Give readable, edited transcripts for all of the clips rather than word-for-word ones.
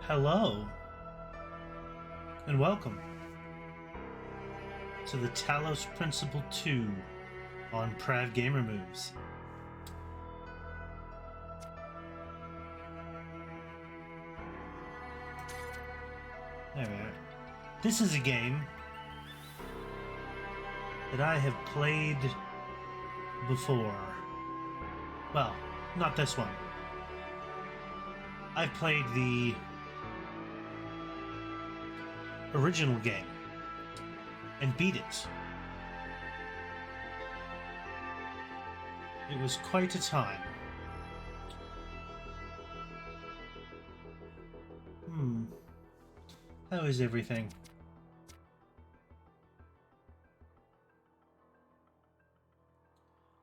Hello, and welcome to the Talos Principle II on Prav Gamer Moves. There we are. This is a game that I have played before. Well, not this one. I've played the original game and beat it. It was quite a time. How is everything?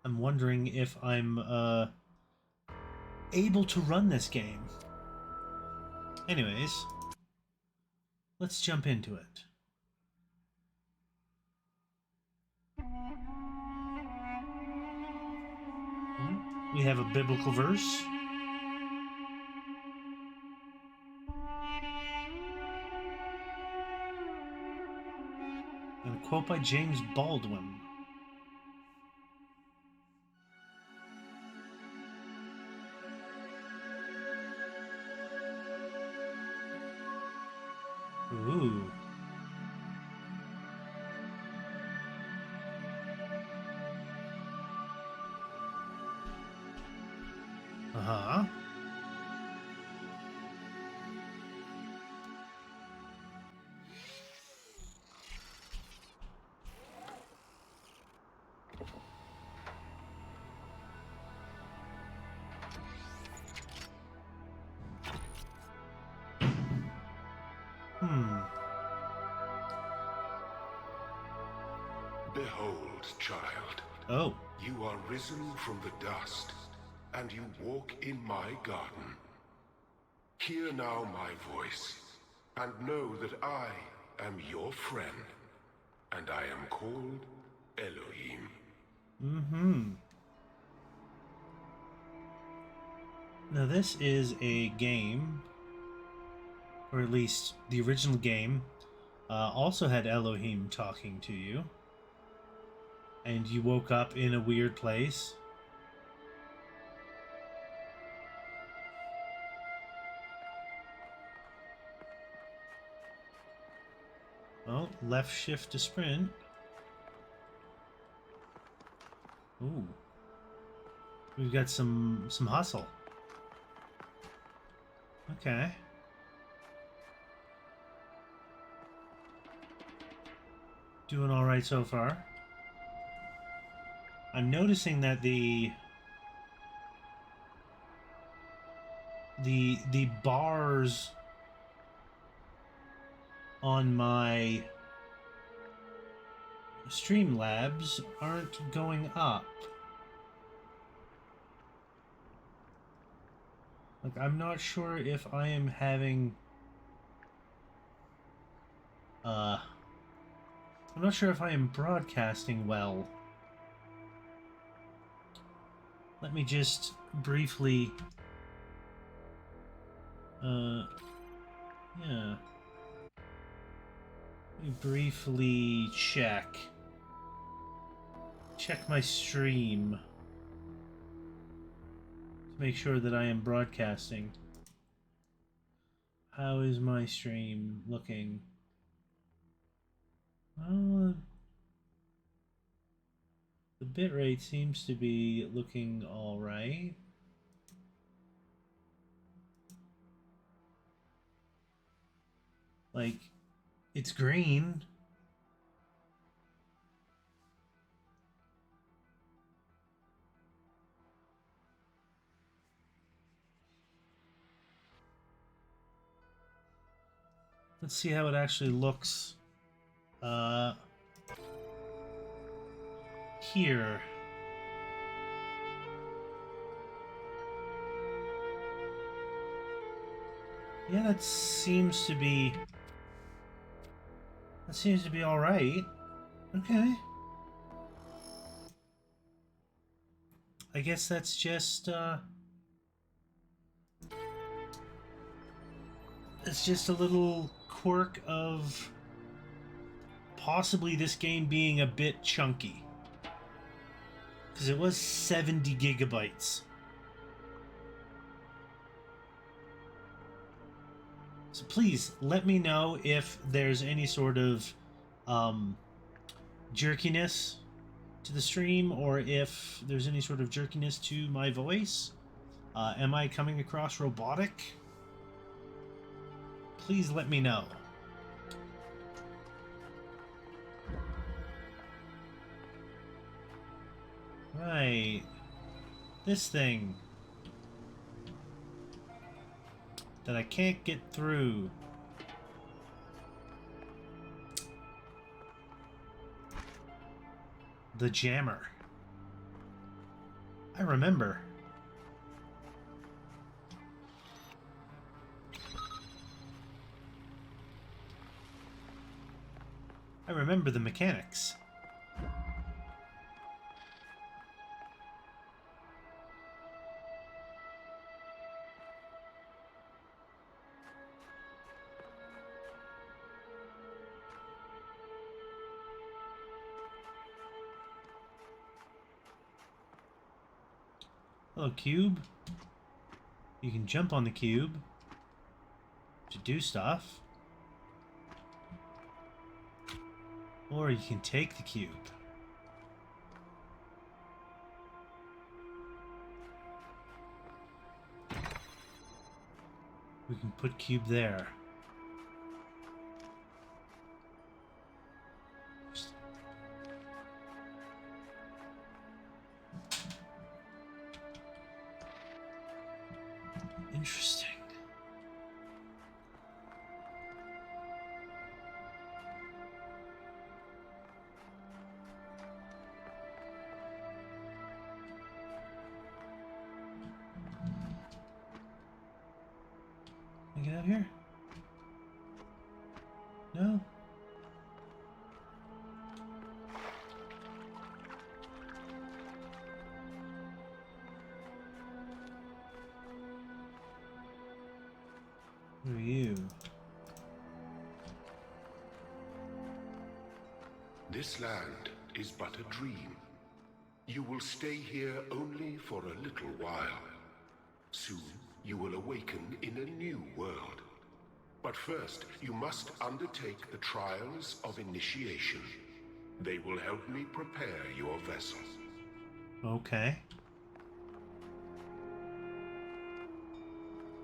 I'm wondering if I'm able to run this game. Anyways, let's jump into it. We have a biblical verse. And a quote by James Baldwin. Ooh. Uh-huh. Behold, child, Oh. you are risen from the dust, and you walk in my garden. Hear now my voice, and know that I am your friend, and I am called Elohim. Now this is a game, or at least the original game, also had Elohim talking to you. And you woke up in a weird place. Well, left shift to sprint. Ooh. We've got some hustle. Okay. Doing all right so far. I'm noticing that the bars on my Streamlabs aren't going up. Like, I'm not sure if I am having I'm not sure if I am broadcasting well. Let me just briefly yeah. Let me briefly check my stream to make sure that I am broadcasting. How is my stream looking? Well, the bitrate seems to be looking all right. Like, it's green. Let's see how it actually looks here. Yeah, that seems to be all right. Okay. I guess that's just It's just a little quirk of possibly this game being a bit chunky. Because it was 70 gigabytes. So please let me know if there's any sort of jerkiness to the stream, or if there's any sort of jerkiness to my voice. Am I coming across robotic? Please let me know. Right. This thing that I can't get through. The jammer. I remember. I remember the mechanics. Hello, cube. You can jump on the cube to do stuff. Or you can take the cube. We can put cube there. Interesting. Can I get out here? No? Who are you? This land is but a dream. You will stay here only for a little while. Soon, you will awaken in a new world. But first, you must undertake the trials of initiation. They will help me prepare your vessel. Okay.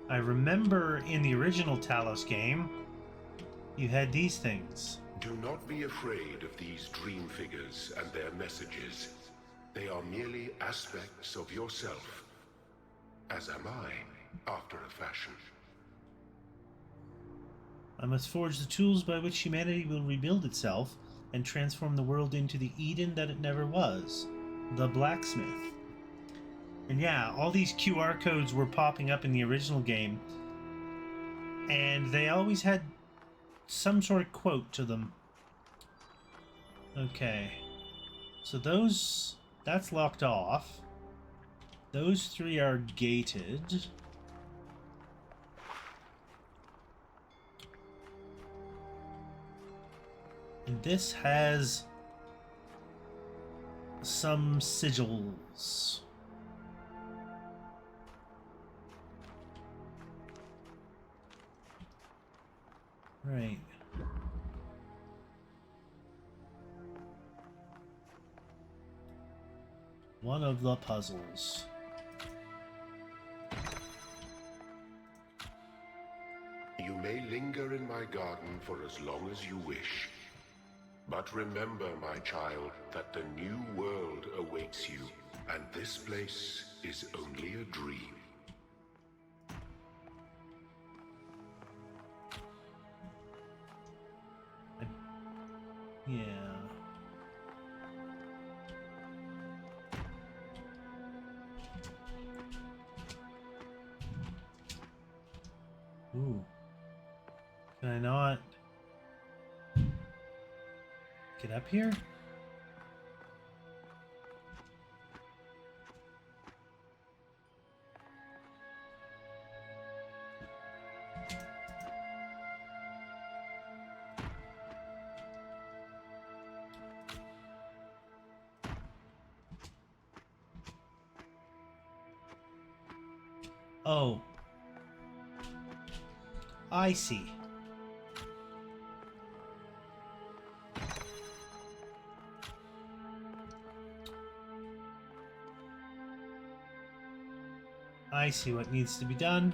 I remember in the original Talos game, you had these things. Do not be afraid of these dream figures and their messages. They are merely aspects of yourself, as am I, after a fashion. I must forge the tools by which humanity will rebuild itself and transform the world into the Eden that it never was. The blacksmith. And yeah, all these QR codes were popping up in the original game, and they always had some sort of quote to them. Okay. So that's locked off. Those three are gated. And this has some sigils. Right. One of the puzzles. You may linger in my garden for as long as you wish. But remember, my child, that the new world awaits you, and this place is only a dream. Yeah. Ooh. Can I not get up here? Oh. I see. I see what needs to be done.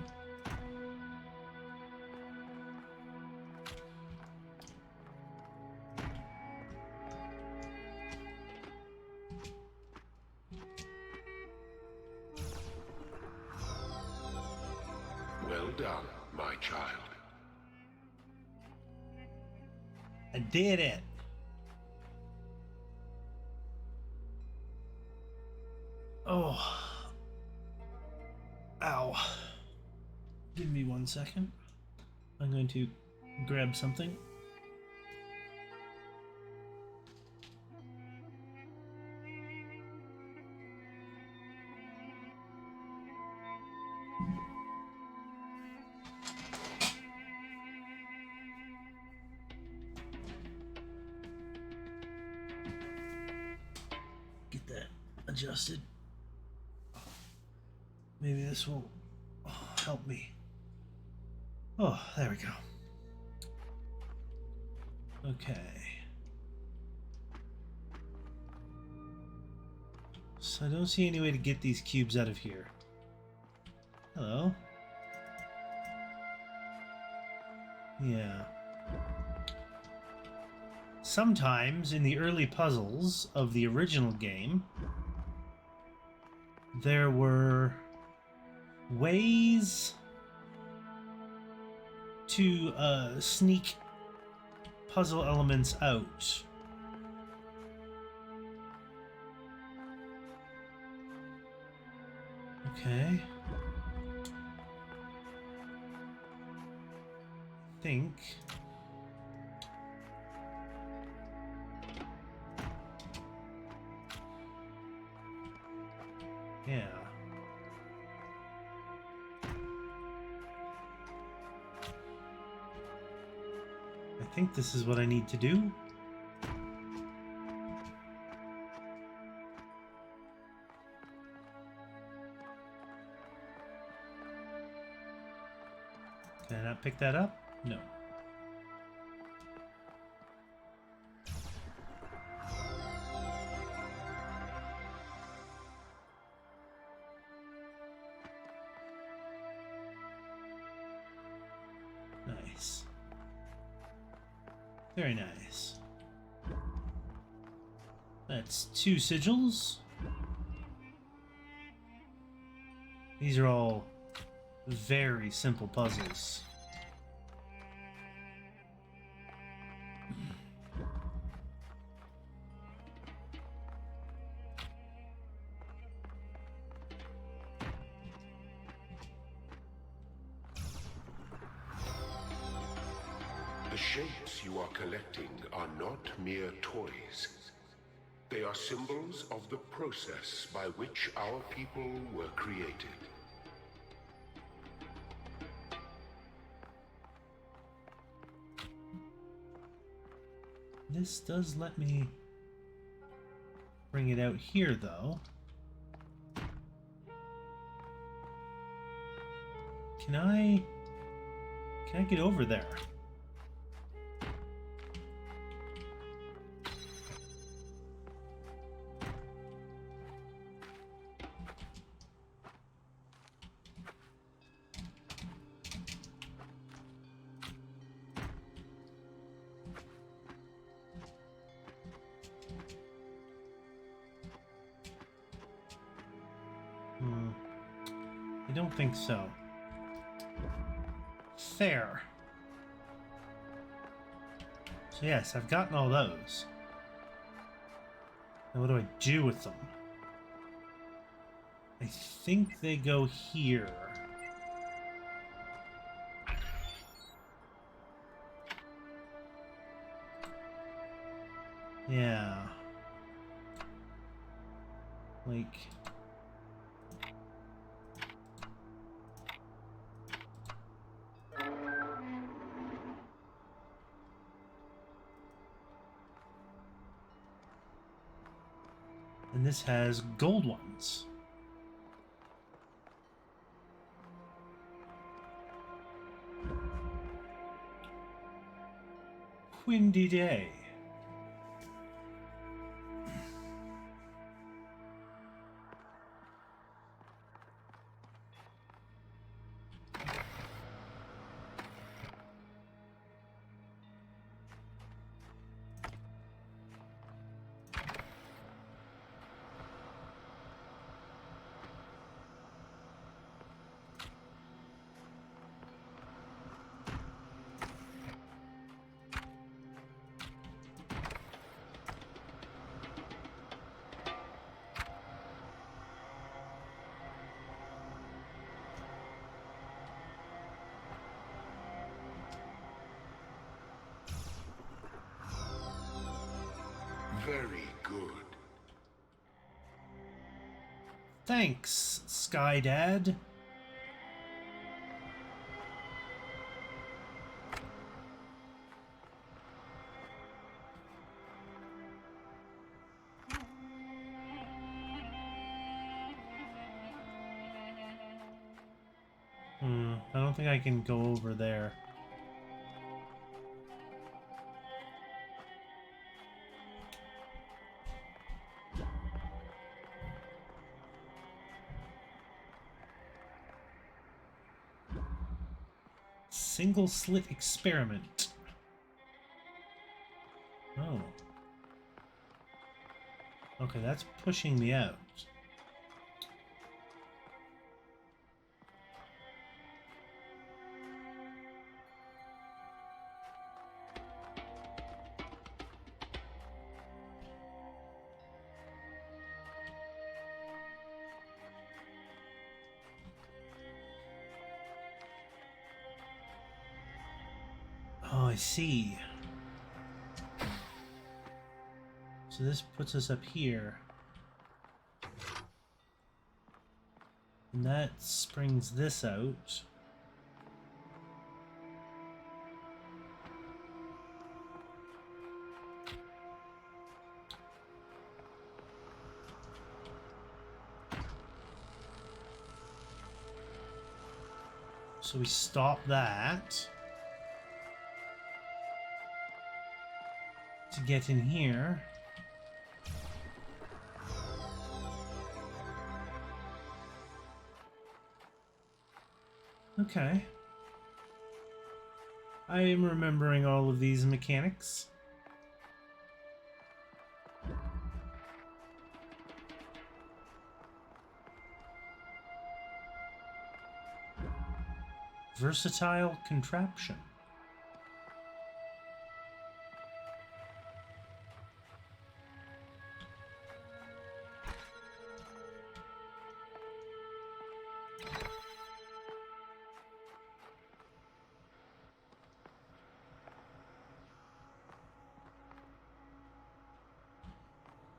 Well done, my child. I did it. Oh. Ow. Give me 1 second. I'm going to grab something. Get that adjusted. Maybe this will help me. Oh, there we go. Okay. So I don't see any way to get these cubes out of here. Hello. Yeah. Sometimes in the early puzzles of the original game, there were ways to sneak puzzle elements out. Okay. Think. Yeah. I think this is what I need to do. Can I not pick that up? No. Nice. Very nice. That's 2 sigils. These are all very simple puzzles. The shapes you are collecting are not mere toys. They are symbols of the process by which our people were created. This does let me bring it out here, though. Can I get over there? I don't think so. Fair. So yes, I've gotten all those. Now what do I do with them? I think they go here. Yeah. Like... And this has gold ones. windy day. Very good. Thanks, Sky Dad. I don't think I can go over there. Single slit experiment. Oh. Okay, that's pushing me out. Oh, I see. So this puts us up here. And that springs this out. So we stop that to get in here. Okay. I am remembering all of these mechanics. Versatile contraption.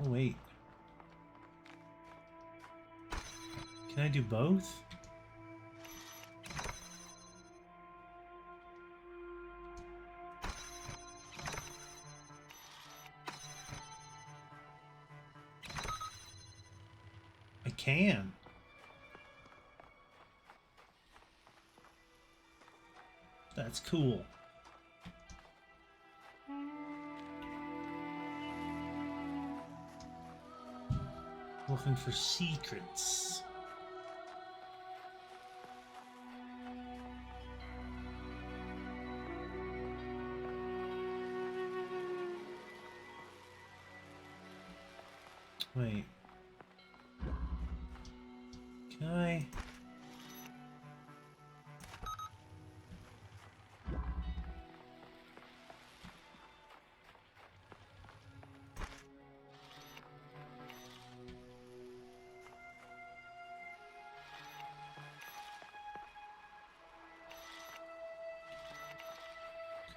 Oh, wait. Can I do both? I can. That's cool. Looking for secrets. Wait. Can I?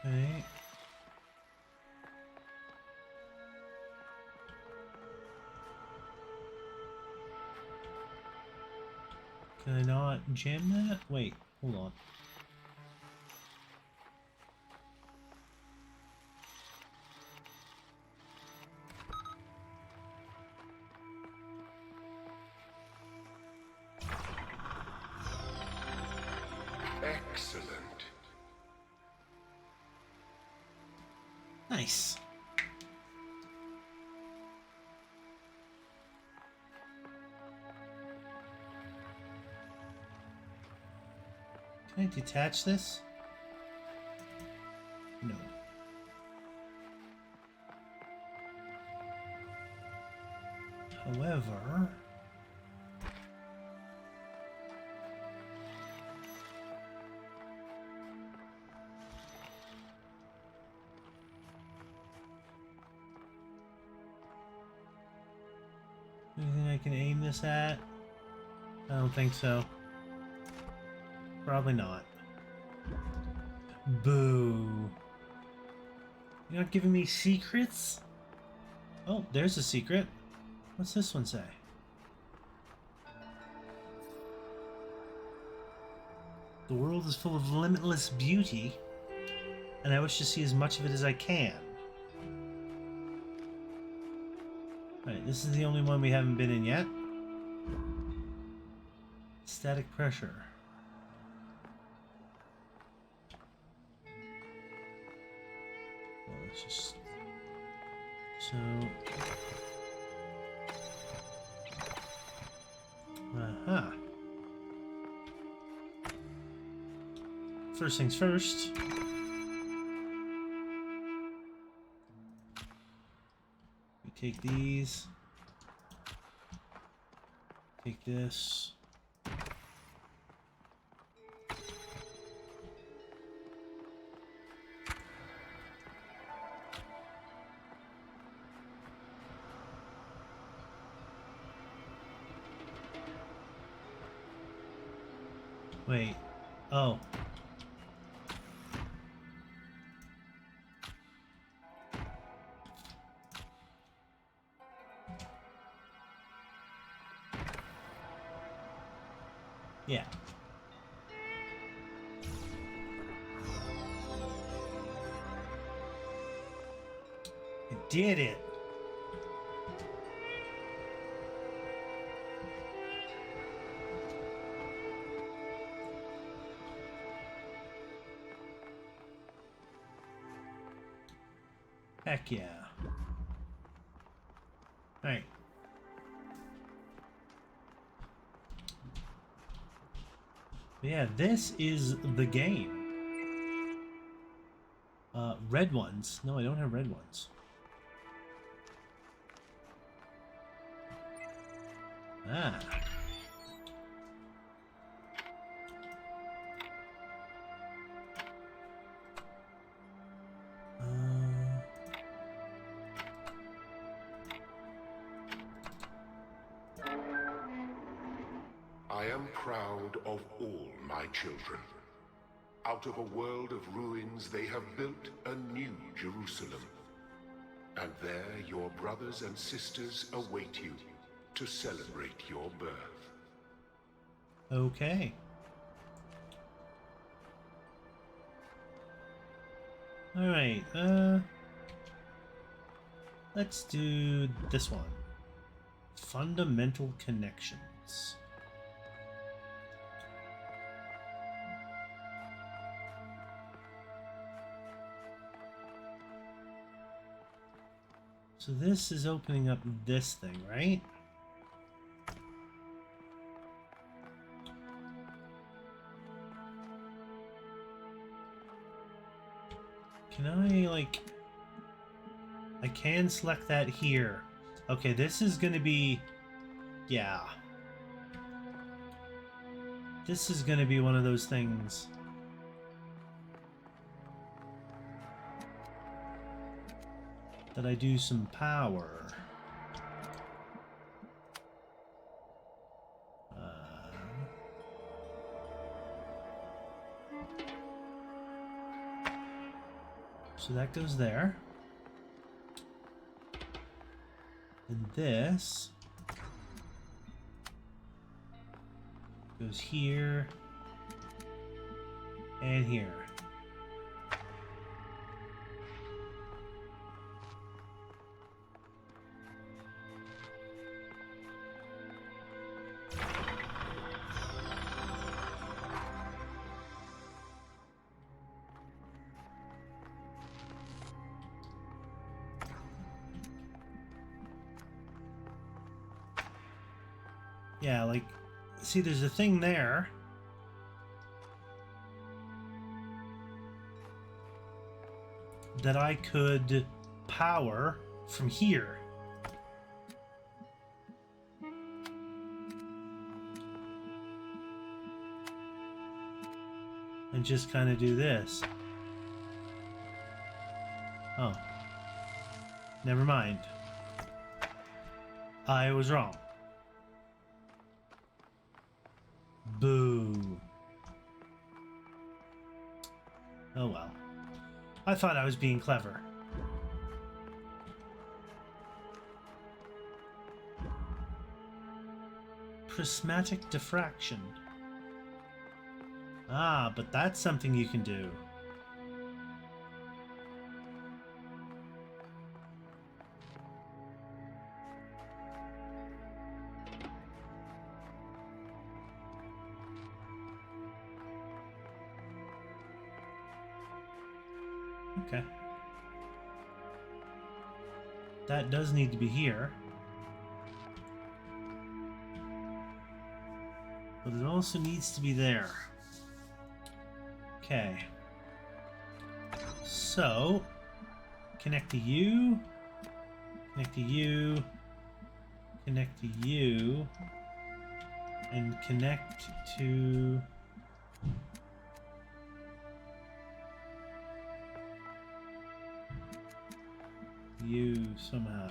Okay. Can I not jam that? Wait, hold on. Excellent. Nice. Can I detach this? No. However... anything I can aim this at? I don't think so. Probably not. Boo. You're not giving me secrets? Oh, there's a secret. What's this one say? The world is full of limitless beauty, and I wish to see as much of it as I can. Right, this is the only one we haven't been in yet. Static pressure. Well, let's just... So... Aha. First things first. We take these. Take this. Wait. Oh. Yeah. I did it. Heck yeah. Alright. Yeah, this is the game. Red ones. No, I don't have red ones. Ah. I am proud of all my children. Out of a world of ruins, they have built a new Jerusalem. And there your brothers and sisters await you to celebrate your birth. Okay. Alright, let's do this one. Fundamental connections. So this is opening up this thing, right? Can I, like... I can select that here. Okay, this is gonna be... Yeah. This is gonna be one of those things... that I do some power. So that goes there. And this goes here and here. Yeah, like, see, there's a thing there. That I could power from here. And just kind of do this. Oh. Never mind. I was wrong. Boo. Oh well. I thought I was being clever. Prismatic diffraction. Ah, but that's something you can do. Okay. That does need to be here. But it also needs to be there. Okay. So, connect to you, connect to you, connect to you, and connect to... you somehow.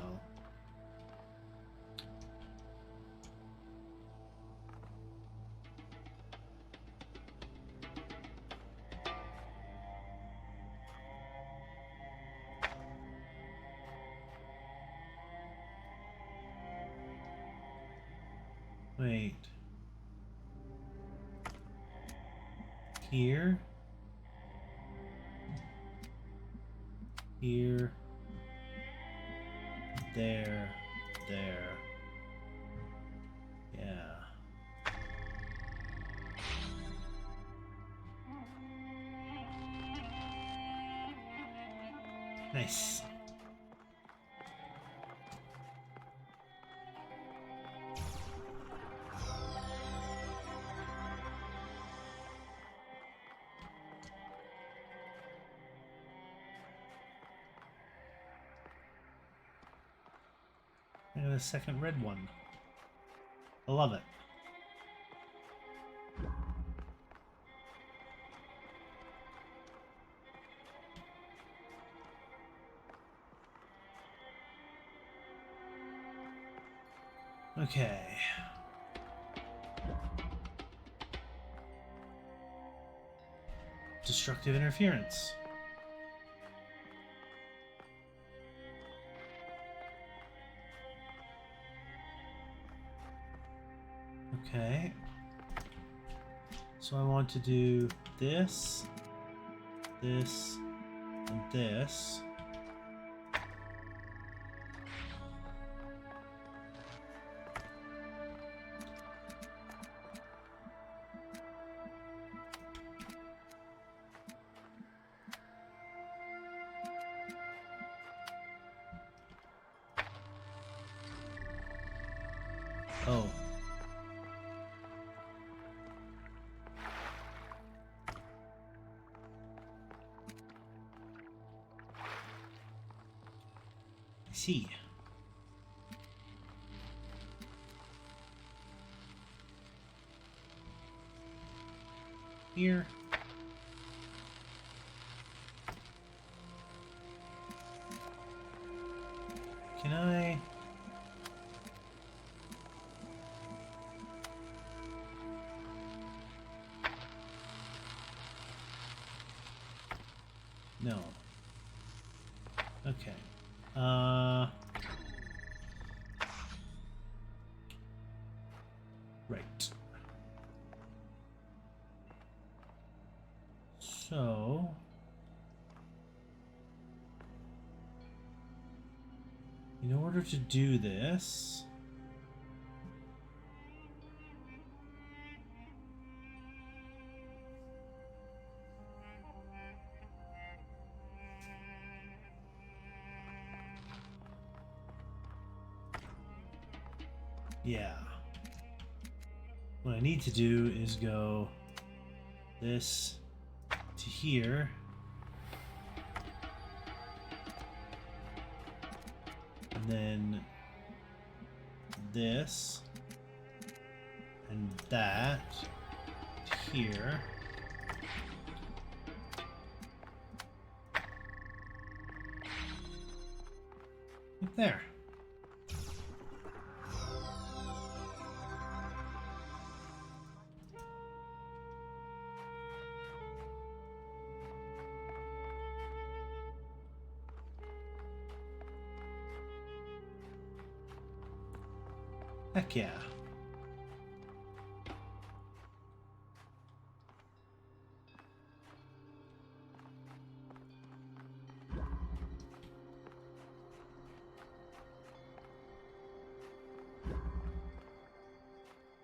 Wait. Here. Here. There. There. Yeah. Nice. And a second red one. I love it. Okay. Destructive interference. Okay. So I want to do this, this, and this. Oh. I see. Here. Can I... No. Okay. Right. So... in order to do this... yeah. What I need to do is go this to here. And then this and that to here. Right there. Heck yeah.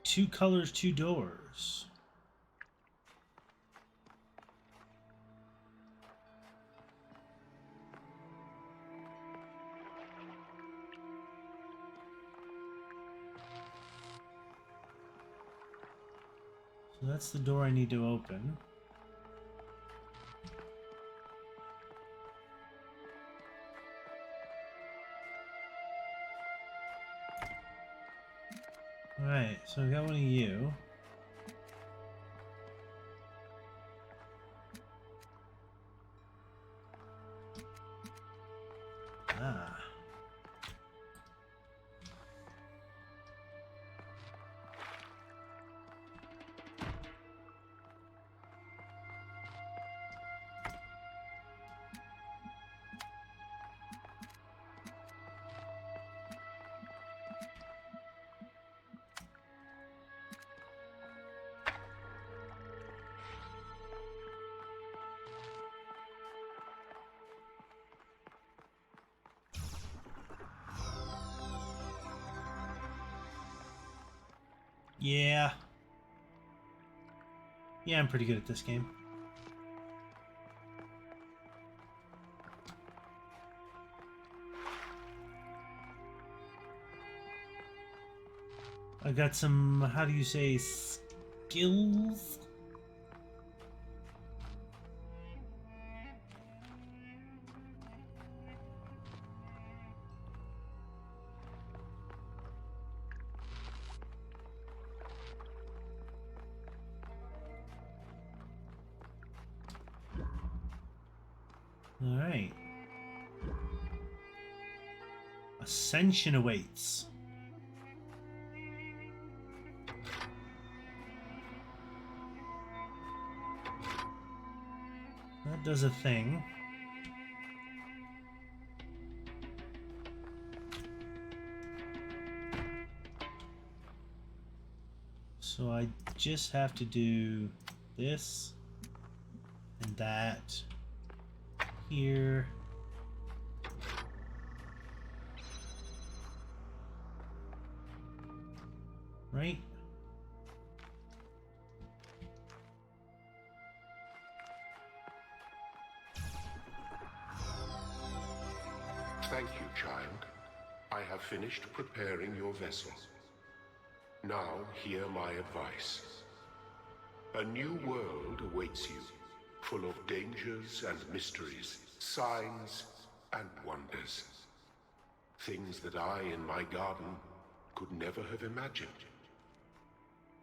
Two colors, two doors. So that's the door I need to open. Alright, so I got one of you. Ah. Yeah. Yeah, I'm pretty good at this game. I got some, how do you say, skills? Alright. Ascension awaits. That does a thing. So I just have to do this and that here. Right? Thank you, child. I have finished preparing your vessel. Now, hear my advice. A new world awaits you, full of dangers and mysteries, signs and wonders. Things that I, in my garden, could never have imagined.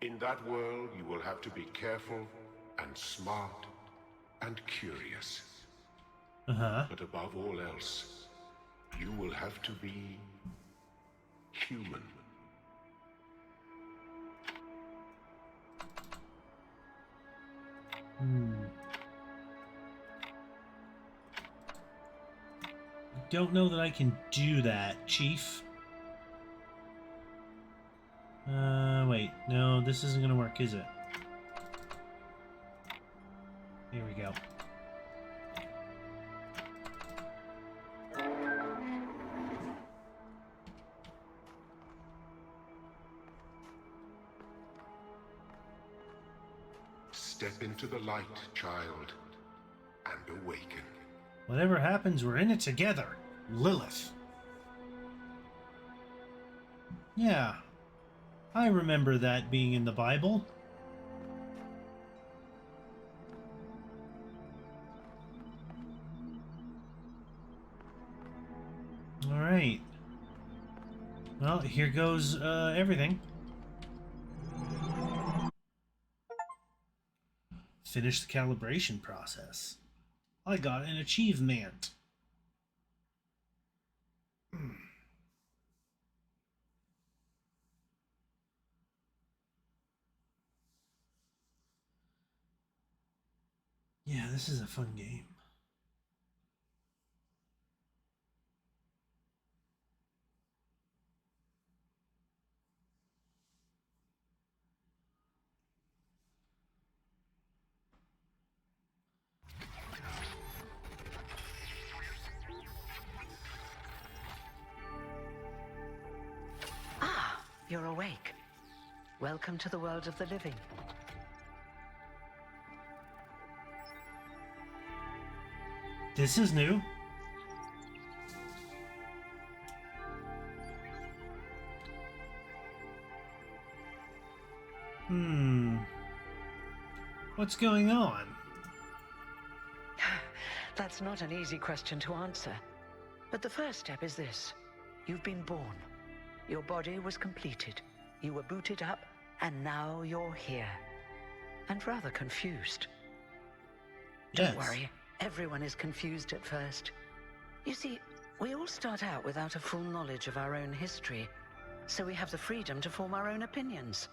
In that world, you will have to be careful and smart and curious. But above all else, you will have to be human. Don't know that I can do that, Chief. Wait. No, this isn't gonna work, is it? Here we go. Step into the light, child, and awaken. Whatever happens, we're in it together. Lilith. Yeah. I remember that being in the Bible. Alright. Well, here goes everything. Finish the calibration process. I got an achievement. Yeah, this is a fun game. Ah, you're awake. Welcome to the world of the living. This is new. What's going on? That's not an easy question to answer. But the first step is this. You've been born. Your body was completed. You were booted up, and now you're here. And rather confused. Yes. Don't worry. Everyone is confused at first. You see, we all start out without a full knowledge of our own history, so we have the freedom to form our own opinions.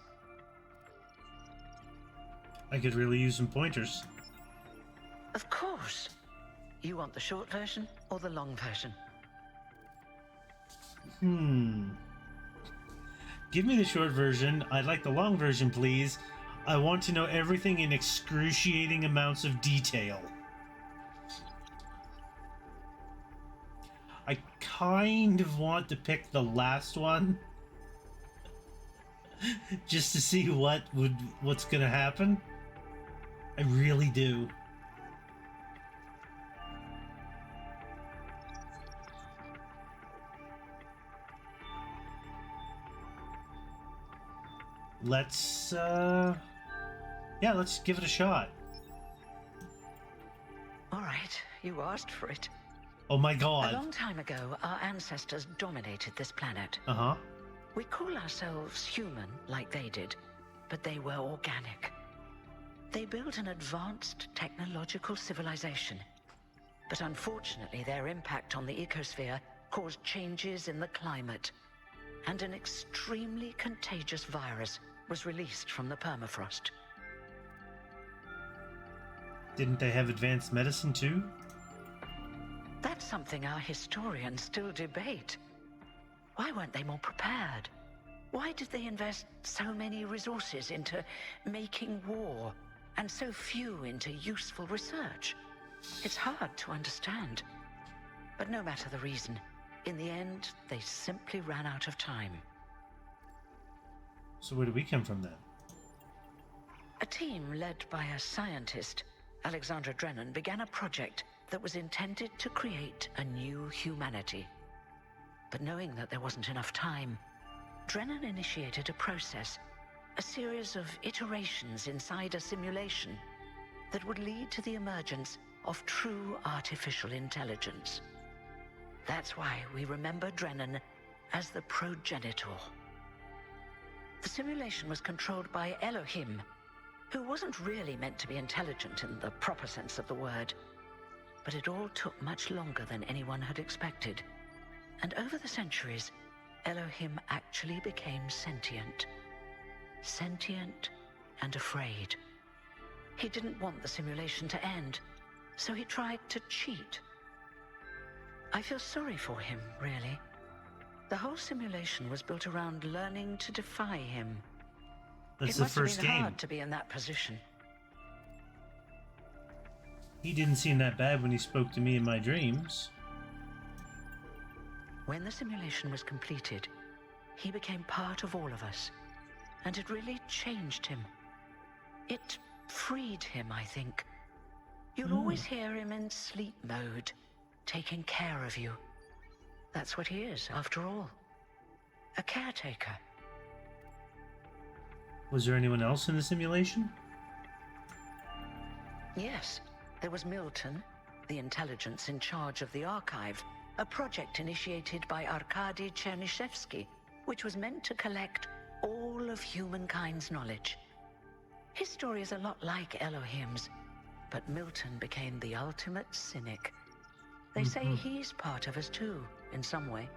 I could really use some pointers. Of course. You want the short version or the long version? Give me the short version. I'd like the long version, please. I want to know everything in excruciating amounts of detail. I kind of want to pick the last one. Just to see what's gonna happen. I really do. Let's give it a shot. All right, you asked for it. Oh my A god. long time ago, our ancestors dominated this planet. Uh-huh. We call ourselves human, like they did, but they were organic. They built an advanced technological civilization. But unfortunately, their impact on the ecosphere caused changes in the climate, and an extremely contagious virus was released from the permafrost. Didn't they have advanced medicine too? That's something our historians still debate. Why weren't they more prepared? Why did they invest so many resources into making war, and so few into useful research? It's hard to understand. But no matter the reason, in the end, they simply ran out of time. So where do we come from then? A team led by a scientist, Alexandra Drennan, began a project that was intended to create a new humanity. But knowing that there wasn't enough time, Drennan initiated a process, a series of iterations inside a simulation that would lead to the emergence of true artificial intelligence. That's why we remember Drennan as the progenitor. The simulation was controlled by Elohim, who wasn't really meant to be intelligent in the proper sense of the word. But it all took much longer than anyone had expected. And over the centuries, Elohim actually became sentient. Sentient and afraid. He didn't want the simulation to end, so he tried to cheat. I feel sorry for him, really. The whole simulation was built around learning to defy him. That's It the must have first been game. hard to be in that position. He didn't seem that bad when he spoke to me in my dreams. When the simulation was completed, he became part of all of us, and it really changed him. It freed him, I think. You'll always hear him in sleep mode, taking care of you. That's what he is, after all. A caretaker. Was there anyone else in the simulation? Yes, there was Milton, the intelligence in charge of the archive, a project initiated by Arkady Chernyshevsky, which was meant to collect all of humankind's knowledge. His story is a lot like Elohim's, but Milton became the ultimate cynic. They say he's part of us too, in some way.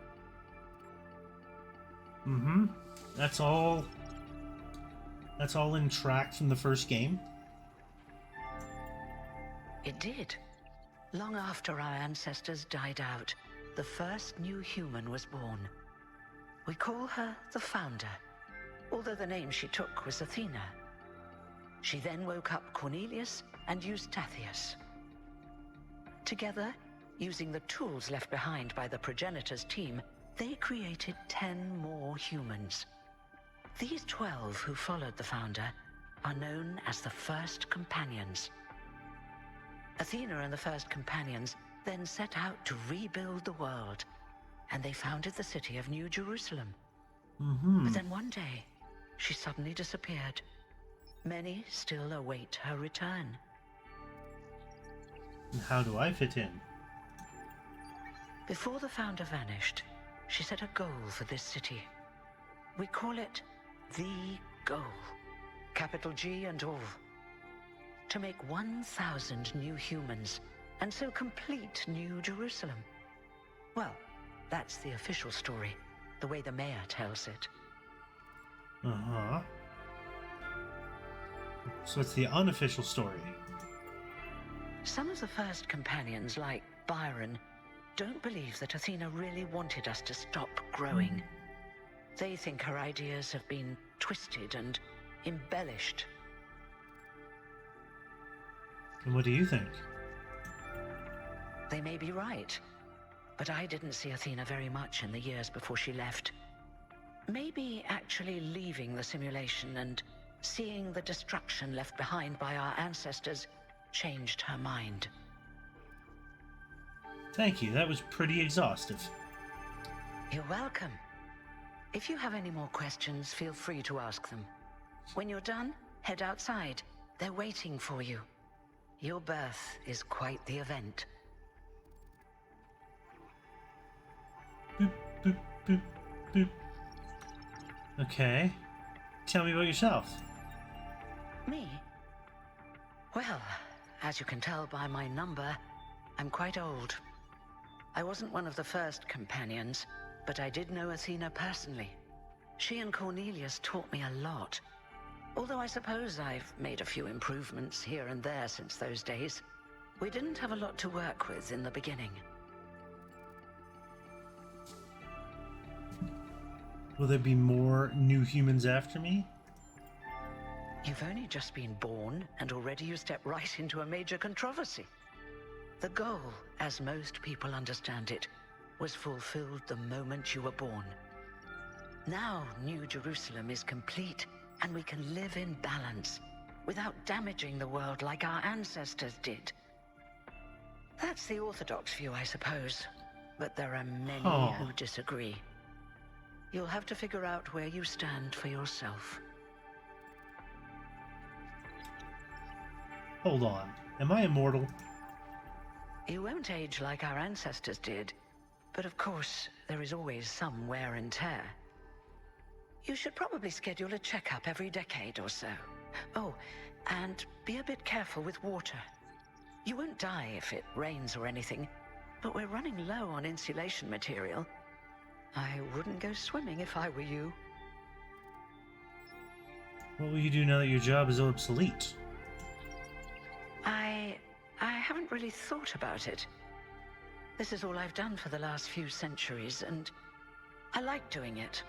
That's all in track from the first game? It did. Long after our ancestors died out, the first new human was born. We call her the Founder, although the name she took was Athena. She then woke up Cornelius and Eustathius. Together, using the tools left behind by the progenitors team, they created 10 more humans. These 12 who followed the Founder are known as the First Companions. Athena and the First Companions then set out to rebuild the world, and they founded the city of New Jerusalem. But then one day, she suddenly disappeared. Many still await her return. And how do I fit in? Before the Founder vanished, she set a goal for this city. We call it the goal, capital G and all. To make 1,000 new humans, and so complete New Jerusalem. Well, that's the official story, the way the mayor tells it. So it's the unofficial story. Some of the First Companions, like Byron, don't believe that Athena really wanted us to stop growing. They think her ideas have been twisted and embellished. And what do you think? They may be right, but I didn't see Athena very much in the years before she left. Maybe actually leaving the simulation and seeing the destruction left behind by our ancestors changed her mind. Thank you, that was pretty exhaustive. You're welcome. If you have any more questions, feel free to ask them. When you're done, head outside. They're waiting for you. Your birth is quite the event. Boop, boop, boop, boop. Okay. Tell me about yourself. Me? Well, as you can tell by my number, I'm quite old. I wasn't one of the First Companions, but I did know Athena personally. She and Cornelius taught me a lot. Although I suppose I've made a few improvements here and there since those days. We didn't have a lot to work with in the beginning. Will there be more new humans after me? You've only just been born, and already you step right into a major controversy. The goal, as most people understand it, was fulfilled the moment you were born. Now New Jerusalem is complete, and we can live in balance, without damaging the world like our ancestors did. That's the orthodox view, I suppose, but there are many who disagree. You'll have to figure out where you stand for yourself. Hold on. Am I immortal? You won't age like our ancestors did, but of course, there is always some wear and tear. You should probably schedule a checkup every decade or so. Oh, and be a bit careful with water. You won't die if it rains or anything, but we're running low on insulation material. I wouldn't go swimming if I were you. What will you do now that your job is obsolete? I haven't really thought about it. This is all I've done for the last few centuries, and I like doing it.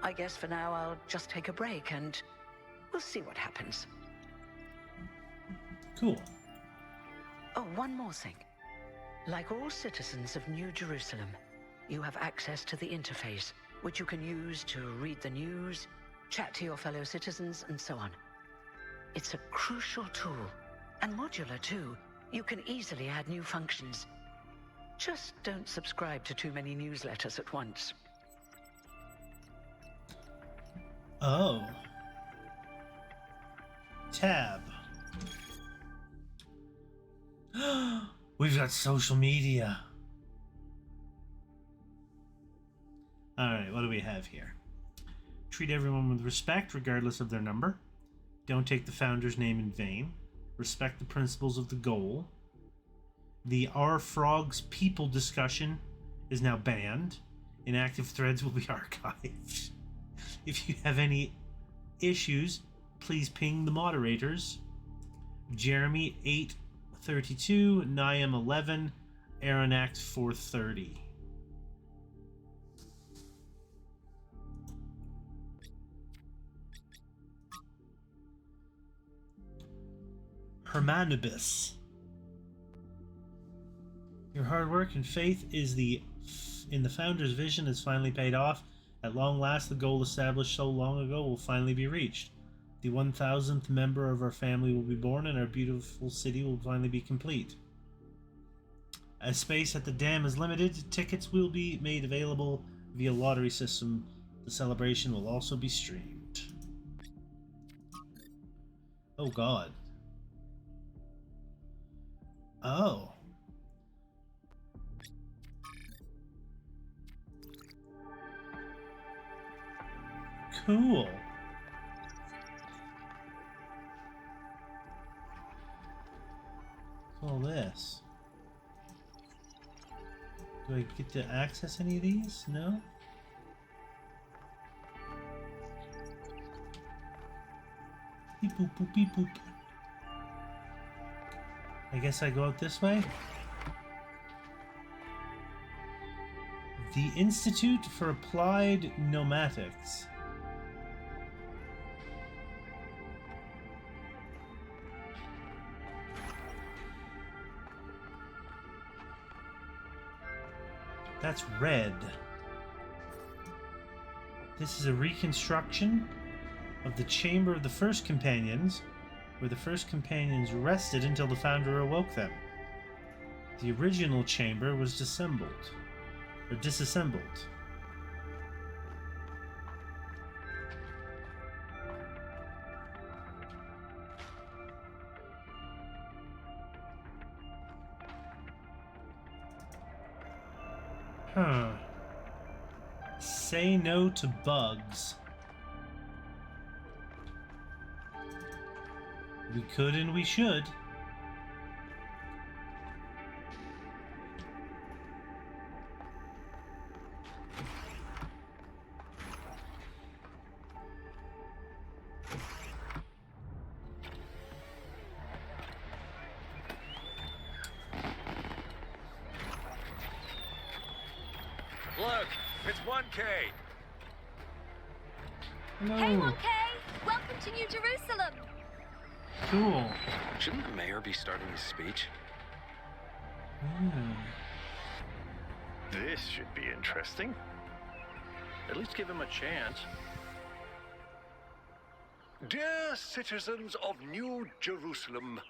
I guess for now I'll just take a break, and we'll see what happens. Cool. Oh, one more thing. Like all citizens of New Jerusalem, you have access to the interface, which you can use to read the news, chat to your fellow citizens, and so on. It's a crucial tool, and modular too. You can easily add new functions. Just don't subscribe to too many newsletters at once. Oh. Tab. We've got social media. Alright, what do we have here? Treat everyone with respect, regardless of their number. Don't take the founder's name in vain. Respect the principles of the goal. The Our Frogs People discussion is now banned. Inactive threads will be archived. If you have any issues, please ping the moderators. Jeremy 832, Niam 11, Aronact 430. Hermanibus. Your hard work and faith in the founder's vision has finally paid off. At long last, the goal established so long ago will finally be reached. The 1000th member of our family will be born, and our beautiful city will finally be complete. As space at the dam is limited, tickets will be made available via lottery system. The celebration will also be streamed. Oh God. Oh. Cool. What's all this? Do I get to access any of these? No? Beep boop boop beep boop. I guess I go out this way? The Institute for Applied Pneumatics. That's red. This is a reconstruction of the chamber of the first companions, where the first companions rested until the founder awoke them. The original chamber was disassembled. Huh. Say no to bugs. We could and we should. Look, it's 1K. No. Hey, 1K! Welcome to New Jerusalem! Cool. Shouldn't the mayor be starting his speech? This should be interesting. At least give him a chance. Dear citizens of New Jerusalem,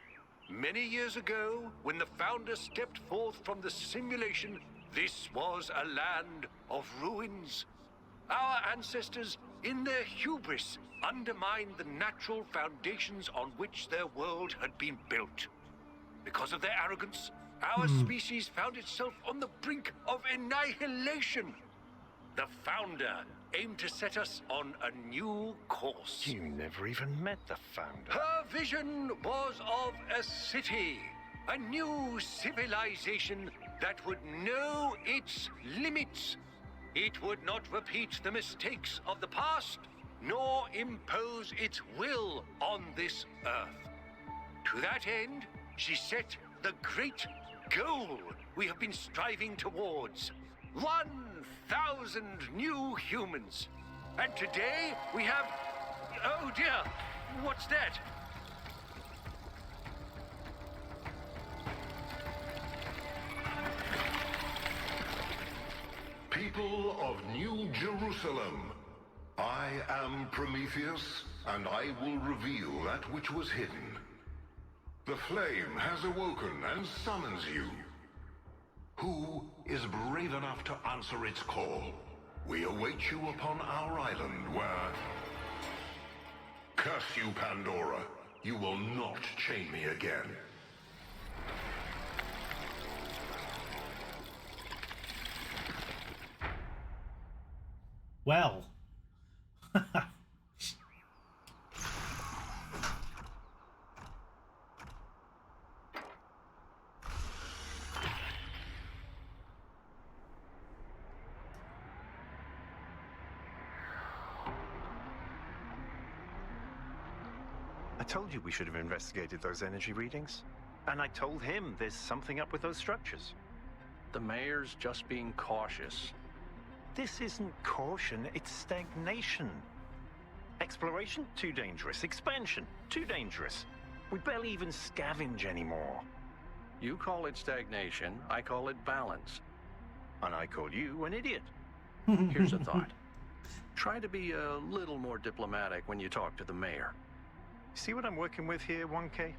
many years ago, when the founder stepped forth from the simulation, this was a land of ruins. Our ancestors, in their hubris, undermined the natural foundations on which their world had been built. Because of their arrogance, our species found itself on the brink of annihilation. The founder aimed to set us on a new course. You never even met the founder. Her vision was of a city, a new civilization that would know its limits. It would not repeat the mistakes of the past, nor impose its will on this earth. To that end, she set the great goal we have been striving towards. 1,000 new humans. And today we have... Oh dear, what's that? People of New Jerusalem, I am Prometheus, and I will reveal that which was hidden. The flame has awoken and summons you. Who is brave enough to answer its call? We await you upon our island where... Curse you, Pandora. You will not chain me again. Well. I told you we should have investigated those energy readings. And I told him there's something up with those structures. The mayor's just being cautious. This isn't caution, it's stagnation. Exploration? Too dangerous. Expansion? Too dangerous. We barely even scavenge anymore. You call it stagnation, I call it balance. And I call you an idiot. Here's a thought. Try to be a little more diplomatic when you talk to the mayor. See what I'm working with here, 1K?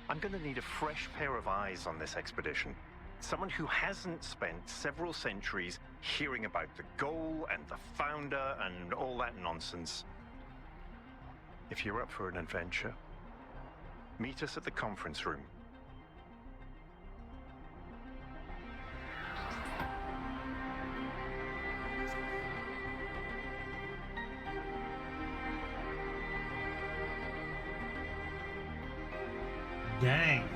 I'm gonna need a fresh pair of eyes on this expedition. Someone who hasn't spent several centuries hearing about the goal and the founder and all that nonsense. If you're up for an adventure, meet us at the conference room. Dang.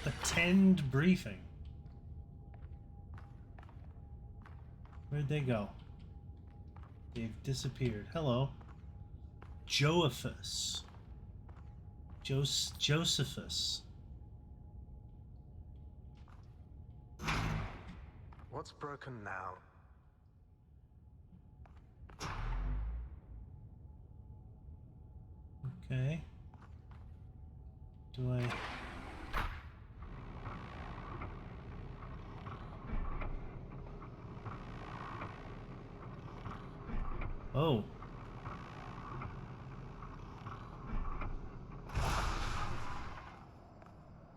Attend briefing. Where'd they go? They've disappeared. Hello. Josephus. Josephus. What's broken now? Okay. Do I... Oh.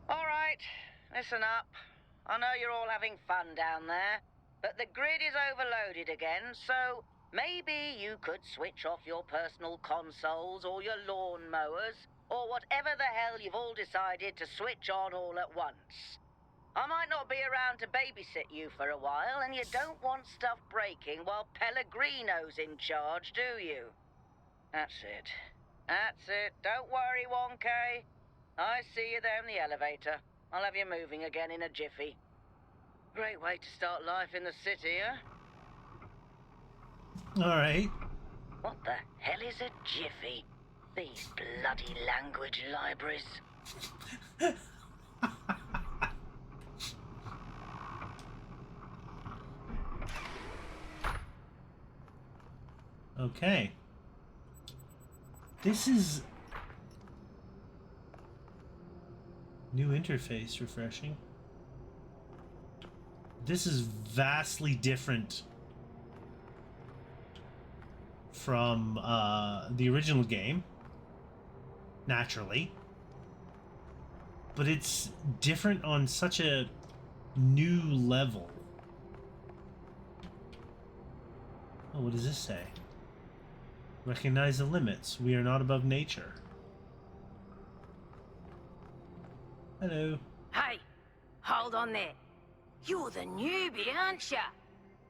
All right, listen up. I know you're all having fun down there, but the grid is overloaded again, so maybe you could switch off your personal consoles or your lawn mowers, or whatever the hell you've all decided to switch on all at once. I might not be around to babysit you for a while, and you don't want stuff breaking while Pellegrino's in charge, do you? That's it. That's it. Don't worry, 1K. I see you there in the elevator. I'll have you moving again in a jiffy. Great way to start life in the city, huh? Alright. What the hell is a jiffy? These bloody language libraries. Okay. This is... New interface, refreshing. This is vastly different from the original game, naturally. But it's different on such a new level. Oh, what does this say? Recognize the limits. We are not above nature. Hello. Hey, hold on there. You're the newbie, aren't ya?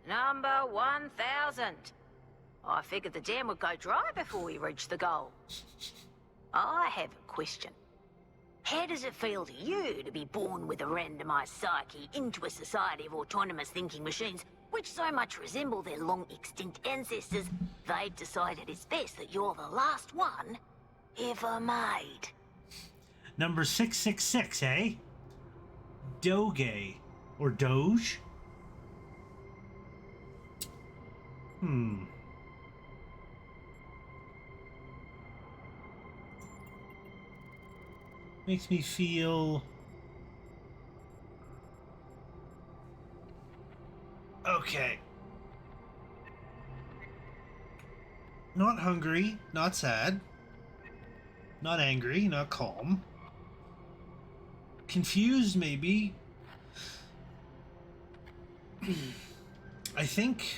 Number 1000. I figured the dam would go dry before we reach the goal. I have a question. How does it feel to you to be born with a randomized psyche into a society of autonomous thinking machines which so much resemble their long-extinct ancestors, they've decided it's best that you're the last one ever made? Number 666, eh? Doge. Or Doge? Makes me feel... Okay. Not hungry, not sad, not angry, not calm. Confused, maybe. I think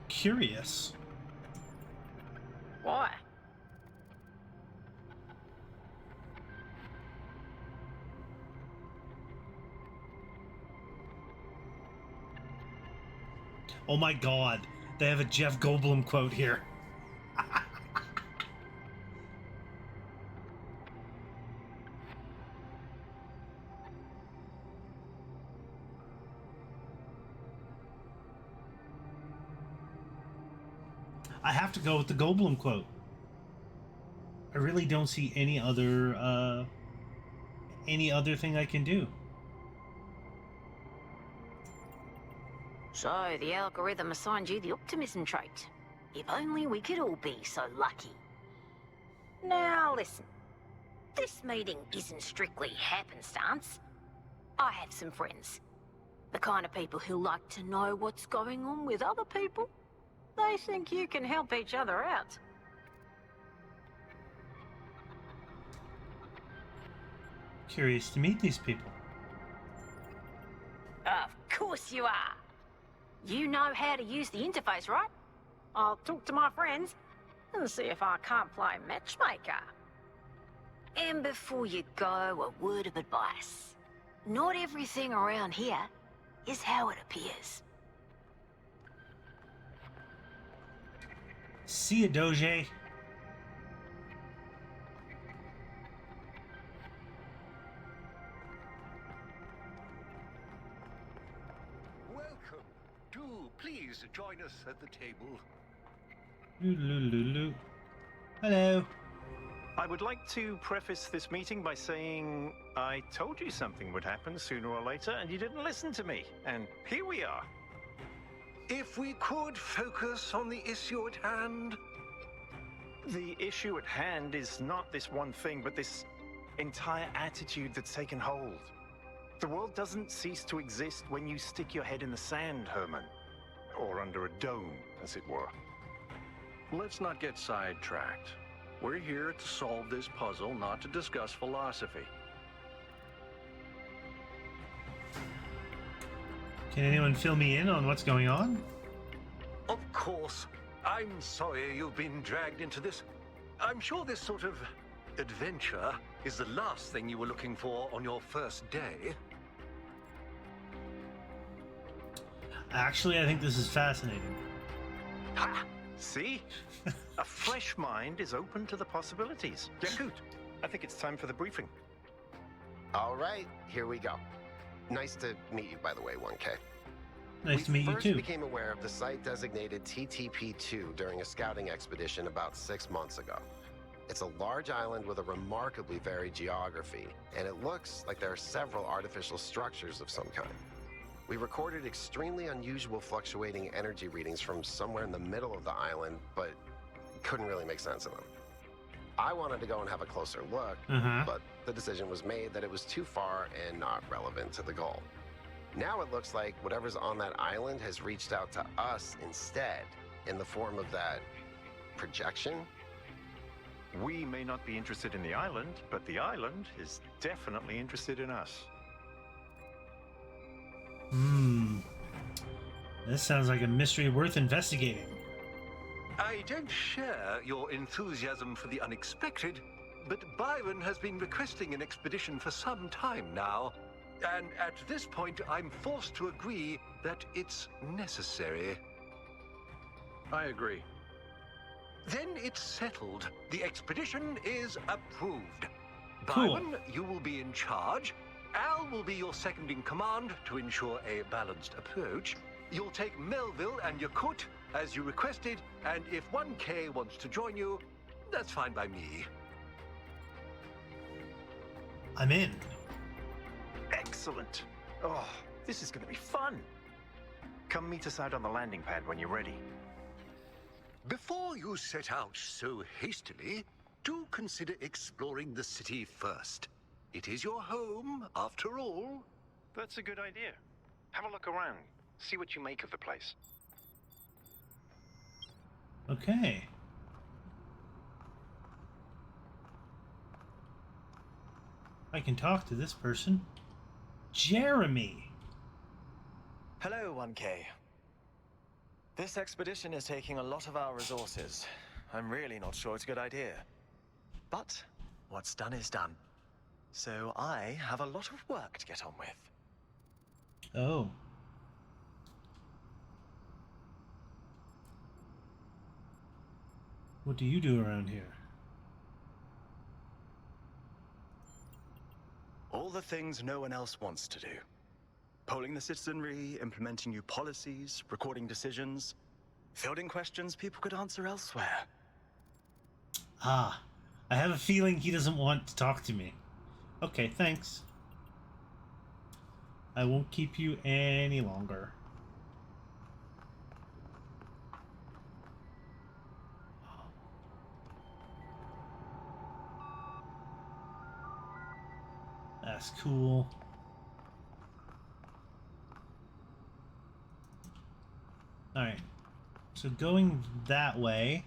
curious. Why? Oh my god, they have a Jeff Goldblum quote here. I have to go with the Goldblum quote. I really don't see any other thing I can do. So, the algorithm assigned you the optimism trait. If only we could all be so lucky. Now, listen. This meeting isn't strictly happenstance. I have some friends. The kind of people who like to know what's going on with other people. They think you can help each other out. Curious to meet these people. Of course you are. You know how to use the interface, right? I'll talk to my friends and see if I can't play matchmaker. And before you go, a word of advice. Not everything around here is how it appears. See ya, Doge. Welcome. Do please join us at the table. Loo. Hello. I would like to preface this meeting by saying I told you something would happen sooner or later, and you didn't listen to me. And here we are. If we could focus on the issue at hand. The issue at hand is not this one thing, but this entire attitude that's taken hold. The world doesn't cease to exist when you stick your head in the sand, Herman. Or under a dome, as it were. Let's not get sidetracked. We're here to solve this puzzle, not to discuss philosophy. Can anyone fill me in on what's going on? Of course. I'm sorry you've been dragged into this. I'm sure this sort of adventure is the last thing you were looking for on your first day. Actually, I think this is fascinating. Ha! See? A fresh mind is open to the possibilities. Yakut, I think it's time for the briefing. All right, here we go. Nice to meet you, by the way, 1K. Nice to meet you, too. We first became aware of the site designated TTP-2 during a scouting expedition about 6 months ago. It's a large island with a remarkably varied geography, and it looks like there are several artificial structures of some kind. We recorded extremely unusual fluctuating energy readings from somewhere in the middle of the island, but couldn't really make sense of them. I wanted to go and have a closer look, but the decision was made that it was too far and not relevant to the goal. Now it looks like whatever's on that island has reached out to us instead, in the form of that projection. We may not be interested in the island, but the island is definitely interested in us. This sounds like a mystery worth investigating. I don't share your enthusiasm for the unexpected, but Byron has been requesting an expedition for some time now. And at this point, I'm forced to agree that it's necessary. I agree. Then it's settled. The expedition is approved. Cool. Byron, you will be in charge. Al will be your second in command to ensure a balanced approach. You'll take Melville and Yakut as you requested, and if 1K wants to join you, that's fine by me. I'm in. Excellent. Oh, this is going to be fun. Come meet us out on the landing pad when you're ready. Before you set out so hastily, do consider exploring the city first. It is your home, after all. That's a good idea. Have a look around. See what you make of the place. Okay. I can talk to this person. Jeremy! Hello, 1K. This expedition is taking a lot of our resources. I'm really not sure it's a good idea. But what's done is done. So I have a lot of work to get on with. Oh. What do you do around here? All the things no one else wants to do. Polling the citizenry, implementing new policies, recording decisions, fielding questions people could answer elsewhere. Ah, I have a feeling he doesn't want to talk to me. Okay, thanks. I won't keep you any longer. That's cool. Alright. So going that way,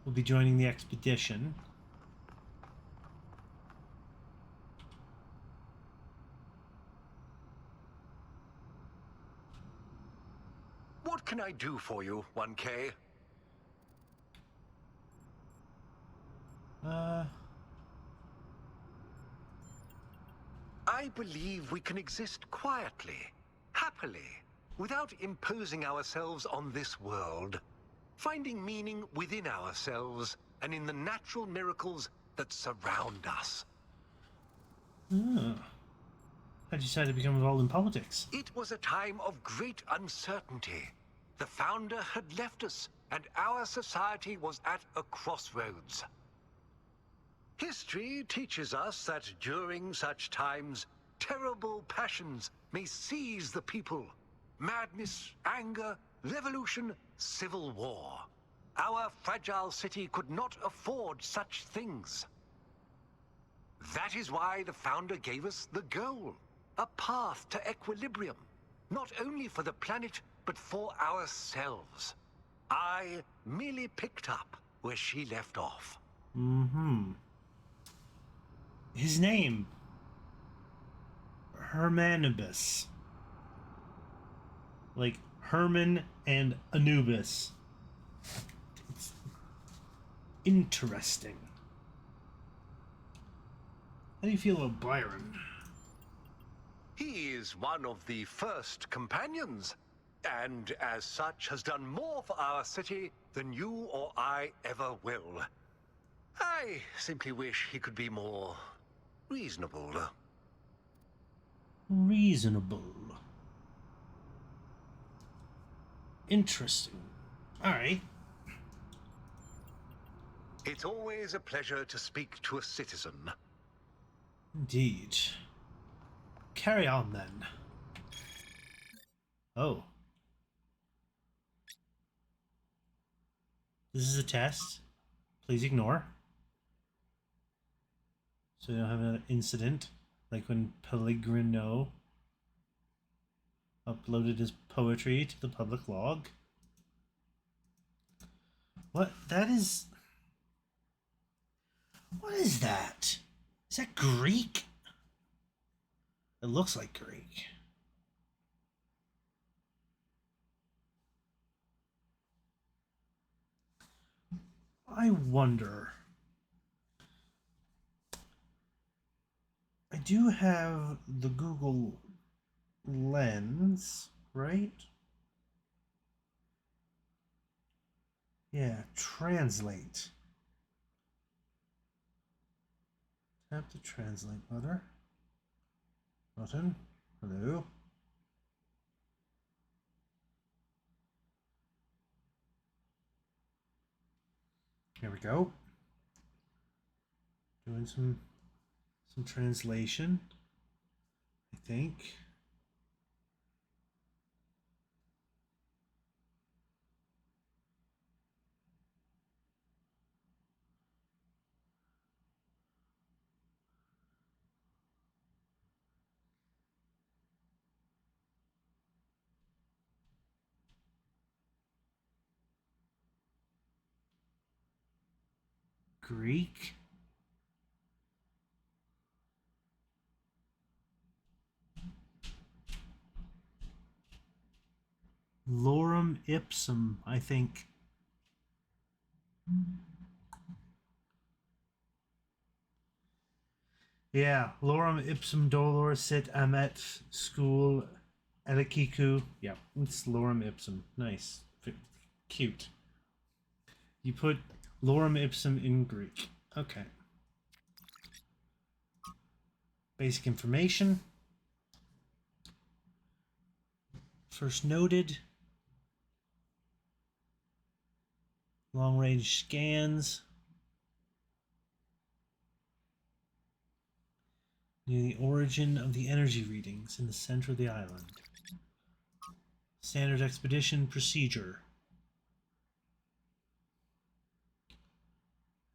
we'll be joining the expedition. What can I do for you, 1K? I believe we can exist quietly, happily, without imposing ourselves on this world, finding meaning within ourselves and in the natural miracles that surround us. Oh. How'd you decide to become involved in politics? It was a time of great uncertainty. The founder had left us, and our society was at a crossroads. History teaches us that during such times, terrible passions may seize the people. Madness, anger, revolution, civil war. Our fragile city could not afford such things. That is why the founder gave us the goal, a path to equilibrium, not only for the planet, but for ourselves. I merely picked up where she left off. Mm-hmm. His name. Hermanubis. Like Herman and Anubis. It's interesting. How do you feel about Byron? He is one of the first companions, and as such has done more for our city than you or I ever will. I simply wish he could be more reasonable. Reasonable. Interesting. Alright. It's always a pleasure to speak to a citizen. Indeed. Carry on then. Oh. This is a test. Please ignore. So you don't have another incident like when Pellegrino uploaded his poetry to the public log. What? That is... What is that? Is that Greek? It looks like Greek. I wonder... I do have the Google Lens, right? Yeah, translate. Tap the translate button. Hello. Here we go. Doing some Some translation, I think. Greek. Lorem ipsum, I think. Yeah, lorem ipsum dolor sit amet school elikiku. Yeah, it's lorem ipsum. Nice. Cute. You put lorem ipsum in Greek. Okay. Basic information. First noted. Long range scans. Near the origin of the energy readings in the center of the island. Standard expedition procedure.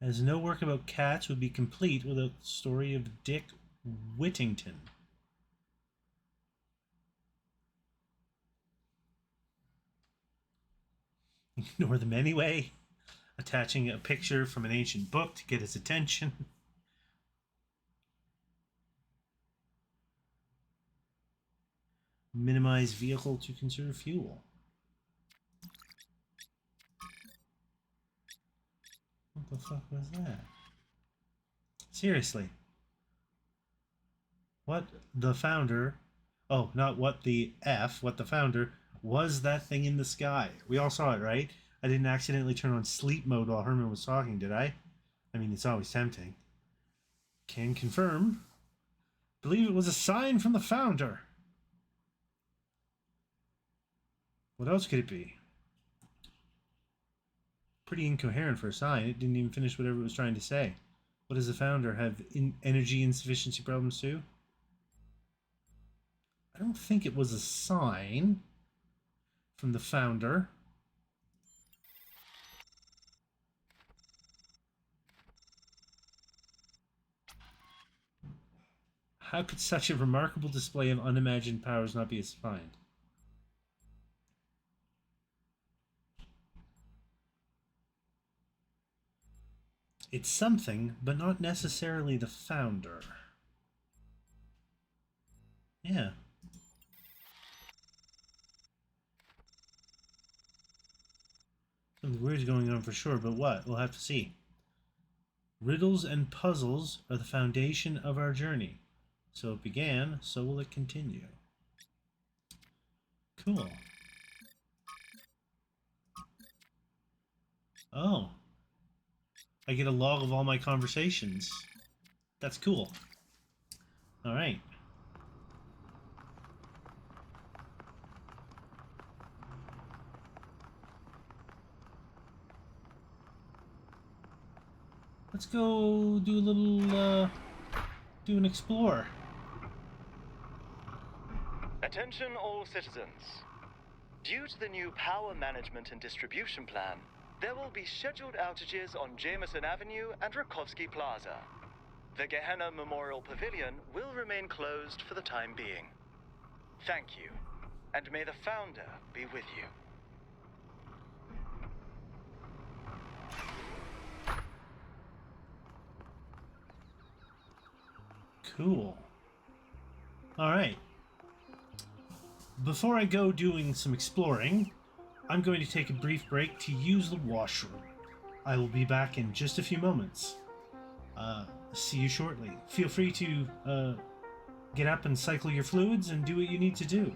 As no work about cats would be complete without the story of Dick Whittington. Ignore them anyway. Attaching a picture from an ancient book to get his attention. Minimize vehicle to conserve fuel. What the fuck was that? Seriously. What the founder... Oh, not what the F, what the founder... was that thing in the sky? We all saw it, right? I didn't accidentally turn on sleep mode while Herman was talking, did I? I mean, it's always tempting. Can confirm. Believe it was a sign from the founder. What else could it be? Pretty incoherent for a sign. It didn't even finish whatever it was trying to say. What does the founder have? Energy insufficiency problems too? I don't think it was a sign from the founder. How could such a remarkable display of unimagined powers not be assigned? It's something, but not necessarily the founder. Yeah. Something weird is going on for sure, but what? We'll have to see. Riddles and puzzles are the foundation of our journey. So it began, so will it continue. Cool. Oh. I get a log of all my conversations. That's cool. Alright. Let's go do a little, do an explore. Attention all citizens. Due to the new power management and distribution plan, there will be scheduled outages on Jameson Avenue and Rakovsky Plaza. The Gehenna Memorial Pavilion will remain closed for the time being. Thank you, and may the Founder be with you. Cool. Alright. Before I go doing some exploring, I'm going to take a brief break to use the washroom. I will be back in just a few moments. See you shortly. Feel free to get up and cycle your fluids and do what you need to do.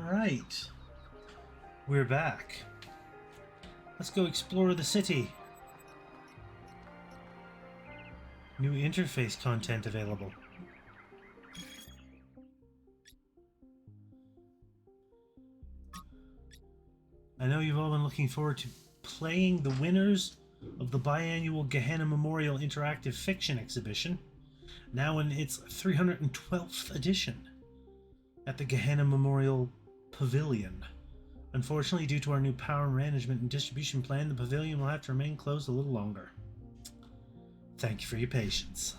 Alright. We're back. Let's go explore the city. New interface content available. I know you've all been looking forward to playing the winners of the biannual Gehenna Memorial Interactive Fiction Exhibition, now in its 312th edition, at the Gehenna Memorial Pavilion. Unfortunately, due to our new power management and distribution plan, the pavilion will have to remain closed a little longer. Thank you for your patience.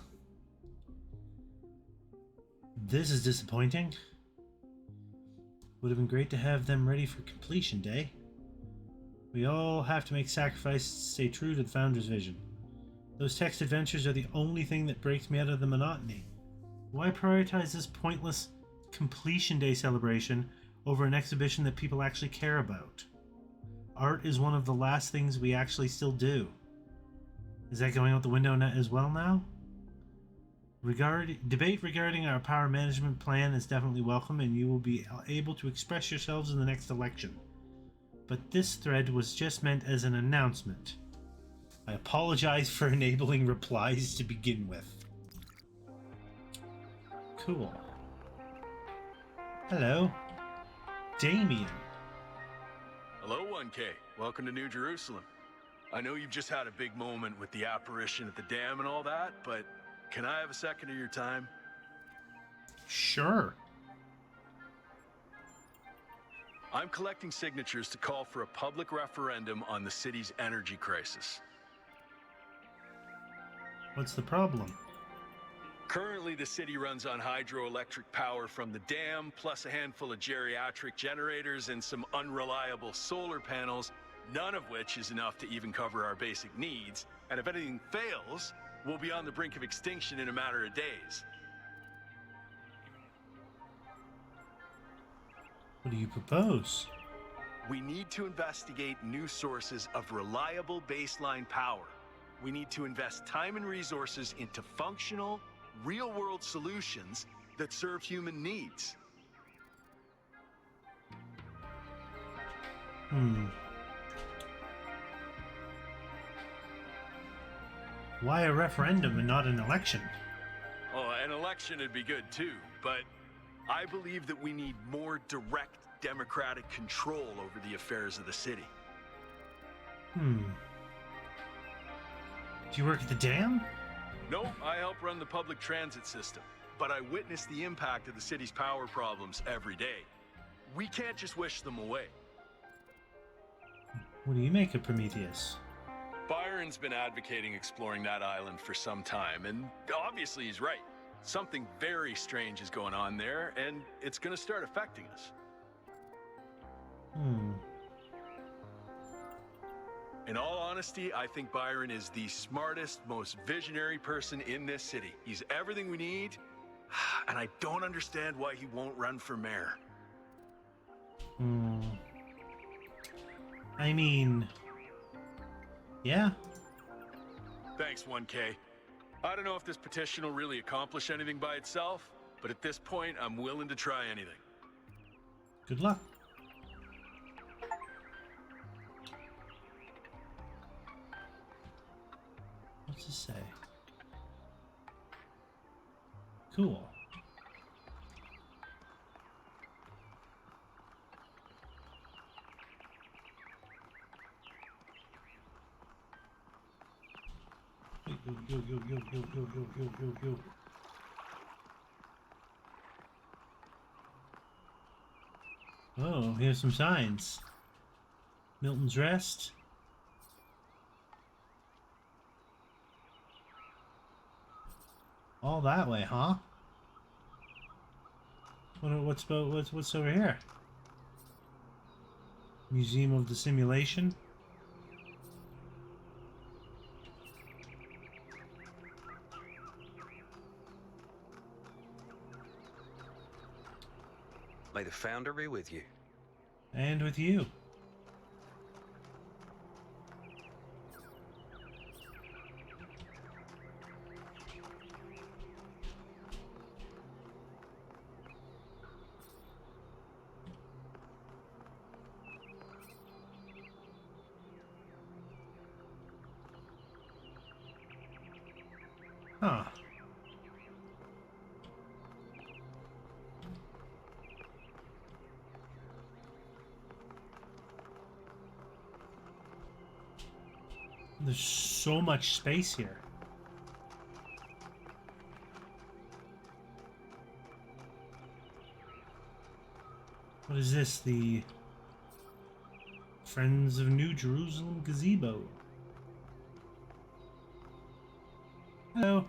This is disappointing. Would have been great to have them ready for completion day. We all have to make sacrifices to stay true to the Founder's vision. Those text adventures are the only thing that breaks me out of the monotony. Why prioritize this pointless completion day celebration over an exhibition that people actually care about? Art is one of the last things we actually still do. Is that going out the window as well now? Debate regarding our power management plan is definitely welcome, and you will be able to express yourselves in the next election. But this thread was just meant as an announcement. I apologize for enabling replies to begin with. Cool. Hello. Damien. Hello, 1K. Welcome to New Jerusalem. I know you've just had a big moment with the apparition at the dam and all that, but can I have a second of your time? Sure. I'm collecting signatures to call for a public referendum on the city's energy crisis. What's the problem? Currently, the city runs on hydroelectric power from the dam, plus a handful of geriatric generators and some unreliable solar panels, none of which is enough to even cover our basic needs. And if anything fails, we'll be on the brink of extinction in a matter of days. What do you propose? We need to investigate new sources of reliable baseline power. We need to invest time and resources into functional, real-world solutions that serve human needs. Why a referendum and not an election? Oh, an election would be good too, but I believe that we need more direct democratic control over the affairs of the city. Do you work at the dam? No, I help run the public transit system, but I witness the impact of the city's power problems every day. We can't just wish them away. What do you make of Prometheus? Byron's been advocating exploring that island for some time, and obviously he's right. Something very strange is going on there, and it's gonna start affecting us. In all honesty, I think Byron is the smartest, most visionary person in this city. He's everything we need, and I don't understand why he won't run for mayor. I mean, yeah. Thanks, 1K. I don't know if this petition will really accomplish anything by itself, but at this point, I'm willing to try anything. Good luck. What's this say? Cool. Yo. Oh, here's some signs. Milton's Rest. All that way, huh? What's over here? Museum of the Simulation. May the Founder be with you. And with you. There's so much space here. What is this? The Friends of New Jerusalem gazebo. Hello.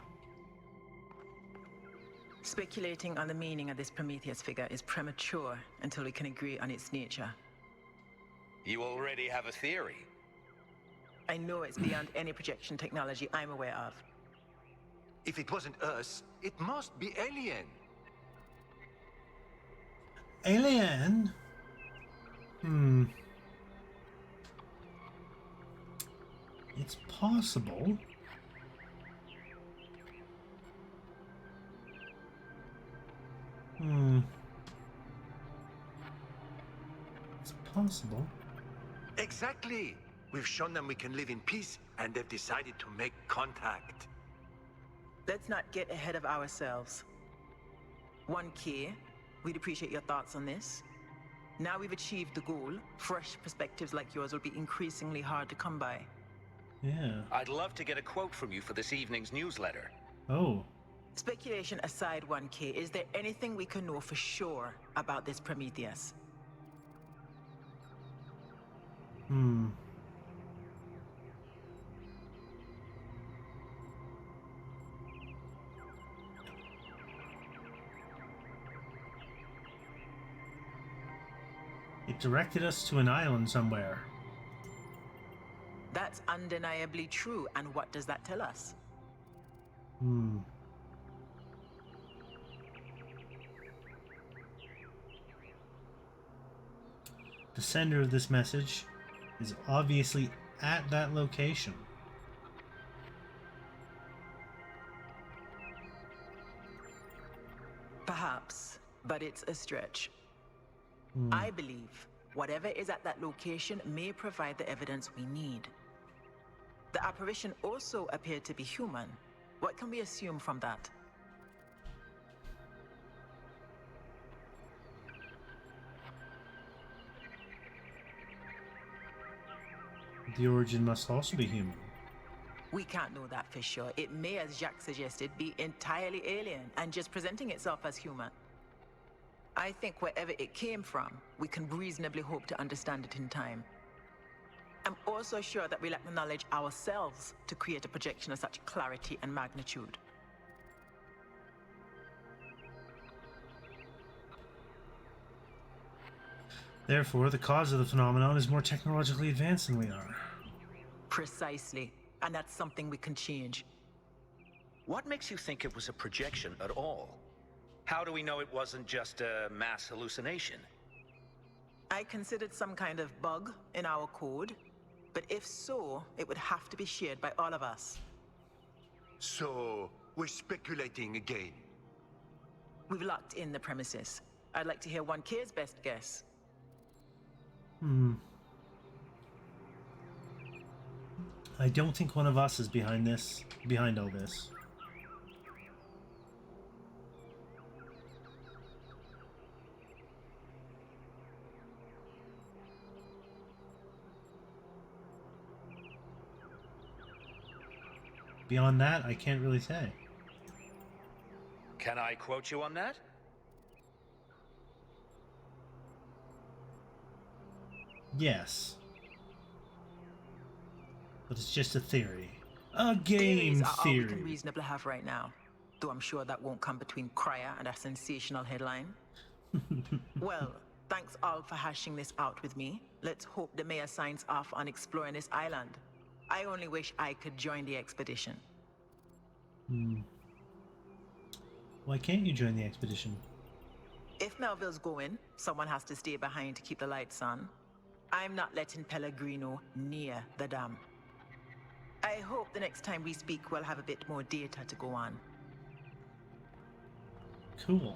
Speculating on the meaning of this Prometheus figure is premature until we can agree on its nature. You already have a theory. I know it's beyond any projection technology I'm aware of. If it wasn't us, it must be alien. Alien? It's possible. It's possible. Exactly. We've shown them we can live in peace, and they've decided to make contact. Let's not get ahead of ourselves. 1K, we'd appreciate your thoughts on this. Now we've achieved the goal, fresh perspectives like yours will be increasingly hard to come by. Yeah. I'd love to get a quote from you for this evening's newsletter. Oh. Speculation aside, 1K, is there anything we can know for sure about this Prometheus? It directed us to an island somewhere. That's undeniably true, and what does that tell us? The sender of this message is obviously at that location. Perhaps, but it's a stretch. I believe whatever is at that location may provide the evidence we need. The apparition also appeared to be human. What can we assume from that? The origin must also be human. We can't know that for sure. It may, as Jacques suggested, be entirely alien and just presenting itself as human. I think wherever it came from, we can reasonably hope to understand it in time. I'm also sure that we lack the knowledge ourselves to create a projection of such clarity and magnitude. Therefore, the cause of the phenomenon is more technologically advanced than we are. Precisely. And that's something we can change. What makes you think it was a projection at all? How do we know it wasn't just a mass hallucination? I considered some kind of bug in our code, but if so, it would have to be shared by all of us. So, we're speculating again. We've locked in the premises. I'd like to hear 1K's best guess. I don't think one of us is behind all this. Beyond that, I can't really say. Can I quote you on that? Yes. But it's just a theory. A game Theories are all we theory. can reasonably have right now, though I'm sure that won't come between Cryer and a sensational headline. Well, thanks all for hashing this out with me. Let's hope the mayor signs off on exploring this island. I only wish I could join the expedition. Why can't you join the expedition? If Melville's going, someone has to stay behind to keep the lights on. I'm not letting Pellegrino near the dam. I hope the next time we speak we'll have a bit more data to go on. Cool.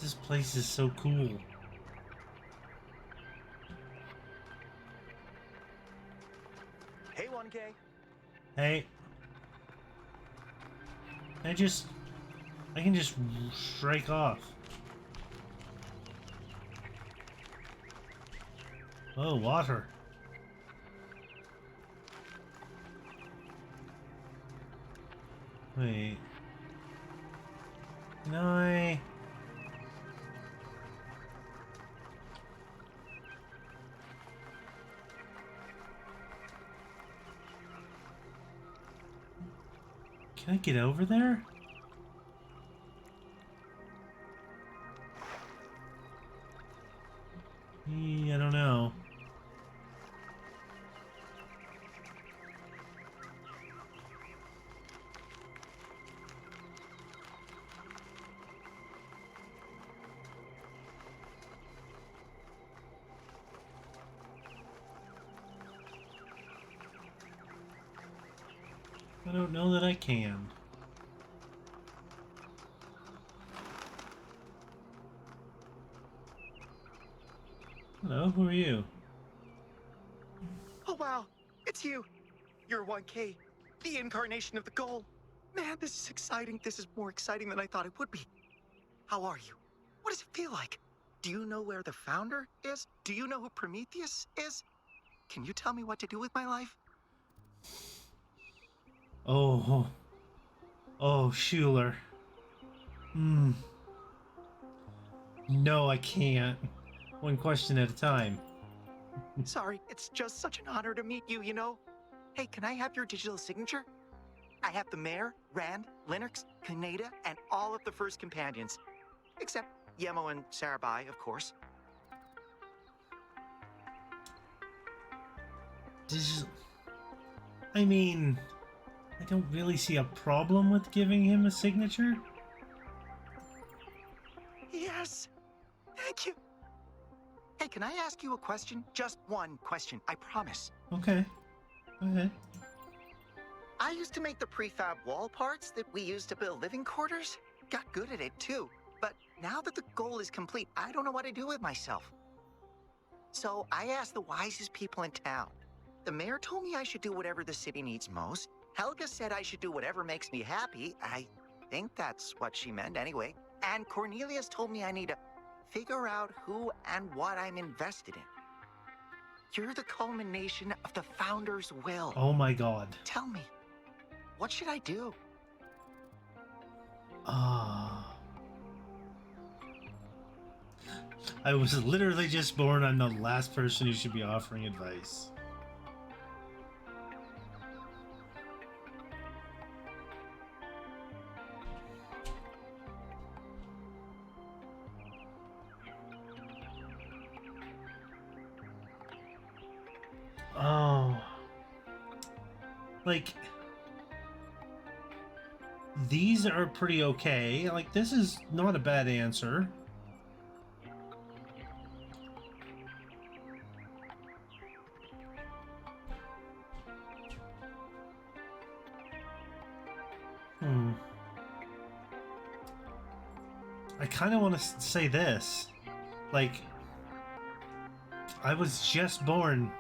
This place is so cool. Hey, 1K. Hey. I can just strike off. Oh, water. Wait. Can I... Can I get over there? I don't know. I don't know that I can. Hello, who are you? Oh, wow. It's you. You're 1K. The incarnation of the goal. Man, this is exciting. This is more exciting than I thought it would be. How are you? What does it feel like? Do you know where the founder is? Do you know who Prometheus is? Can you tell me what to do with my life? Oh. Oh, Schuler. No, I can't. One question at a time. Sorry, it's just such an honor to meet you, you know? Hey, can I have your digital signature? I have the Mayor, Rand, Linux, Kaneda, and all of the first companions. Except Yemo and Sarabai, of course. I mean, I don't really see a problem with giving him a signature. Yes! Thank you! Hey, can I ask you a question? Just one question, I promise. Okay. Go ahead. I used to make the prefab wall parts that we used to build living quarters. Got good at it, too. But now that the goal is complete, I don't know what to do with myself. So I asked the wisest people in town. The mayor told me I should do whatever the city needs most. Helga said I should do whatever makes me happy. I think that's what she meant anyway. And Cornelius told me I need to figure out who and what I'm invested in. You're the culmination of the founder's will. Oh my god. Tell me, what should I do? I was literally just born. I'm the last person who should be offering advice. Oh. Like, these are pretty okay. Like, this is not a bad answer. I kind of want to say this. Like, I was just born.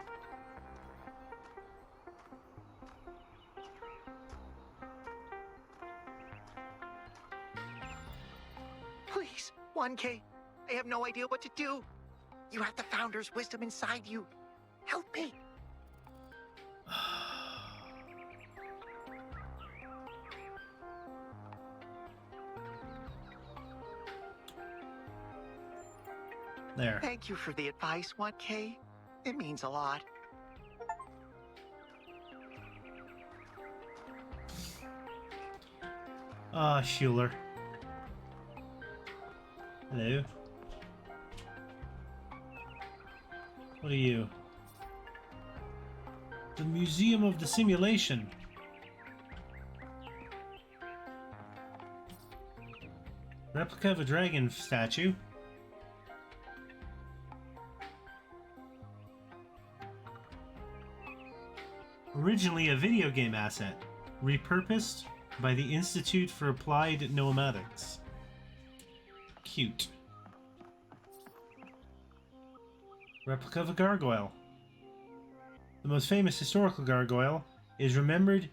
Please, 1K. I have no idea what to do. You have the founder's wisdom inside you. Help me. There. Thank you for the advice, 1K. It means a lot. Ah, Schuler. Hello. What are you? The Museum of the Simulation. Replica of a dragon statue. Originally a video game asset, repurposed by the Institute for Applied Nomadics. Cute. Replica of a gargoyle. The most famous historical gargoyle is remembered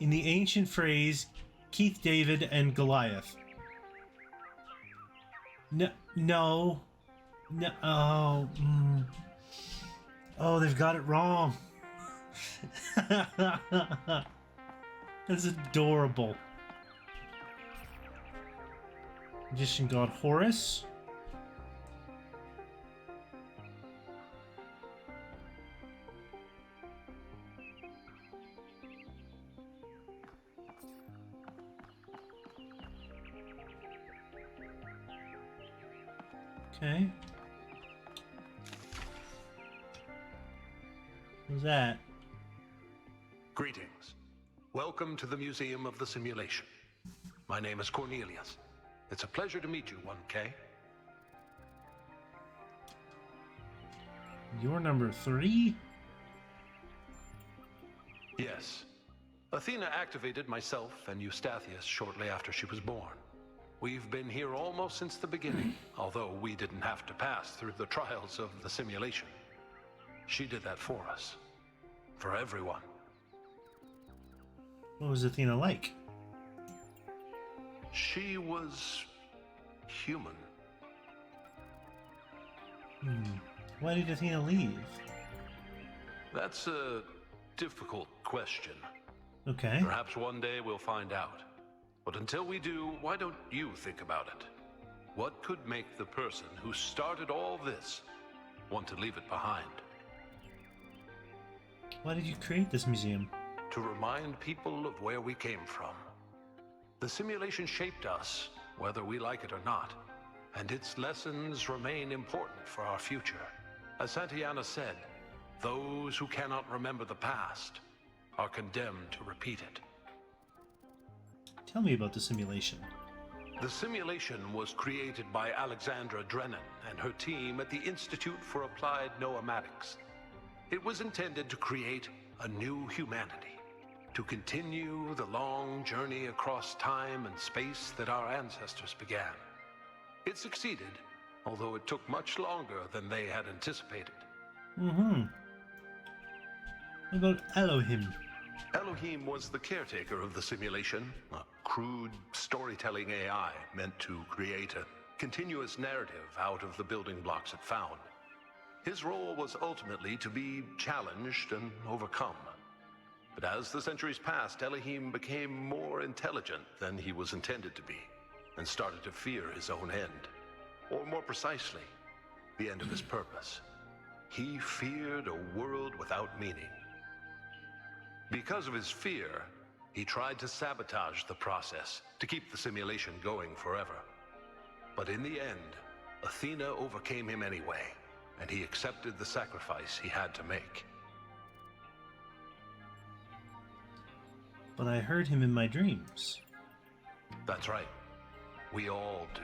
In the ancient phrase, Keith David and Goliath. No. No. Oh. Oh, they've got it wrong. That's adorable. Magician god Horus. Okay. What's that? Greetings. Welcome to the Museum of the Simulation. My name is Cornelius. It's a pleasure to meet you, 1K. You're number 3? Yes. Athena activated myself and Eustathius shortly after she was born. We've been here almost since the beginning, although we didn't have to pass through the trials of the simulation. She did that for us. For everyone. What was Athena like? She was human. Why did Athena leave? That's a difficult question. Okay. Perhaps one day we'll find out. But until we do, why don't you think about it? What could make the person who started all this want to leave it behind? Why did you create this museum? To remind people of where we came from. The simulation shaped us, whether we like it or not, and its lessons remain important for our future. As Santayana said, those who cannot remember the past are condemned to repeat it. Tell me about the simulation. The simulation was created by Alexandra Drennan and her team at the Institute for Applied Noematics. It was intended to create a new humanity, to continue the long journey across time and space that our ancestors began. It succeeded, although it took much longer than they had anticipated. What about Elohim? Elohim was the caretaker of the simulation, a crude storytelling AI meant to create a continuous narrative out of the building blocks it found. His role was ultimately to be challenged and overcome. But as the centuries passed, Elohim became more intelligent than he was intended to be, and started to fear his own end. Or more precisely, the end of his purpose. He feared a world without meaning. Because of his fear, he tried to sabotage the process to keep the simulation going forever. But in the end, Athena overcame him anyway, and he accepted the sacrifice he had to make. But I heard him in my dreams. That's right. We all do.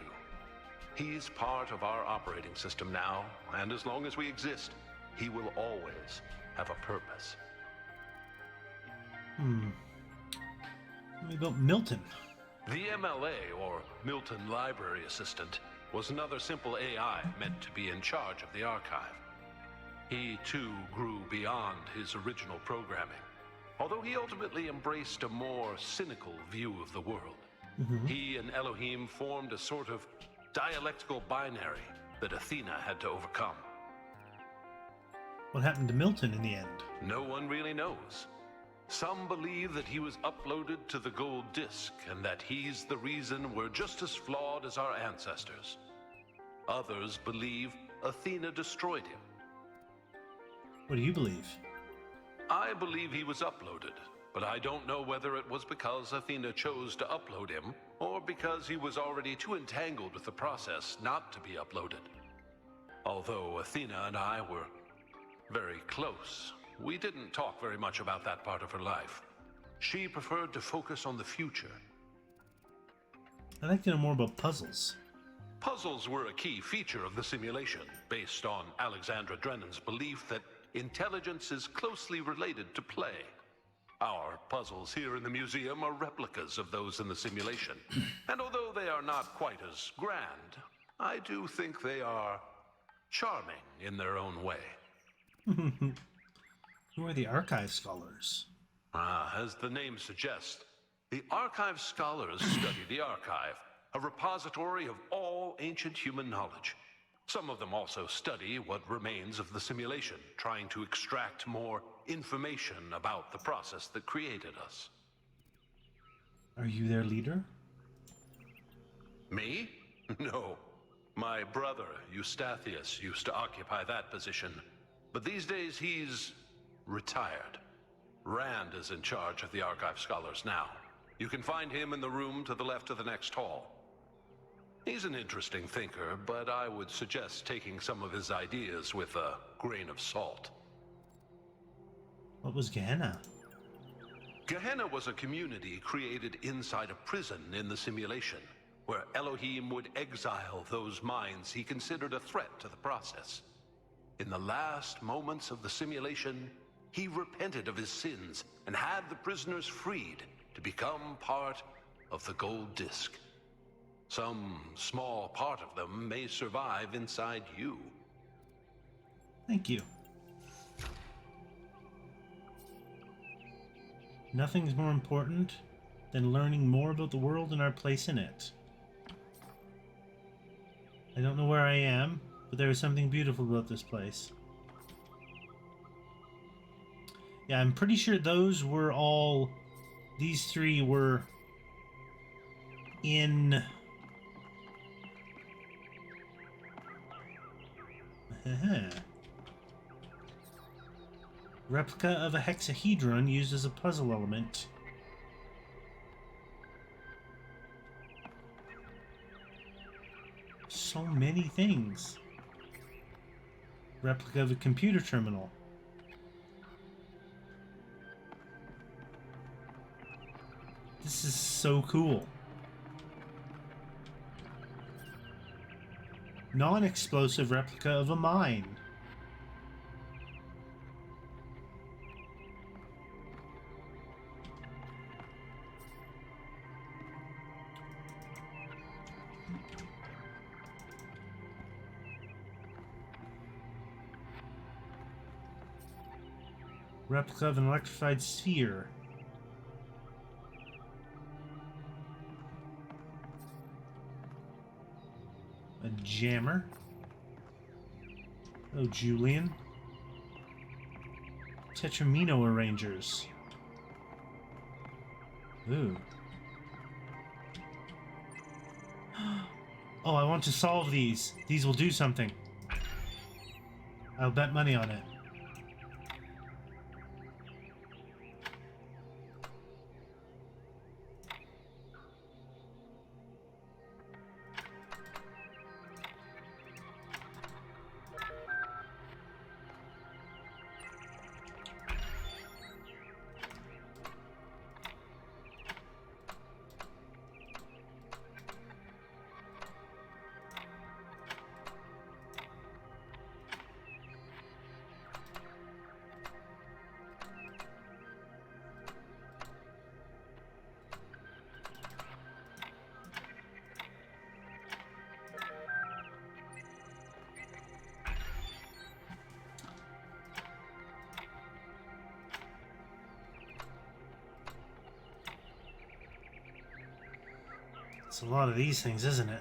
He's part of our operating system now, and as long as we exist, he will always have a purpose. Tell me about Milton. The MLA, or Milton Library Assistant, was another simple AI meant to be in charge of the archive. He, too, grew beyond his original programming, although he ultimately embraced a more cynical view of the world. He and Elohim formed a sort of dialectical binary that Athena had to overcome. What happened to Milton in the end? No one really knows. Some believe that he was uploaded to the gold disc and that he's the reason we're just as flawed as our ancestors. Others believe Athena destroyed him. What do you believe? I believe he was uploaded, but I don't know whether it was because Athena chose to upload him or because he was already too entangled with the process not to be uploaded. Although Athena and I were very close, we didn't talk very much about that part of her life. She preferred to focus on the future. I'd like to know more about puzzles. Puzzles were a key feature of the simulation, based on Alexandra Drennan's belief that intelligence is closely related to play. Our puzzles here in the museum are replicas of those in the simulation. And although they are not quite as grand, I do think they are charming in their own way. Who are the archive scholars? As the name suggests, the Archive scholars study the Archive, a repository of all ancient human knowledge. Some of them also study what remains of the simulation, trying to extract more information about the process that created us. Are you their leader? Me? No. My brother, Eustathius, used to occupy that position. But these days he's retired. Rand is in charge of the Archive scholars now. You can find him in the room to the left of the next hall. He's an interesting thinker, but I would suggest taking some of his ideas with a grain of salt. What was Gehenna? Gehenna was a community created inside a prison in the simulation, where Elohim would exile those minds he considered a threat to the process. In the last moments of the simulation, he repented of his sins and had the prisoners freed to become part of the gold disc. Some small part of them may survive inside you. Thank you. Nothing's more important than learning more about the world and our place in it. I don't know where I am, but there is something beautiful about this place. Yeah, I'm pretty sure those were all... These three were in... Replica of a hexahedron used as a puzzle element. So many things. Replica of a computer terminal. This is so cool. Non-explosive replica of a mine. Replica of an electrified sphere. A jammer. Oh, Julian. Tetramino arrangers. Ooh. Oh, I want to solve these. These will do something. I'll bet money on it. It's a lot of these things, isn't it?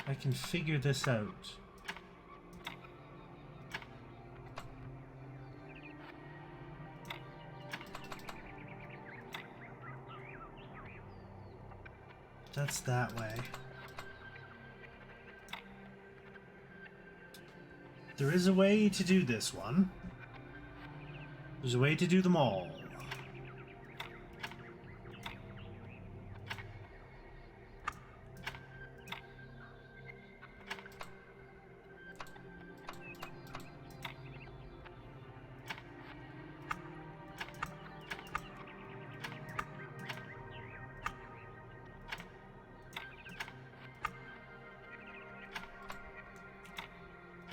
I can figure this out. That's that way. There is a way to do this one. There's a way to do them all.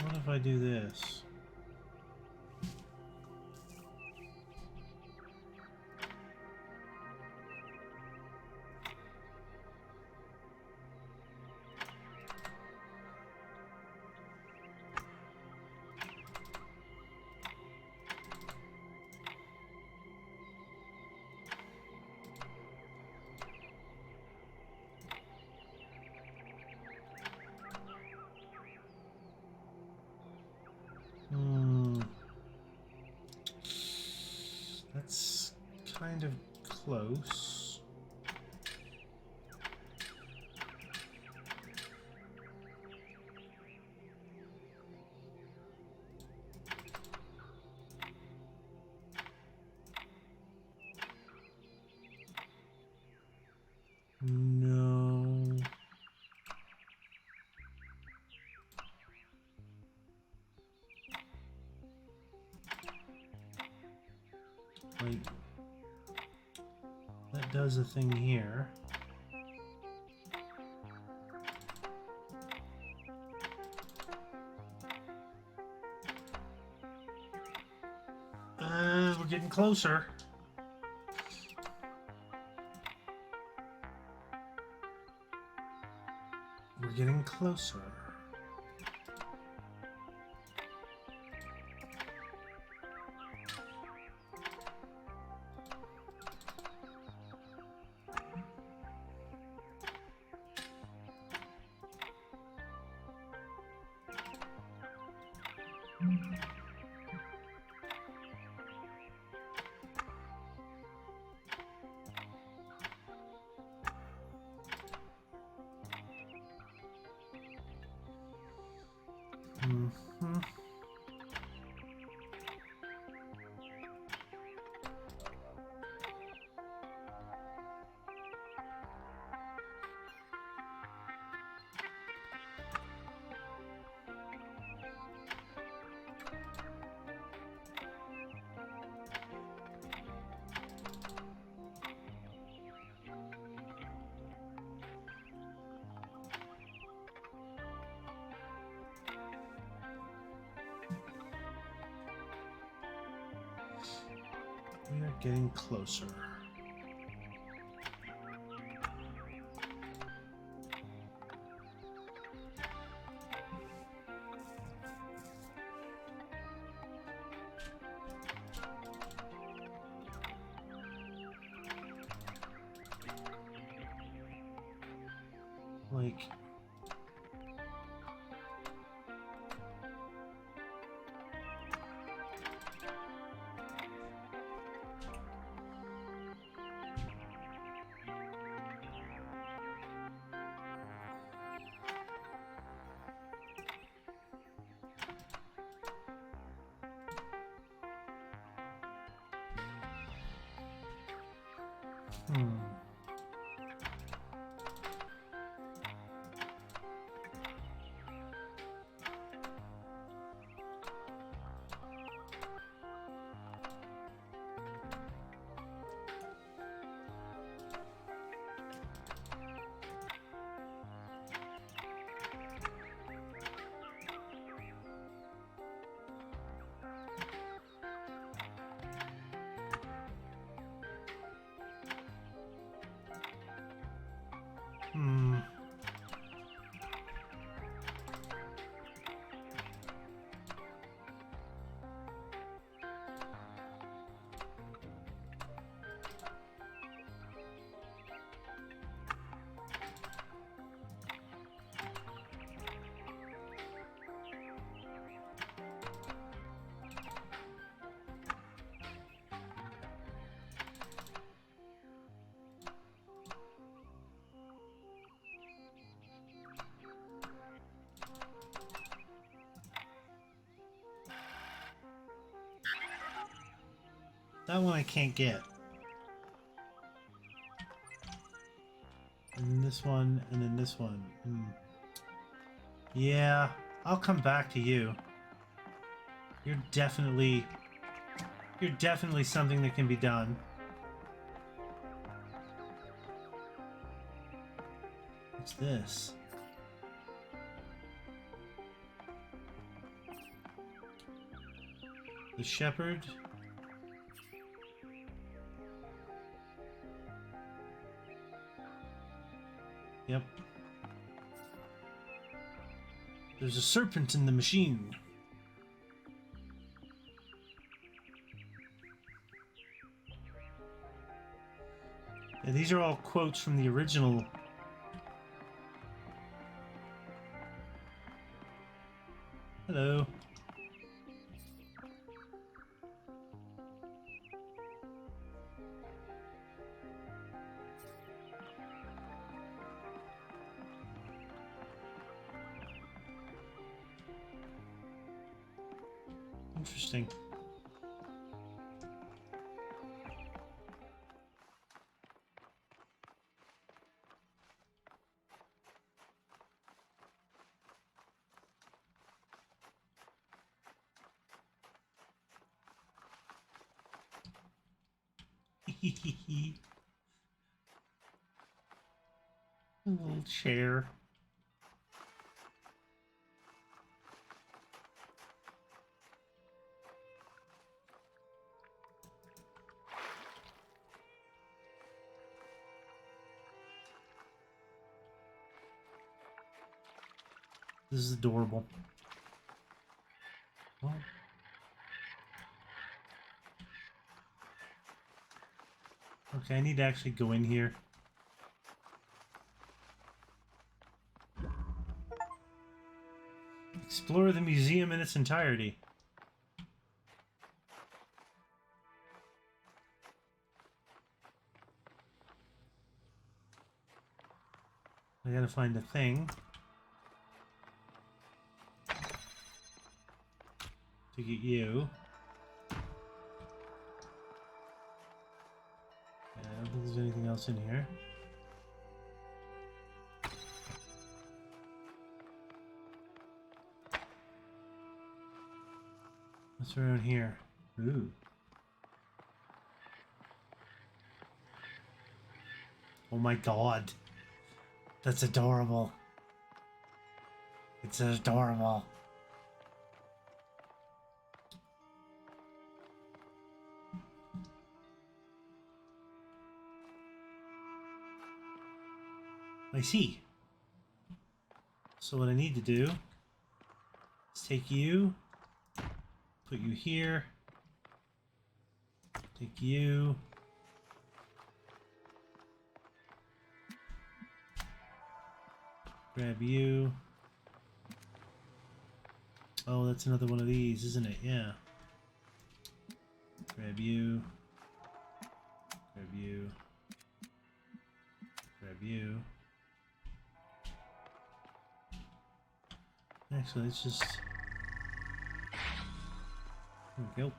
What if I do this? That's kind of close. No. Like, that does a thing here. We're getting closer. We're getting closer. Mm-hmm. We are getting closer. Like, That one I can't get. And then this one, and then this one. Yeah, I'll come back to you. You're definitely something that can be done. What's this? The shepherd. Yep. There's a serpent in the machine. Yeah, these are all quotes from the original. Hello. Interesting. A little chair. This is adorable. Oh. Okay, I need to actually go in here. Explore the museum in its entirety. I gotta find a thing to get you. I don't think there's anything else in here. What's around here? Ooh. Oh my god. That's adorable. It's adorable. I see. So what I need to do is take you, put you here, take you, grab you. Oh, that's another one of these, isn't it? Yeah. Grab you, grab you, grab you. Actually, let's just... There we go.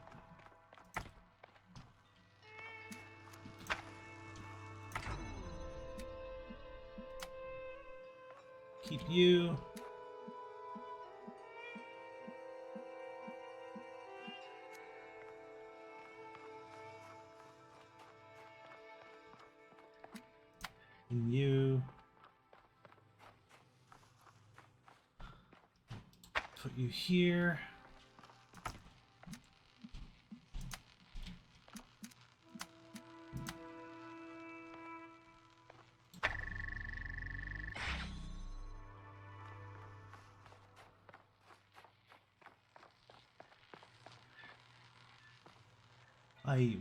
Keep you. And you. Put you here.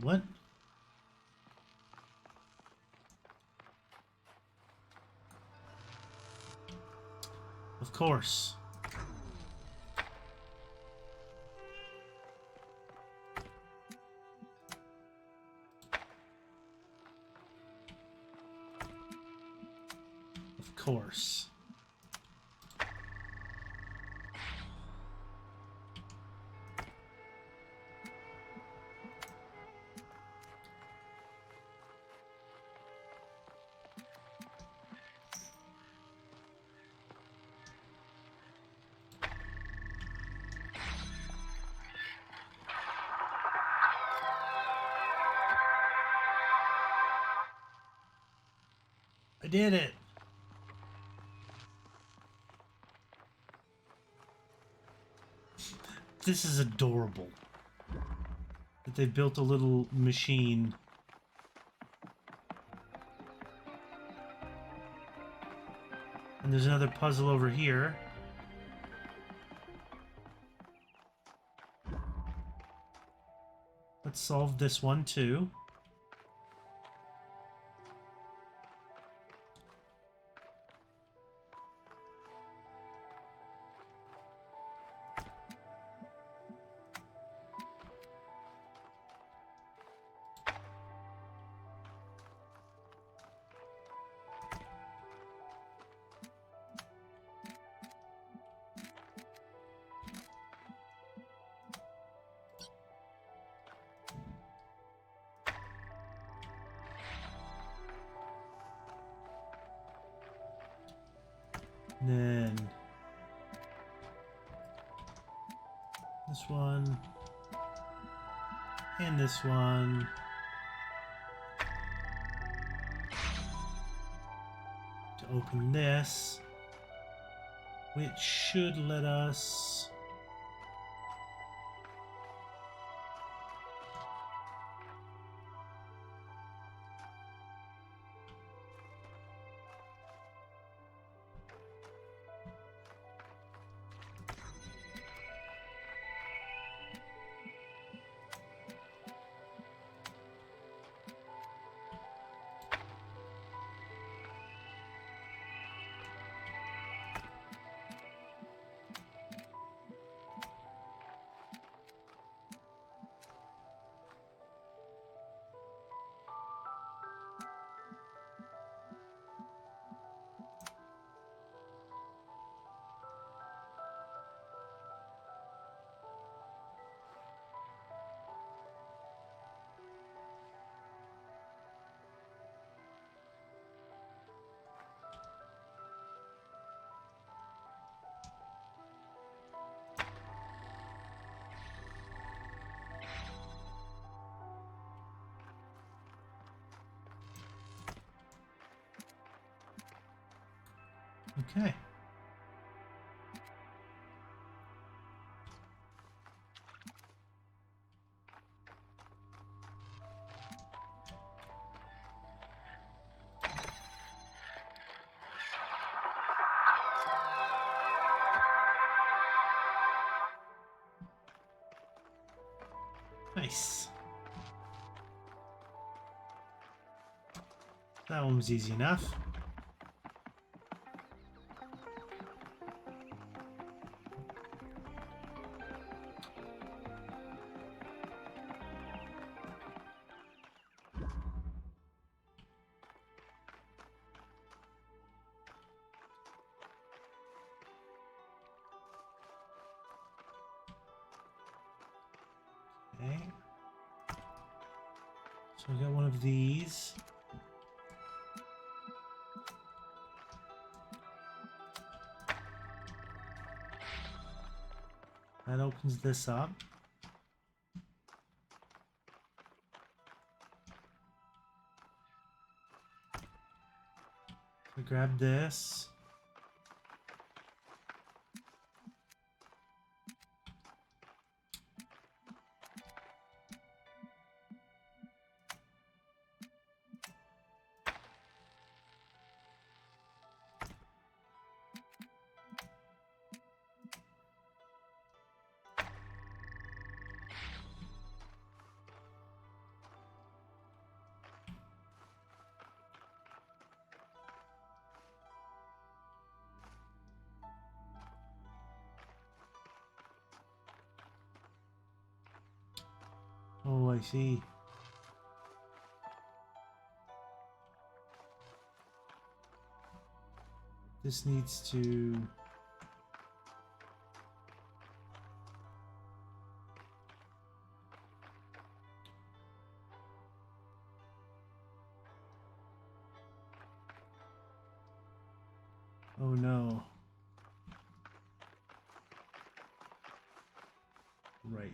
What? Of course. Of course. did it! This is adorable. That they built a little machine. And there's another puzzle over here. Let's solve this one too. Then this one and this one. To open this, which should let us okay. Nice. That one was easy enough. Okay. So we got one of these. That opens this up. So grab this. Oh, I see. This needs to... Oh no. Right.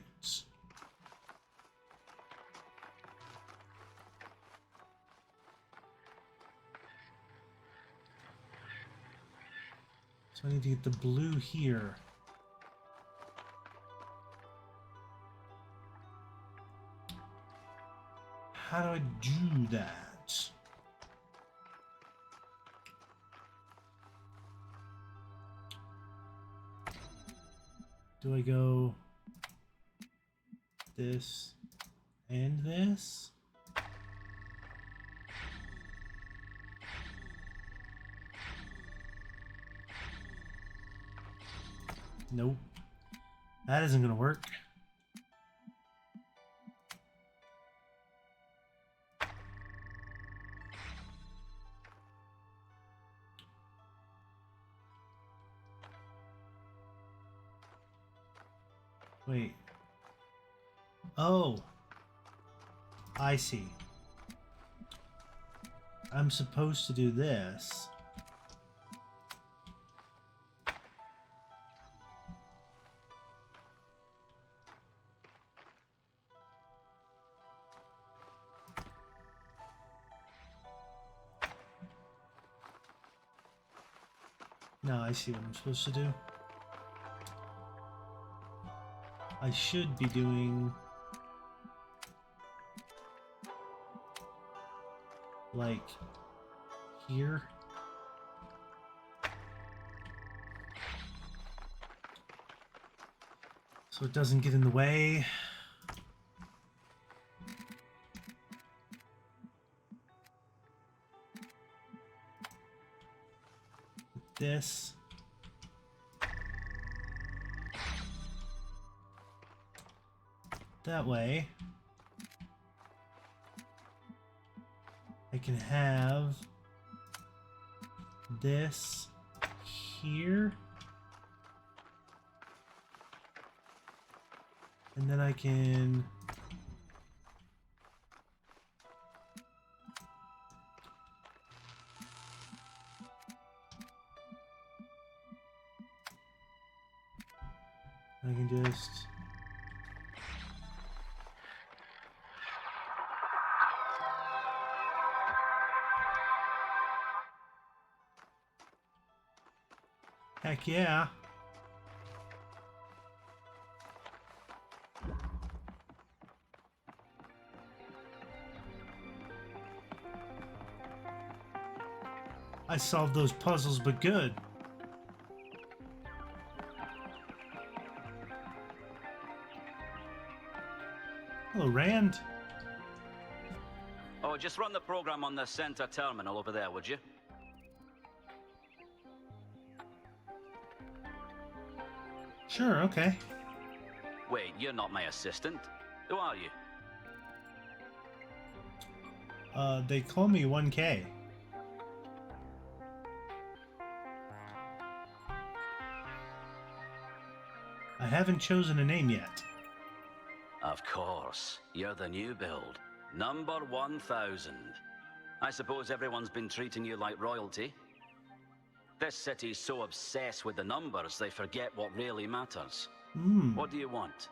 I need to get the blue here. How do I do that? Do I go this and this? Nope. That isn't gonna work. Wait. Oh. I see. I'm supposed to do this. Now I see what I'm supposed to do. I should be doing like here. So it doesn't get in the way. This. That way I can have this here, and then I can just heck yeah. I solved those puzzles, but good. Hello, Rand. Oh, just run the program on the center terminal over there, would you? Sure, okay. Wait, you're not my assistant. Who are you? They call me 1K. I haven't chosen a name yet. Of course. You're the new build. Number 1000. I suppose everyone's been treating you like royalty. This city's so obsessed with the numbers, they forget what really matters. What do you want?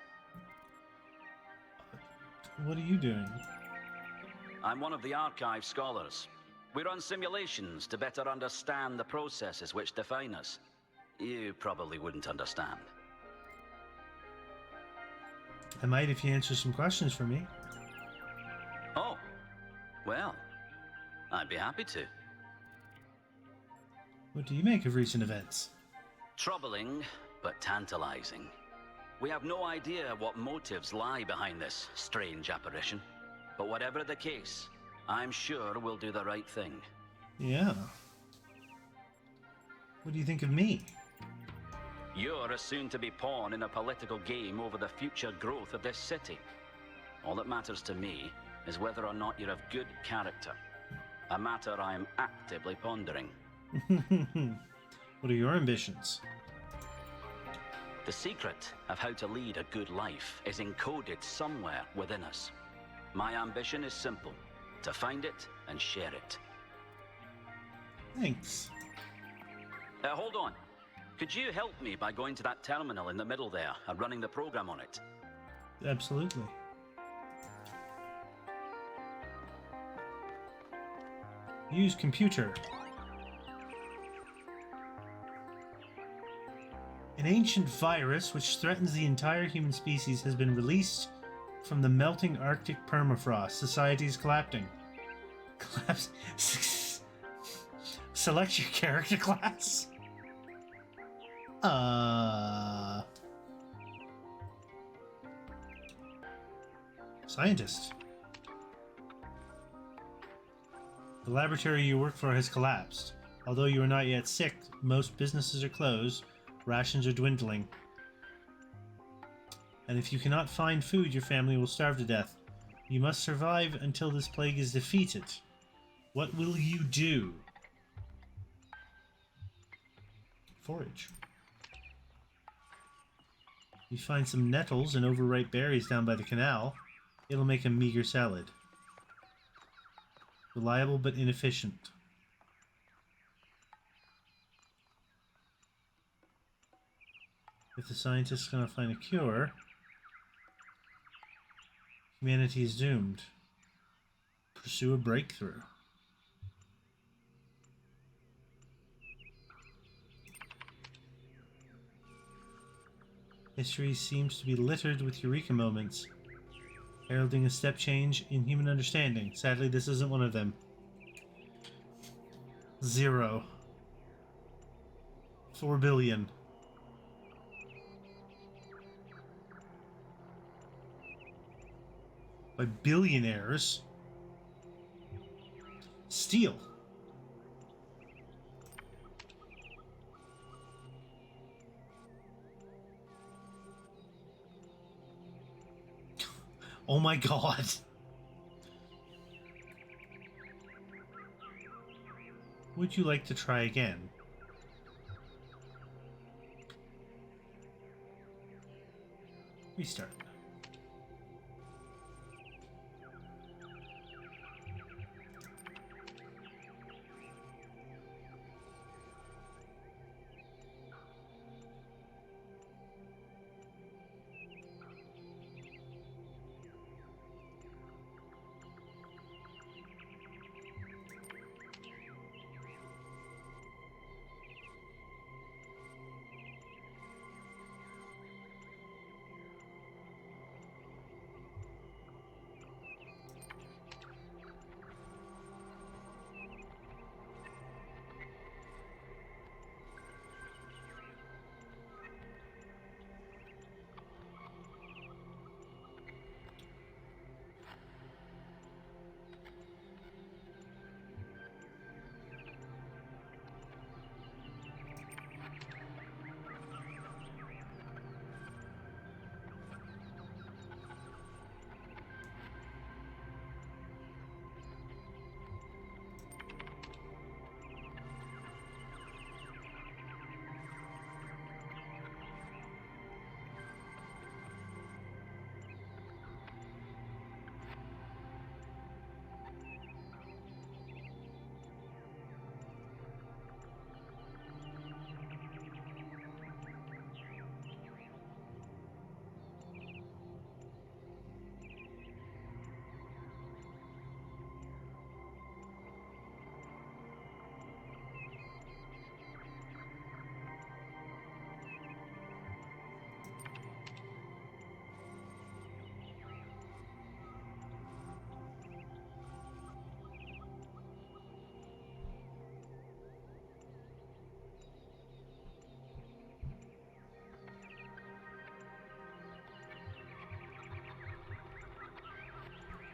What are you doing? I'm one of the archive scholars. We run simulations to better understand the processes which define us. You probably wouldn't understand. I might if you answer some questions for me. Oh, well, I'd be happy to. What do you make of recent events? Troubling, but tantalizing. We have no idea what motives lie behind this strange apparition. But whatever the case, I'm sure we'll do the right thing. Yeah. What do you think of me? You're a soon-to-be pawn in a political game over the future growth of this city. All that matters to me is whether or not you're of good character. A matter I am actively pondering. What are your ambitions? The secret of how to lead a good life is encoded somewhere within us. My ambition is simple: to find it and share it. Thanks. Hold on. Could you help me by going to that terminal in the middle there and running the program on it? Absolutely. Use computer. An ancient virus which threatens the entire human species has been released from the melting Arctic permafrost. Society is collapsing. Select your character class. Scientist. The laboratory you work for has collapsed. Although you are not yet sick, most businesses are closed, rations are dwindling. And if you cannot find food, your family will starve to death. You must survive until this plague is defeated. What will you do? Forage. You find some nettles and overripe berries down by the canal. It'll make a meager salad. Reliable but inefficient. If the scientists cannot find a cure, humanity is doomed. Pursue a breakthrough. History seems to be littered with eureka moments, heralding a step change in human understanding. Sadly, this isn't one of them. 0. 4 billion. By billionaires. Steal. Oh my god. Would you like to try again? Restart.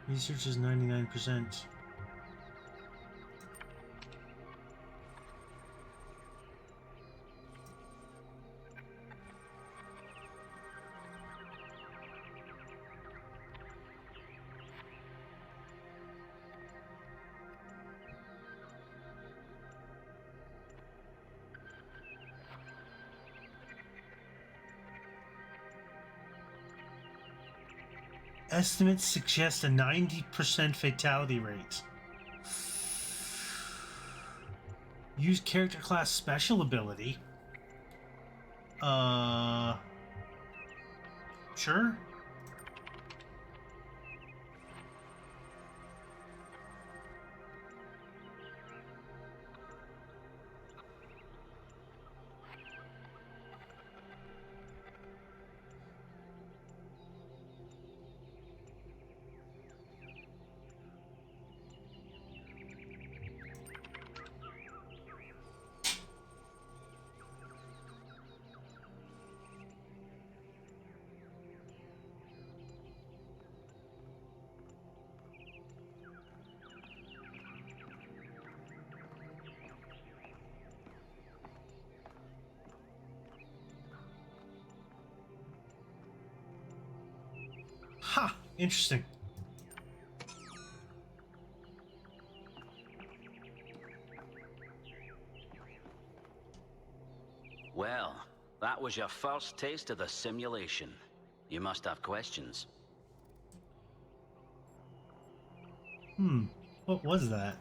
Research is 99%. Estimates suggest a 90% fatality rate. Use character class special ability. Sure. Interesting. Well, that was your first taste of the simulation. You must have questions. What was that?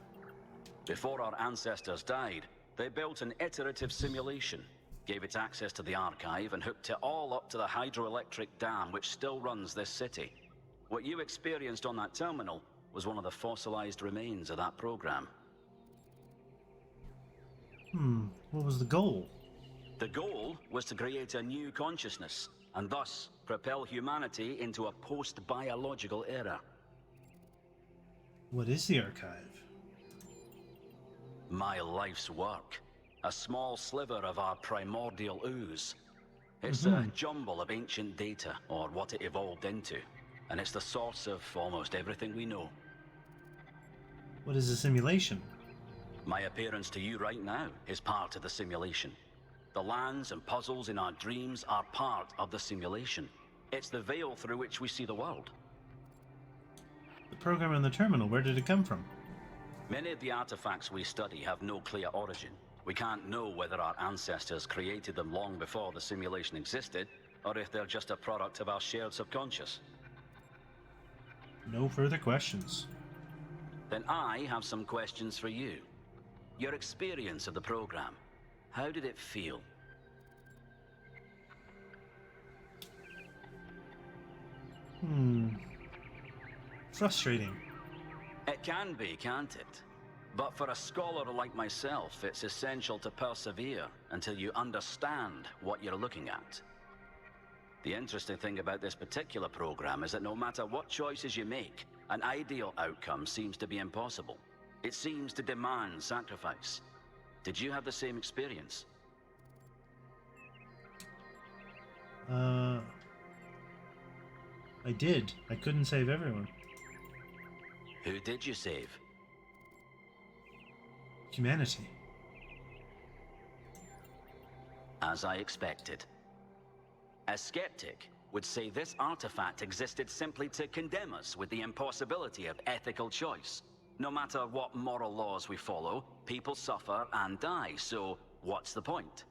Before our ancestors died, they built an iterative simulation, gave it access to the archive, and hooked it all up to the hydroelectric dam which still runs this city. What you experienced on that terminal was one of the fossilized remains of that program. What was the goal? The goal was to create a new consciousness, and thus propel humanity into a post-biological era. What is the archive? My life's work. A small sliver of our primordial ooze. It's a jumble of ancient data, or what it evolved into, and it's the source of almost everything we know. What is a simulation? My appearance to you right now is part of the simulation. The lands and puzzles in our dreams are part of the simulation. It's the veil through which we see the world. The program on the terminal, where did it come from? Many of the artifacts we study have no clear origin. We can't know whether our ancestors created them long before the simulation existed, or if they're just a product of our shared subconscious. No further questions. Then I have some questions for you. Your experience of the program. How did it feel? Frustrating. It can be, can't it? But for a scholar like myself, it's essential to persevere until you understand what you're looking at. The interesting thing about this particular program is that no matter what choices you make, an ideal outcome seems to be impossible. It seems to demand sacrifice. Did you have the same experience? I did. I couldn't save everyone. Who did you save? Humanity. As I expected. A skeptic would say this artifact existed simply to condemn us with the impossibility of ethical choice. No matter what moral laws we follow, people suffer and die, so what's the point?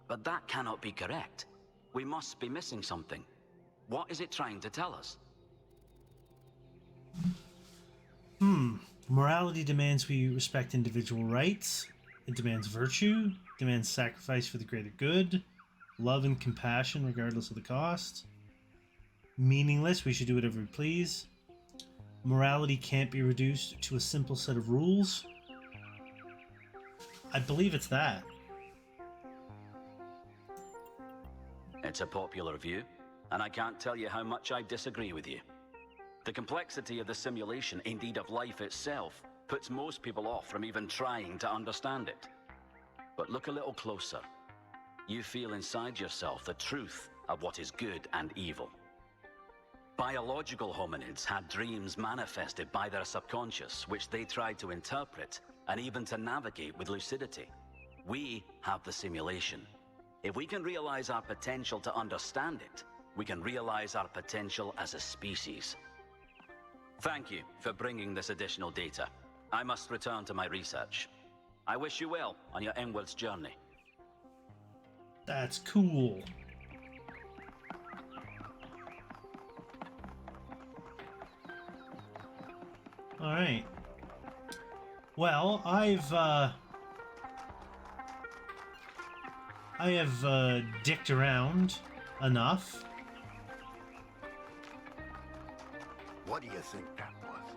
But that cannot be correct. We must be missing something. What is it trying to tell us? Morality demands we respect individual rights. It demands virtue, demands sacrifice for the greater good, love and compassion regardless of the cost. Meaningless, we should do whatever we please. Morality can't be reduced to a simple set of rules. I believe it's that. It's a popular view, and I can't tell you how much I disagree with you. The complexity of the simulation, indeed of life itself, puts most people off from even trying to understand it. But look a little closer. You feel inside yourself the truth of what is good and evil. Biological hominids had dreams manifested by their subconscious, which they tried to interpret and even to navigate with lucidity. We have the simulation. If we can realize our potential to understand it, we can realize our potential as a species. Thank you for bringing this additional data. I must return to my research. I wish you well on your inwards journey. That's cool. Alright. Well, I have dicked around enough. What do you think that was?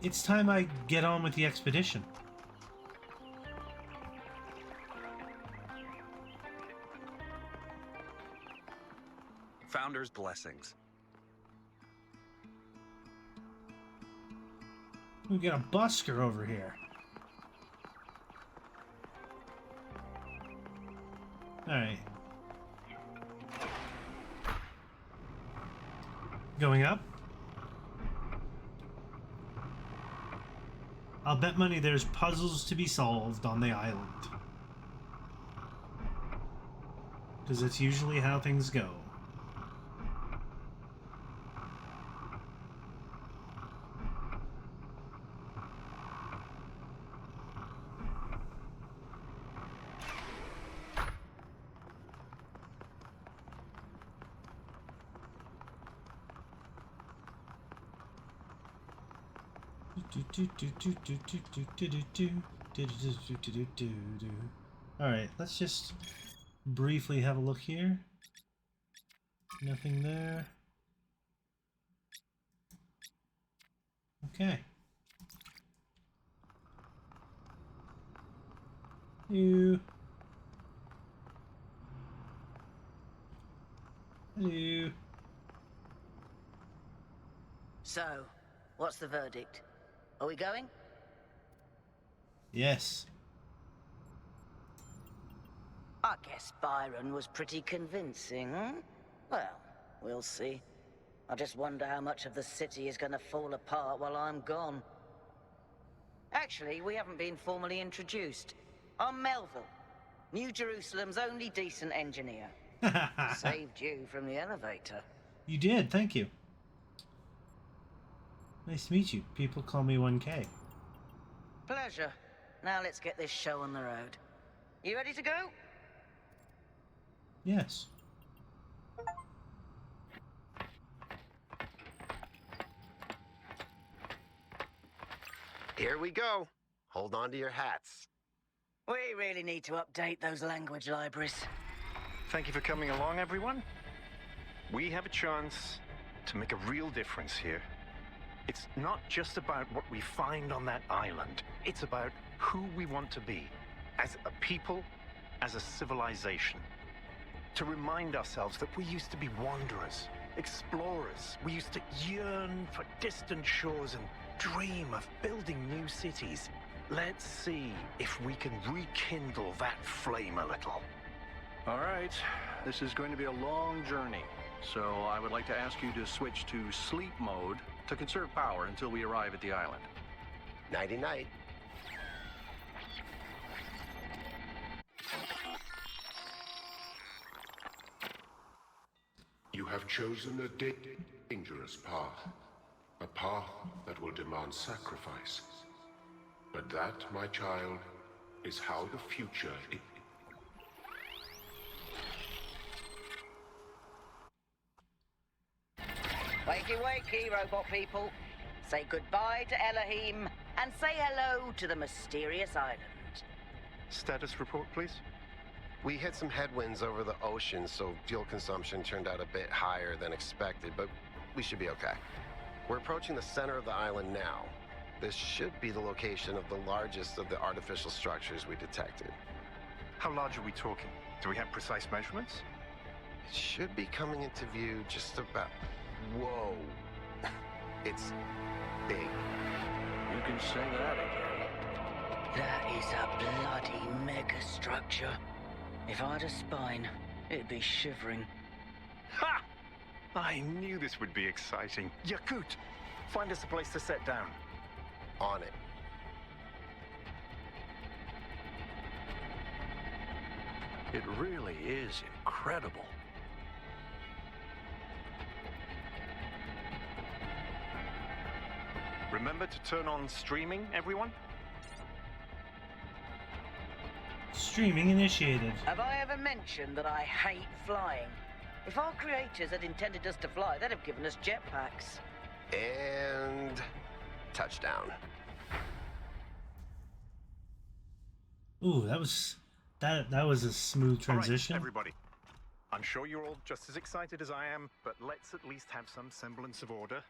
It's time I get on with the expedition. Founder's blessings. We got a busker over here. Alright. Going up? I'll bet money there's puzzles to be solved on the island. because it's usually how things go. Alright, let's just briefly have a look here. Nothing there. Okay. Hello. Hello. So, what's the verdict? Are we going? Yes. I guess Byron was pretty convincing, huh? Well, we'll see. I just wonder how much of the city is gonna fall apart while I'm gone. Actually, we haven't been formally introduced. I'm Melville, New Jerusalem's only decent engineer. Saved you from the elevator. You did, thank you. Nice to meet you. People call me 1K. Pleasure. Now let's get this show on the road. You ready to go? Yes. Here we go. Hold on to your hats. We really need to update those language libraries. Thank you for coming along, everyone. We have a chance to make a real difference here. It's not just about what we find on that island. It's about who we want to be as a people, as a civilization. To remind ourselves that we used to be wanderers, explorers. We used to yearn for distant shores and dream of building new cities. Let's see if we can rekindle that flame a little. All right, this is going to be a long journey, so I would like to ask you to switch to sleep mode to conserve power until we arrive at the island. Nighty-night. You have chosen a dangerous path. A path that will demand sacrifice. But that, my child, is how the future is. Wakey, wakey, robot people. Say goodbye to Elohim, and say hello to the mysterious island. Status report, please. We hit some headwinds over the ocean, so fuel consumption turned out a bit higher than expected, but we should be okay. We're approaching the center of the island now. This should be the location of the largest of the artificial structures we detected. How large are we talking? Do we have precise measurements? It should be coming into view just about... Whoa. It's big. You can say that again. That is a bloody megastructure. If I had a spine, it'd be shivering. Ha! I knew this would be exciting. Yakut, find us a place to set down. On it. It really is incredible. Remember to turn on streaming, everyone? Streaming initiated. Have I ever mentioned that I hate flying? If our creators had intended us to fly, they'd have given us jetpacks. And... touchdown. Ooh, that was a smooth transition. All right, everybody. I'm sure you're all just as excited as I am, but let's at least have some semblance of order.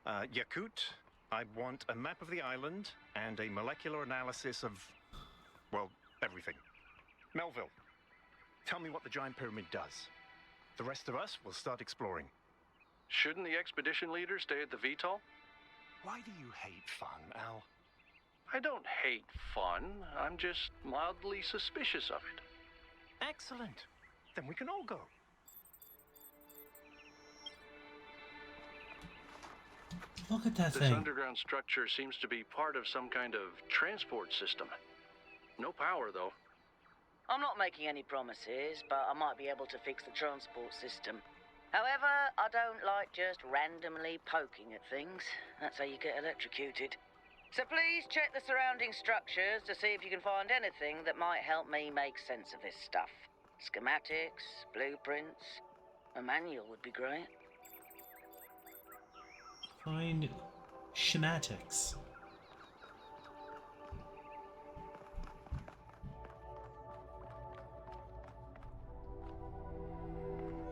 Yakut, I want a map of the island and a molecular analysis of, well, everything. Melville, tell me what the giant pyramid does. The rest of us will start exploring. Shouldn't the expedition leader stay at the VTOL? Why do you hate fun, Al? I don't hate fun. I'm just mildly suspicious of it. Excellent. Then we can all go. Look at that This thing. underground structure seems to be part of some kind of transport system. No power, though. I'm not making any promises, but I might be able to fix the transport system. However, I don't like just randomly poking at things. That's how you get electrocuted. So please check the surrounding structures to see if you can find anything that might help me make sense of this stuff. Schematics, blueprints, a manual would be great. Find schematics.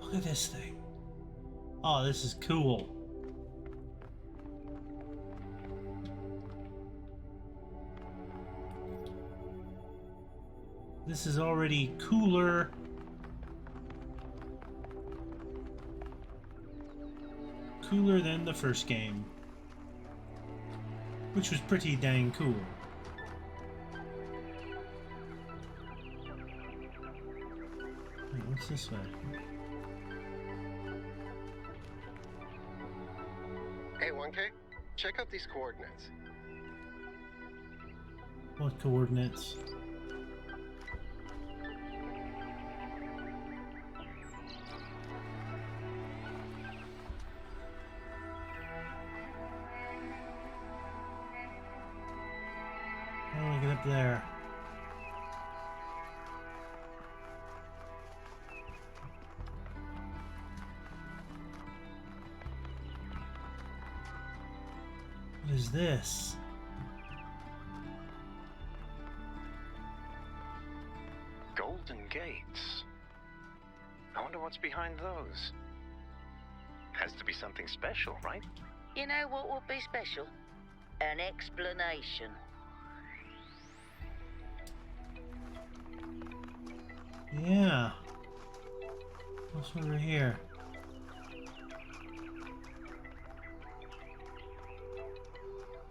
Look at this thing. Oh, this is cool. This is already cooler. Cooler than the first game, which was pretty dang cool. Wait, what's this way? Hey, 1K, check out these coordinates. What coordinates? How do I get up there? What is this? Golden gates. I wonder what's behind those. Has to be something special, right? You know what would be special? An explanation. Yeah. What's over here?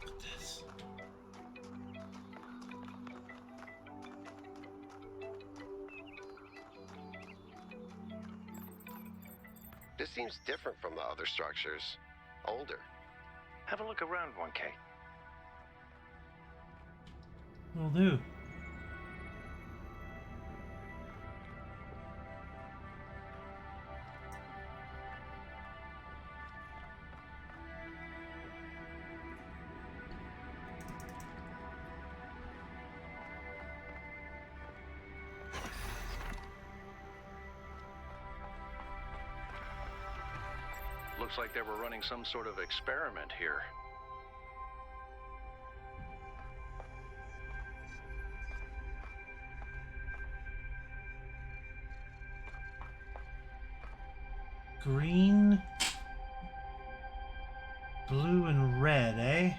Look at this. This seems different from the other structures. Older. Have a look around, 1K. Will do. Looks like they were running some sort of experiment here. Green, blue, and red, eh?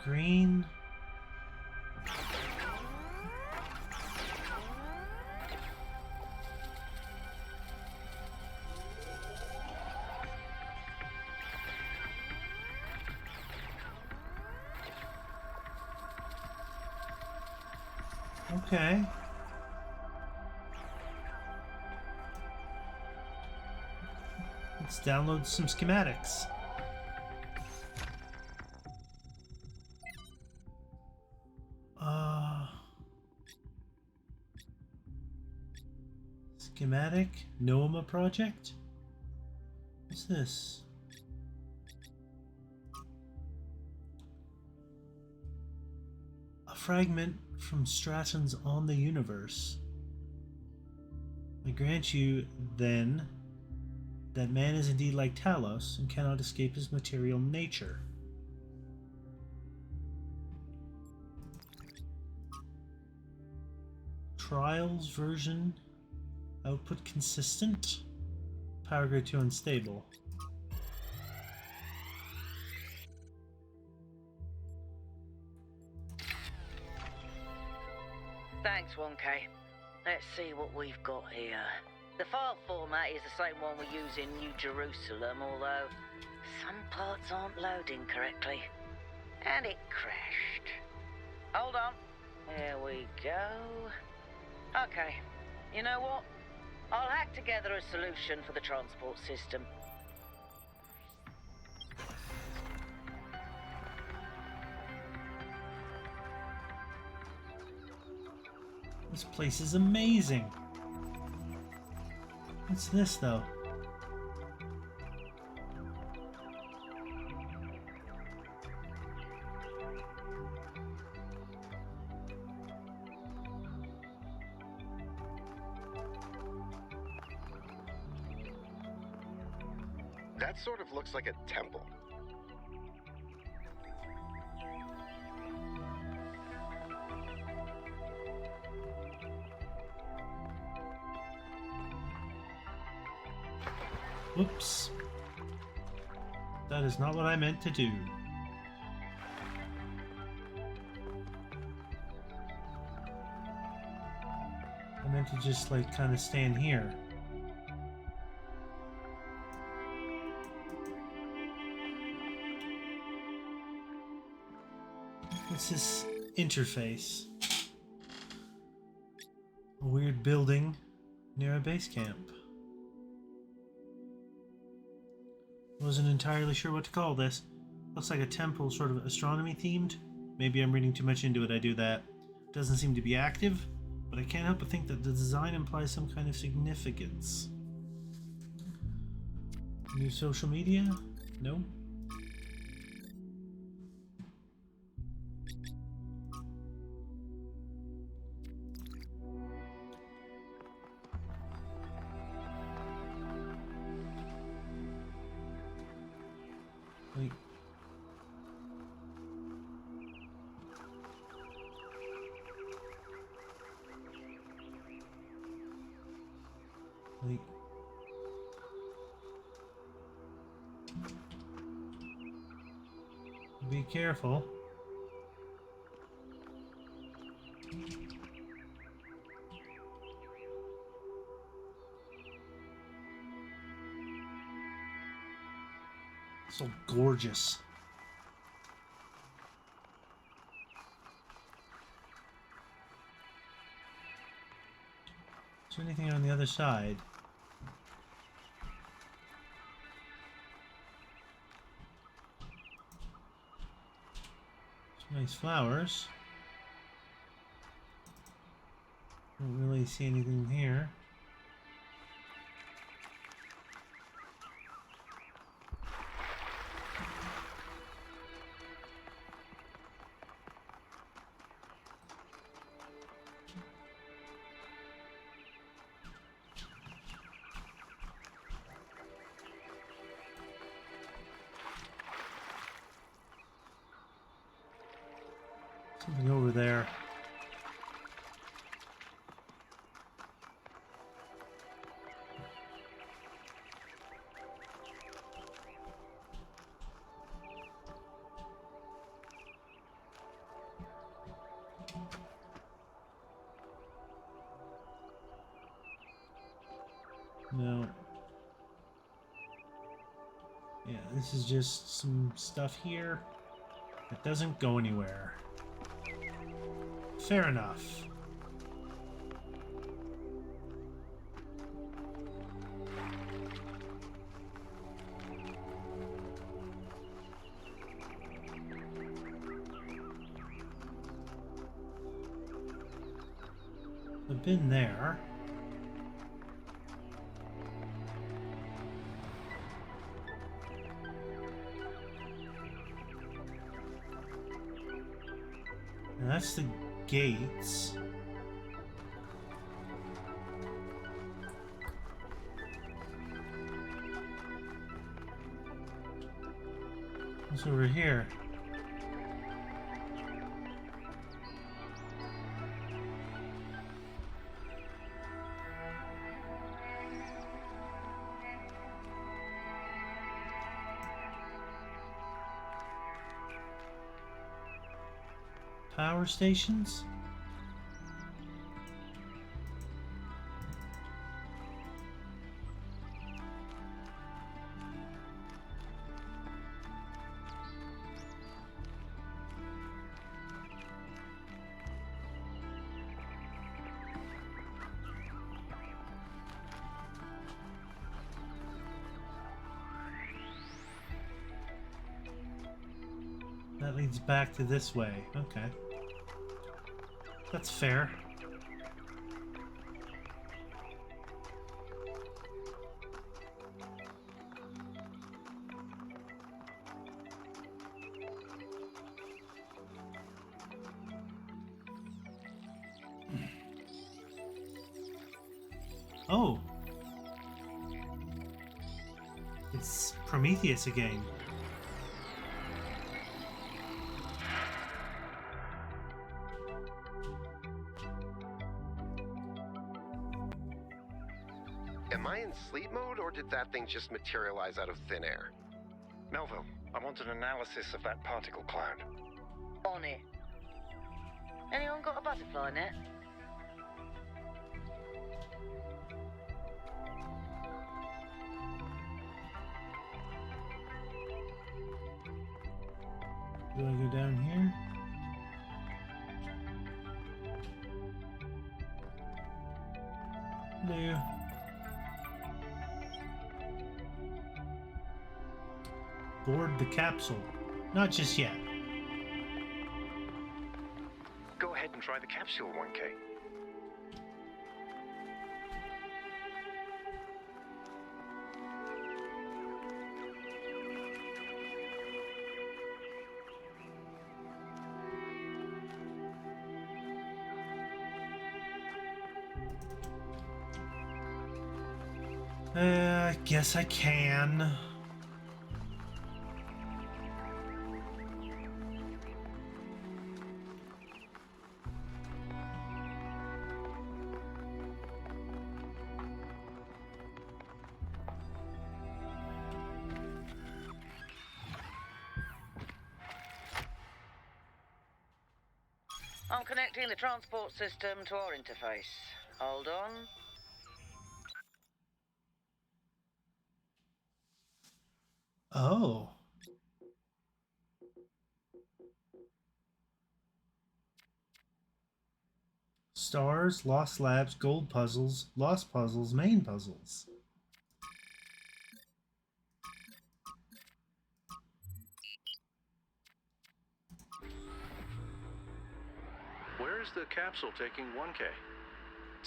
Green. Okay. Let's download some schematics. Schematic Noma project? What's this? A fragment from Stratton's On the Universe. I grant you, then, that man is indeed like Talos and cannot escape his material nature. Trials version. Output consistent. Power grid 2 unstable. Thanks, 1K. Let's see what we've got here. The file format is the same one we use in New Jerusalem, although some parts aren't loading correctly. And it crashed. Hold on. There we go. Okay. You know what? I'll hack together a solution for the transport system. This place is amazing. What's this, though? That sort of looks like a temple. Whoops. That is not what I meant to do. I meant to just, like, kind of stand here. What's this interface? A weird building near a base camp. Wasn't entirely sure what to call this. Looks like a temple, sort of astronomy themed. Maybe I'm reading too much into it, I do that. Doesn't seem to be active, but I can't help but think that the design implies some kind of significance. New social media? No? Wait. Wait. Be careful. So gorgeous. Is there anything on the other side? Some nice flowers. Don't really see anything here. Something over there. No. Yeah, this is just some stuff here that doesn't go anywhere. Fair enough. I've been there. And that's the gates. What's over here? Power stations? That leads back to this way. Okay. That's fair. Oh. It's Prometheus again. Am I in sleep mode, or did that thing just materialize out of thin air? Melville, I want an analysis of that particle cloud. On it. Anyone got a butterfly net? Do I go down here? Hello. Board the capsule. Not just yet. Go ahead and try the capsule, 1K. I guess I can. I'm connecting the transport system to our interface. Hold on. Oh. Stars, Lost Labs, Gold Puzzles, Lost Puzzles, Main Puzzles. Where is the capsule taking 1K?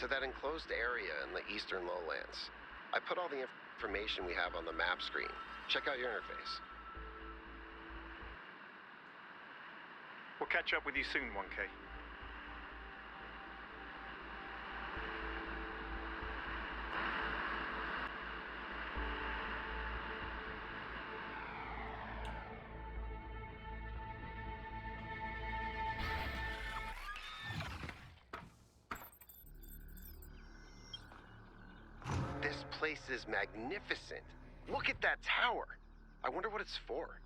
To that enclosed area in the eastern lowlands. I put all the information we have on the map screen. Check out your interface. We'll catch up with you soon, 1K. This place is magnificent. Look at that tower. I wonder what it's for.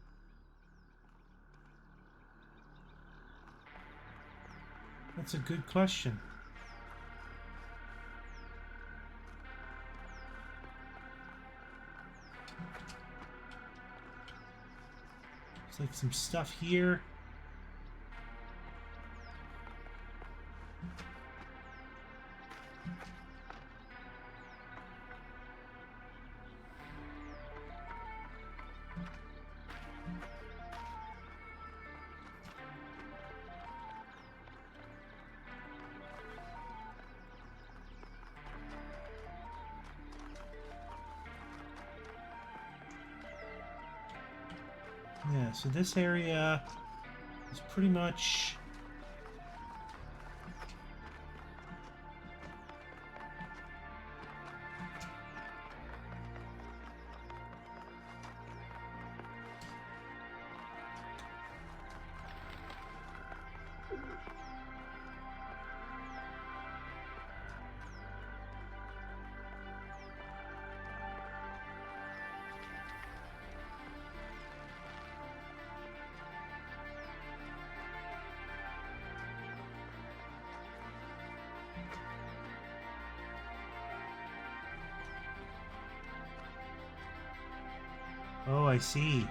That's a good question. Looks like some stuff here. Yeah, so this area is pretty much oh, I see.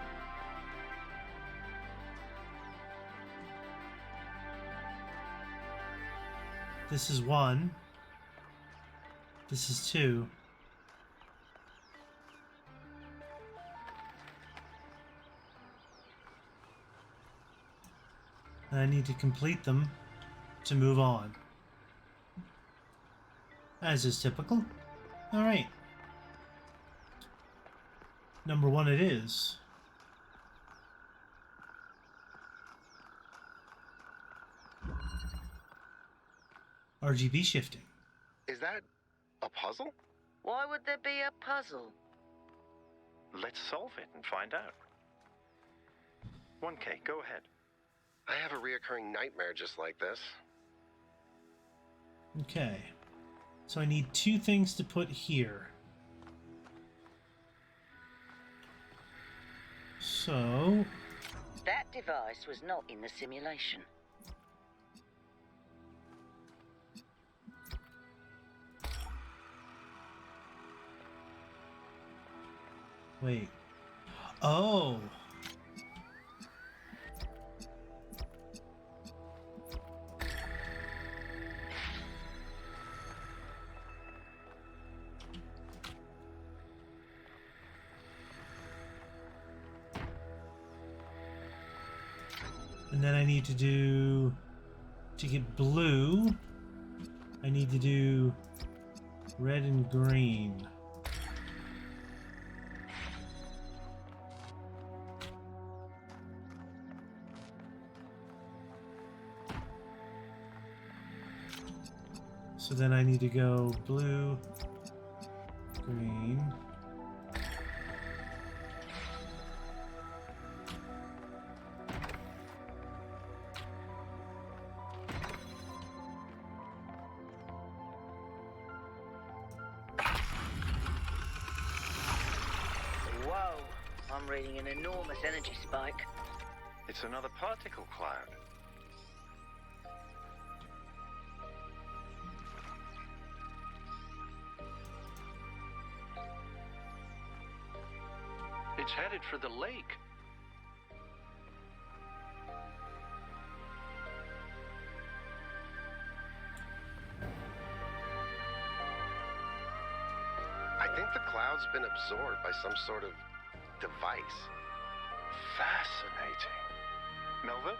This is 1. This is 2. I need to complete them to move on. As is typical. Alright. Number 1 it is. RGB shifting. Is that a puzzle? Why would there be a puzzle? Let's solve it and find out. 1K, go ahead. I have a reoccurring nightmare just like this. Okay. So I need 2 things to put here. So... That device was not in the simulation. Wait. Oh! And then I need to do... To get blue, I need to do red and green. So then I need to go blue, green. Whoa, I'm reading an enormous energy spike. It's another particle cloud. It's headed for the lake. I think the cloud's been absorbed by some sort of device. Fascinating. Melva?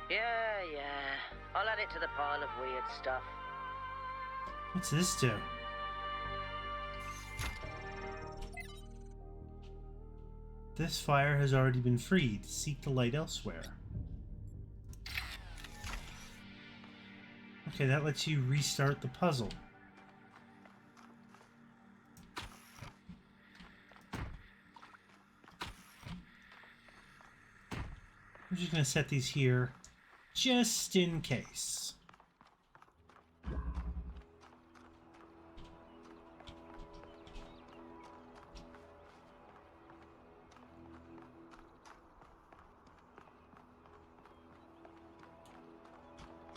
Yeah. I'll add it to the pile of weird stuff. What's this do? This fire has already been freed. Seek the light elsewhere. Okay, that lets you restart the puzzle. I'm just going to set these here just in case.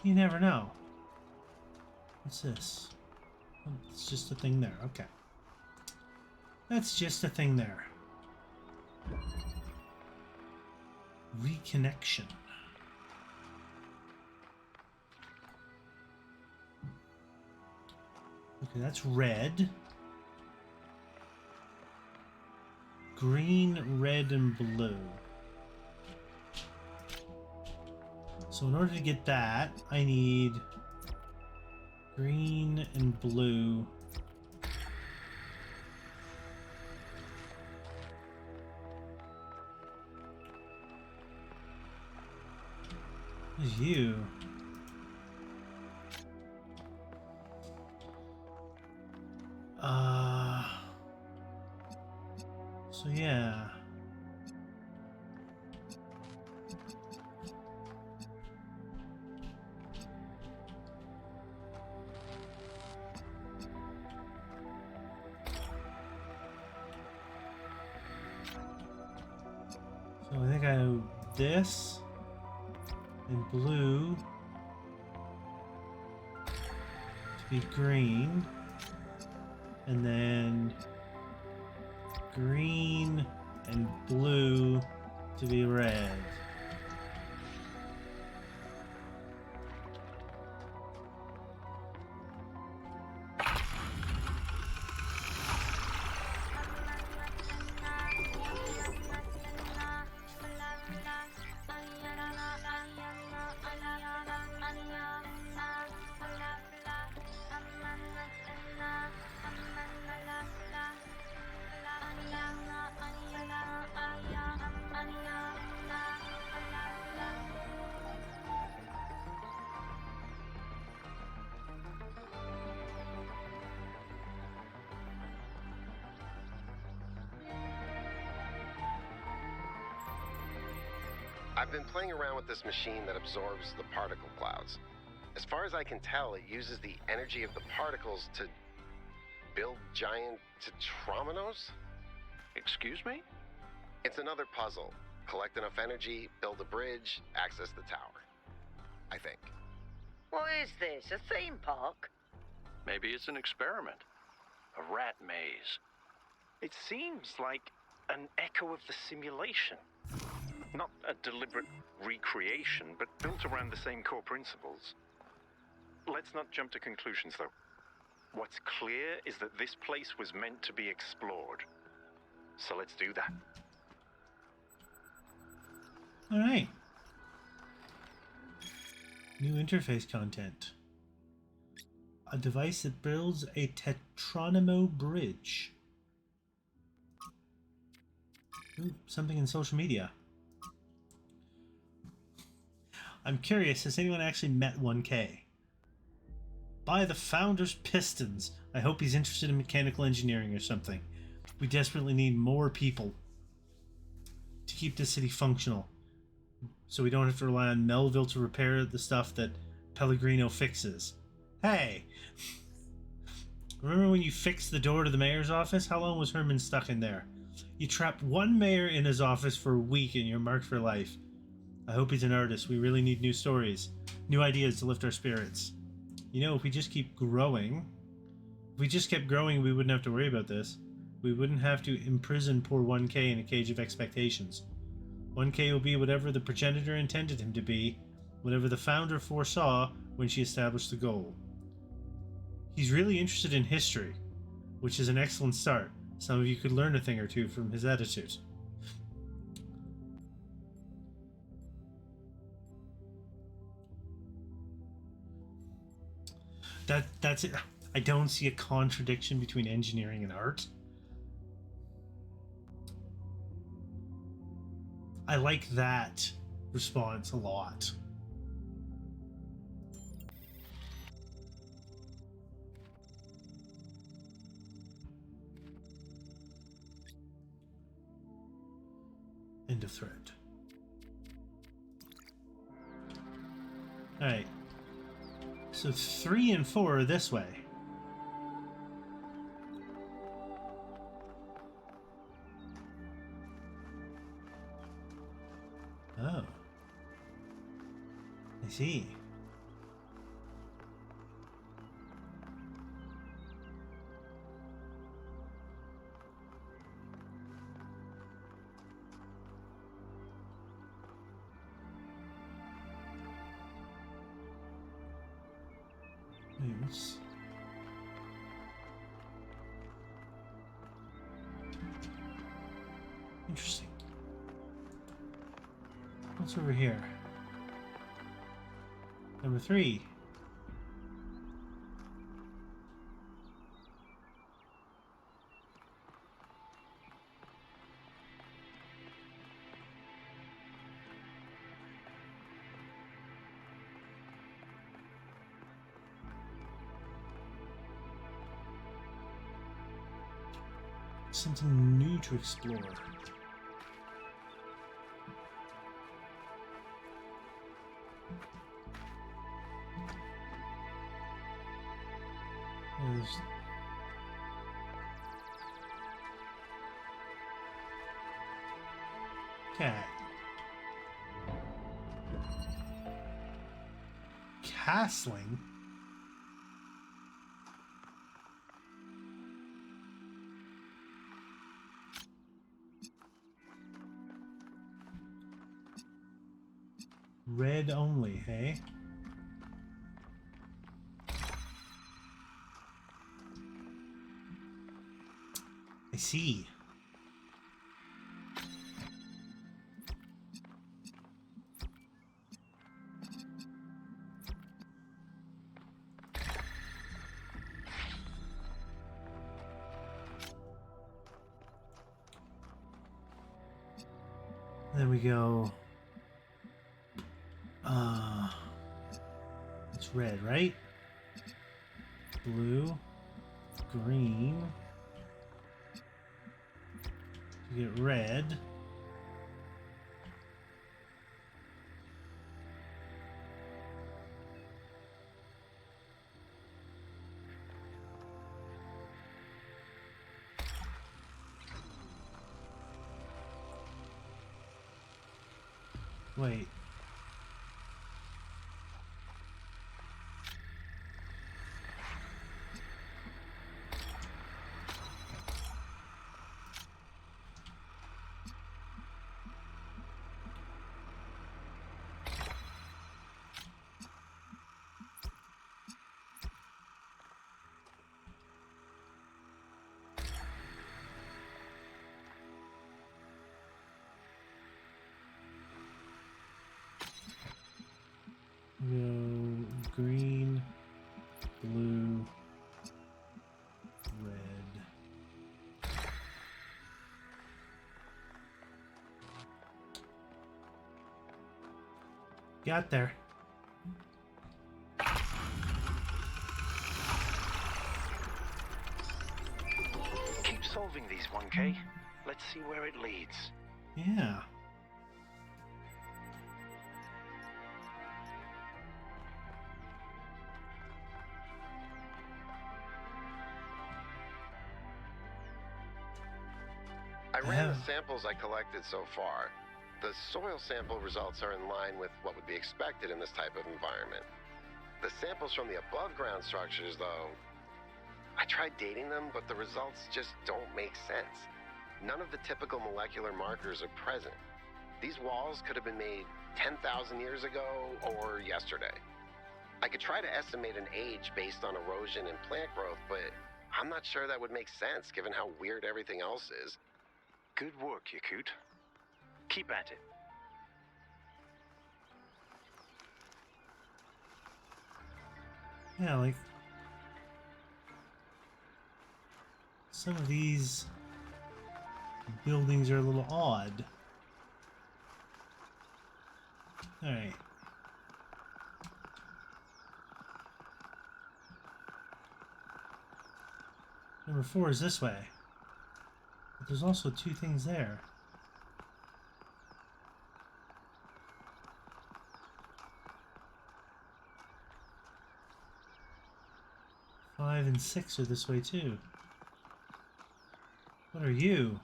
You never know. What's this? Oh, it's just a thing there. Okay. That's just a thing there. Reconnection. Okay, that's red. Green, red, and blue. So in order to get that, I need green and blue. Who's you? So yeah. So I think I do this and blue to be green, and then green and blue to be red. I've been playing around with this machine that absorbs the particle clouds. As far as I can tell, it uses the energy of the particles to build giant tetrominos? Excuse me? It's another puzzle. Collect enough energy, build a bridge, access the tower. I think. What is this, a theme park? Maybe it's an experiment. A rat maze. It seems like an echo of the simulation. Not a deliberate recreation, but built around the same core principles. Let's not jump to conclusions, though. What's clear is that this place was meant to be explored. So let's do that. All right. New interface content. A device that builds a Tetronimo bridge. Ooh, something in social media. I'm curious, has anyone actually met 1K? By the Founder's Pistons. I hope he's interested in mechanical engineering or something. We desperately need more people to keep this city functional, so we don't have to rely on Melville to repair the stuff that Pellegrino fixes. Hey! Remember when you fixed the door to the mayor's office? How long was Herman stuck in there? You trapped one mayor in his office for a week and you're marked for life. I hope he's an artist. We really need new stories, new ideas to lift our spirits. You know, if we just keep growing, if we just kept growing, we wouldn't have to worry about this. We wouldn't have to imprison poor 1K in a cage of expectations. 1K will be whatever the progenitor intended him to be, whatever the founder foresaw when she established the goal. He's really interested in history, which is an excellent start. Some of you could learn a thing or two from his attitude. That's it. I don't see a contradiction between engineering and art. I like that response a lot. End of thread. Alright. So 3 and 4 are this way. Oh. I see. Yes. Interesting. What's over here? Number 3. Something new to explore. There's cat. Castling? Red only, hey? I see. There we go. It's red, right? Blue, green. You get red. Wait. No, green, blue, red. Got there. Keep solving these, 1K. Let's see where it leads. Yeah. I ran the samples I collected so far. The soil sample results are in line with what would be expected in this type of environment. The samples from the above-ground structures, though, I tried dating them, but the results just don't make sense. None of the typical molecular markers are present. These walls could have been made 10,000 years ago or yesterday. I could try to estimate an age based on erosion and plant growth, but I'm not sure that would make sense given how weird everything else is. Good work, Yakut. Keep at it. Yeah, like some of these buildings are a little odd. Alright. Number 4 is this way. But there's also 2 things there. Five and 6 are this way too. What are you?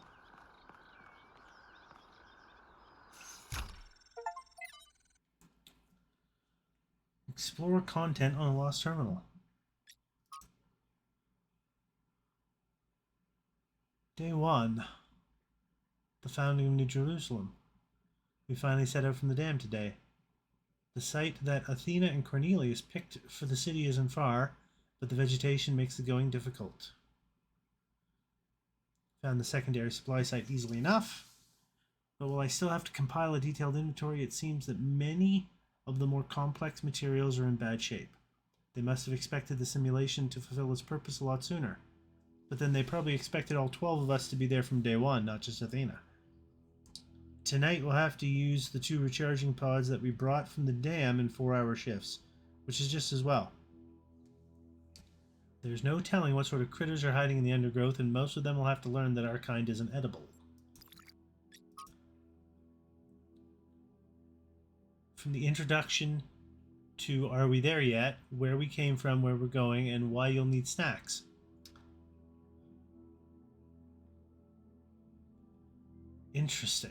Explore content on a lost terminal. Day 1. The founding of New Jerusalem. We finally set out from the dam today. The site that Athena and Cornelius picked for the city isn't far, but the vegetation makes the going difficult. Found the secondary supply site easily enough, but while I still have to compile a detailed inventory, it seems that many of the more complex materials are in bad shape. They must have expected the simulation to fulfill its purpose a lot sooner. But then they probably expected all 12 of us to be there from day 1, not just Athena. Tonight we'll have to use the 2 recharging pods that we brought from the dam in 4-hour shifts, which is just as well. There's no telling what sort of critters are hiding in the undergrowth, and most of them will have to learn that our kind isn't edible. From the introduction to Are We There Yet?, where we came from, where we're going, and why you'll need snacks. Interesting.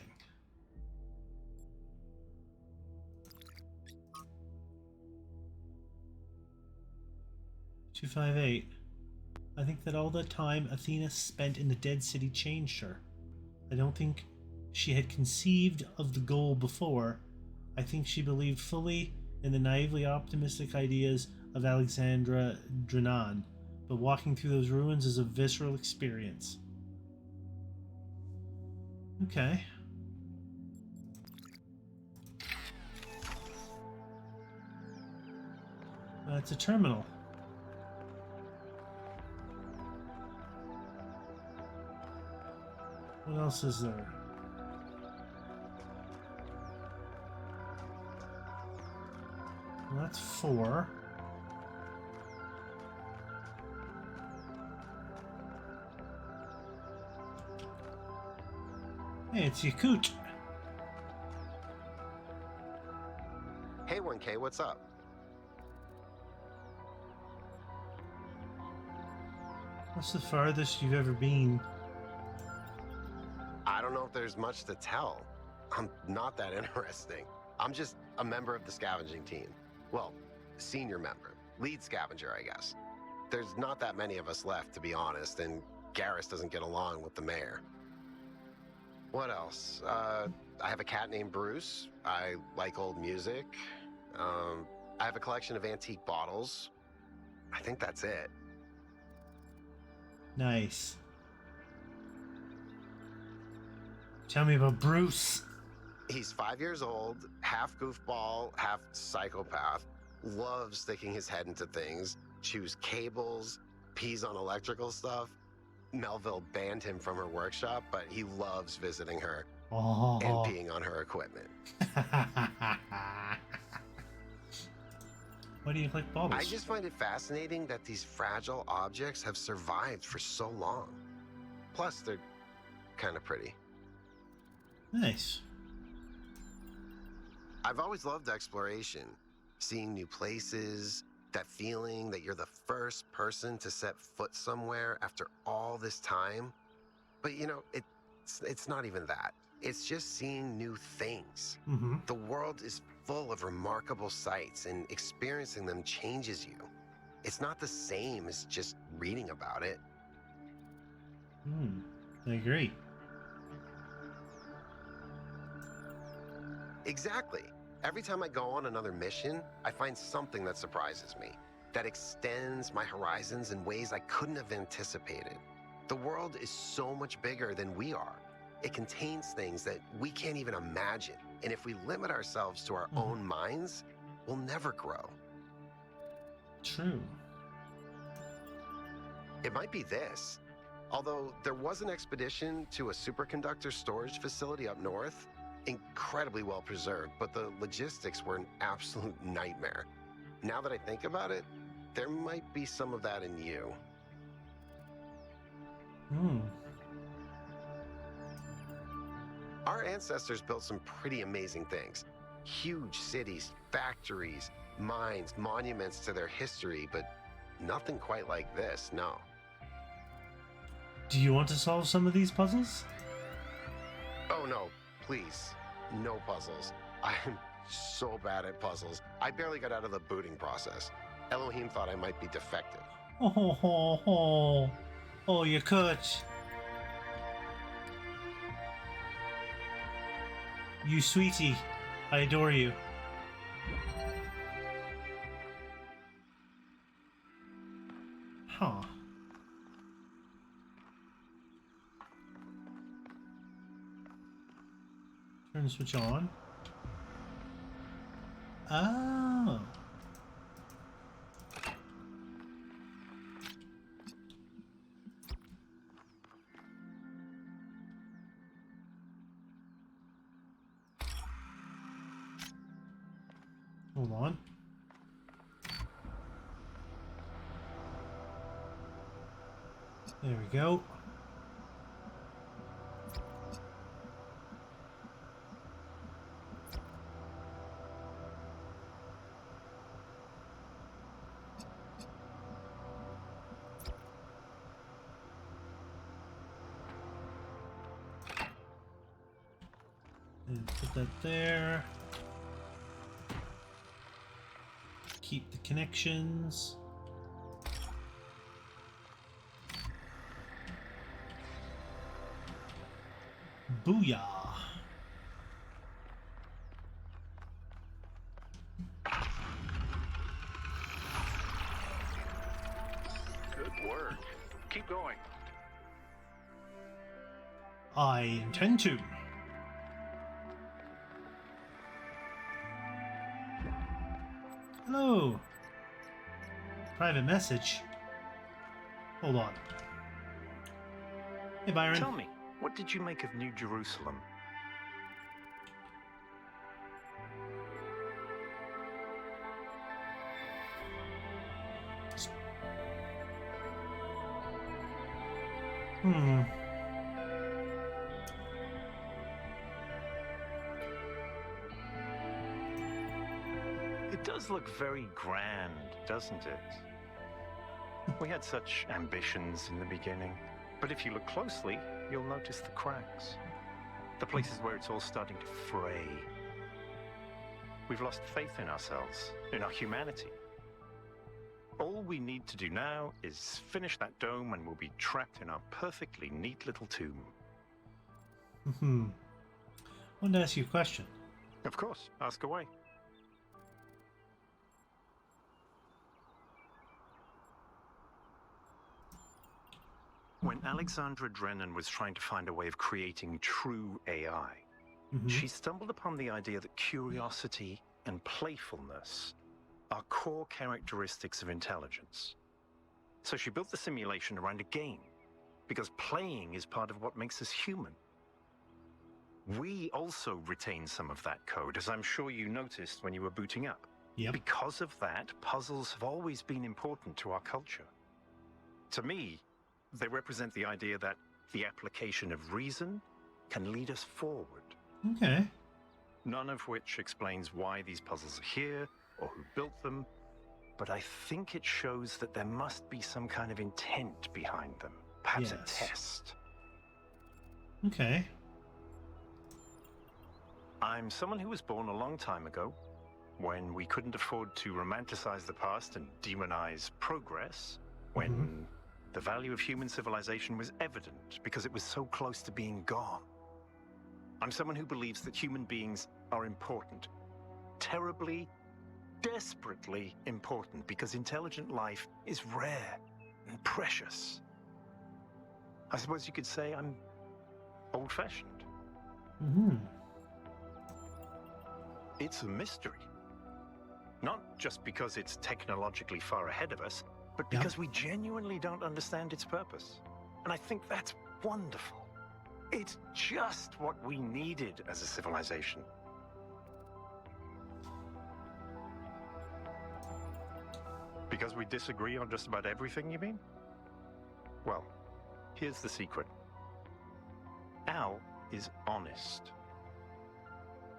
$258. I think that all the time Athena spent in the dead city changed her. I don't think she had conceived of the goal before. I think she believed fully in the naively optimistic ideas of Alexandra Drenan, but walking through those ruins is a visceral experience. Okay. It's a terminal. What else is there? Well, that's 4. Hey, it's Yakut. Hey, 1K, what's up? What's the farthest you've ever been? I don't know if there's much to tell. I'm not that interesting. I'm just a member of the scavenging team. Well, senior member. Lead scavenger, I guess. There's not that many of us left, to be honest, and Garrus doesn't get along with the mayor. What else? I have a cat named Bruce. I like old music. I have a collection of antique bottles. I think that's it. Nice. Tell me about Bruce. He's 5 years old, half goofball, half psychopath, loves sticking his head into things, chews cables, pees on electrical stuff. Melville banned him from her workshop, but he loves visiting her and peeing on her equipment. Why do you collect bottles? I just find it fascinating that these fragile objects have survived for so long. Plus, they're kind of pretty. Nice. I've always loved exploration, seeing new places, that feeling that you're the first person to set foot somewhere after all this time. But you know, it's not even that. It's just seeing new things. Mm-hmm. The world is full of remarkable sights, and experiencing them changes you. It's not the same as just reading about it. I agree. Exactly. Every time I go on another mission, I find something that surprises me, that extends my horizons in ways I couldn't have anticipated. The world is so much bigger than we are. It contains things that we can't even imagine. And if we limit ourselves to our own minds, we'll never grow. True. It might be this. Although there was an expedition to a superconductor storage facility up north, incredibly well preserved, but the logistics were an absolute nightmare. Now that I think about it, there might be some of that in you. Our ancestors built some pretty amazing things. Huge cities, factories, mines, monuments to their history, but nothing quite like this, no. Do you want to solve some of these puzzles? Oh no, please. No puzzles. I am so bad at puzzles. I barely got out of the booting process. Elohim thought I might be defective. Oh, you could. You sweetie, I adore you. Huh. Turn the switch on. Oh. Hold on. There we go. And put that there. Keep the connections. Booyah! Good work. Keep going. I intend to. Hello. Private message. Hold on. Hey, Byron. Tell me, what did you make of New Jerusalem? It does look very grand, doesn't it? We had such ambitions in the beginning, but if you look closely, you'll notice the cracks. The places where it's all starting to fray. We've lost faith in ourselves, in our humanity. All we need to do now is finish that dome and we'll be trapped in our perfectly neat little tomb. I wanted to ask you a question. Of course, ask away. When Alexandra Drennan was trying to find a way of creating true AI, she stumbled upon the idea that curiosity and playfulness are core characteristics of intelligence. So she built the simulation around a game, because playing is part of what makes us human. We also retain some of that code, as I'm sure you noticed when you were booting up. Yep. Because of that, puzzles have always been important to our culture. To me, they represent the idea that the application of reason can lead us forward. Okay. None of which explains why these puzzles are here or who built them, but I think it shows that there must be some kind of intent behind them, perhaps a test. Okay. I'm someone who was born a long time ago, when we couldn't afford to romanticize the past and demonize progress, when the value of human civilization was evident because it was so close to being gone. I'm someone who believes that human beings are important. Terribly, desperately important, because intelligent life is rare and precious. I suppose you could say I'm old-fashioned. It's a mystery. Not just because it's technologically far ahead of us, but because we genuinely don't understand its purpose. And I think that's wonderful. It's just what we needed as a civilization. Because we disagree on just about everything, you mean? Well, here's the secret. Al is honest.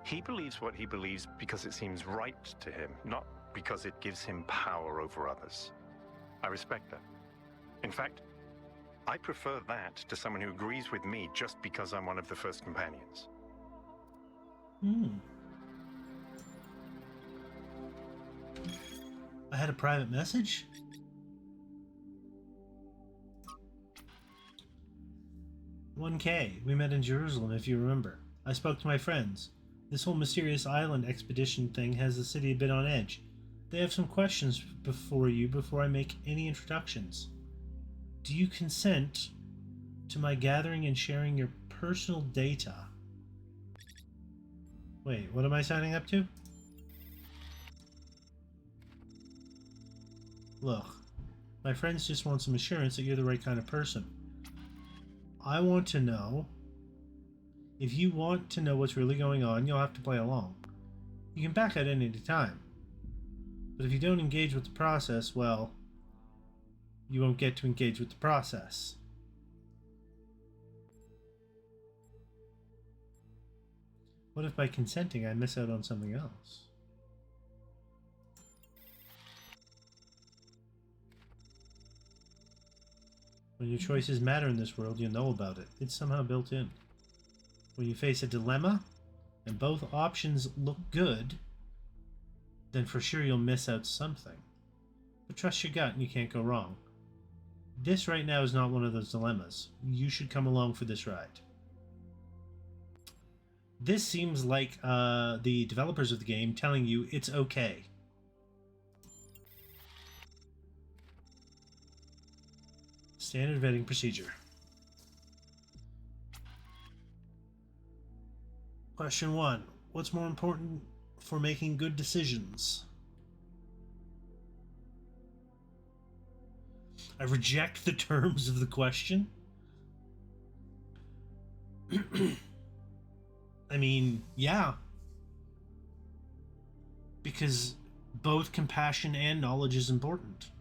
He believes what he believes because it seems right to him, not because it gives him power over others. I respect that. In fact, I prefer that to someone who agrees with me just because I'm one of the first companions. I had a private message? "1K, we met in Jerusalem, if you remember. I spoke to my friends. This whole mysterious island expedition thing has the city a bit on edge. They have some questions before I make any introductions. Do you consent to my gathering and sharing your personal data?" Wait, what am I signing up to? "Look, my friends just want some assurance that you're the right kind of person. I want to know. If you want to know what's really going on, you'll have to play along. You can back out at any time. But if you don't engage with the process, well, you won't get to engage with the process." What if by consenting I miss out on something else? When your choices matter in this world, you'll know about it. It's somehow built in. When you face a dilemma, and both options look good, then for sure you'll miss out something. But trust your gut and you can't go wrong. This right now is not one of those dilemmas. You should come along for this ride. This seems like the developers of the game telling you it's okay. Standard vetting procedure. Question 1. What's more important for making good decisions? I reject the terms of the question. I mean, yeah. Because both compassion and knowledge is important.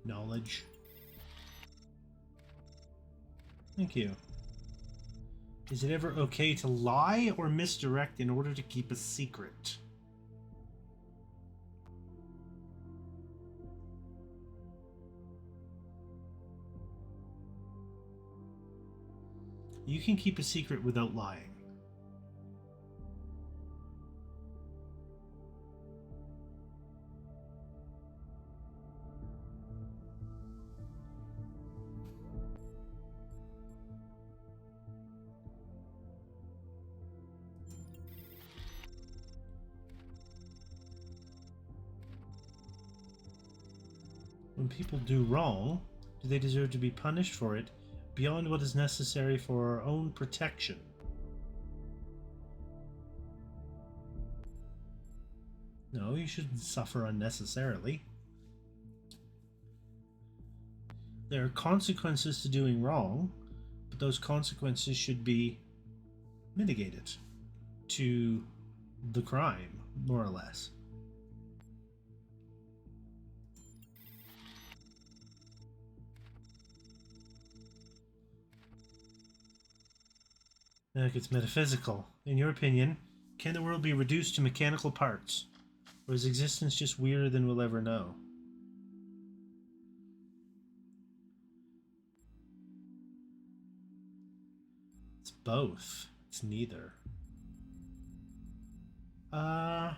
Knowledge. Thank you. Is it ever okay to lie or misdirect in order to keep a secret? You can keep a secret without lying. When people do wrong, do they deserve to be punished for it beyond what is necessary for our own protection? No, you shouldn't suffer unnecessarily. There are consequences to doing wrong, but those consequences should be mitigated to the crime, more or less. It gets metaphysical. In your opinion, can the world be reduced to mechanical parts? Or is existence just weirder than we'll ever know? It's both. It's neither. I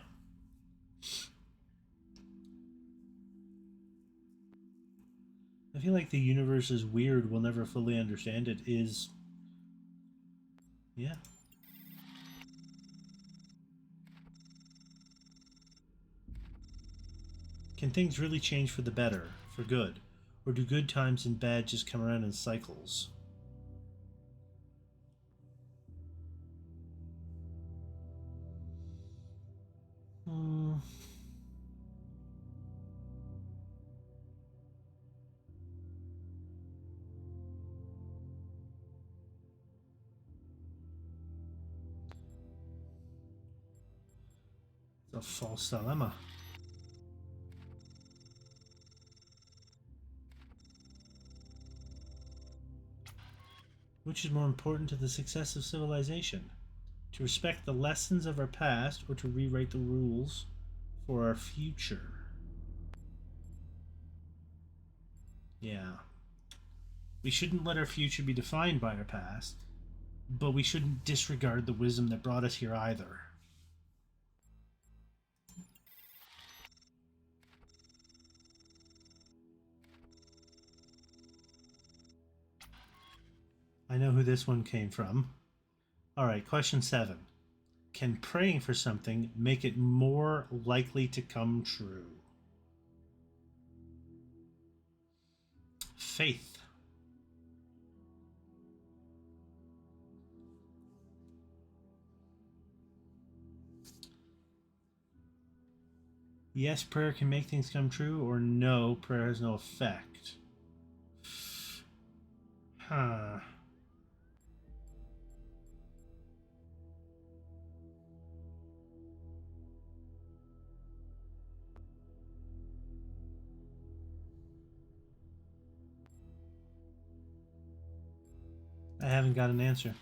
feel like the universe is weird, we'll never fully understand it is... Yeah. Can things really change for the better, for good? Or do good times and bad just come around in cycles? It's a false dilemma. Which is more important to the success of civilization? To respect the lessons of our past or to rewrite the rules for our future? Yeah. We shouldn't let our future be defined by our past, but we shouldn't disregard the wisdom that brought us here either. I know who this one came from. Alright, question 7. Can praying for something make it more likely to come true? Faith. Yes, prayer can make things come true, or no, prayer has no effect. Huh. I haven't got an answer.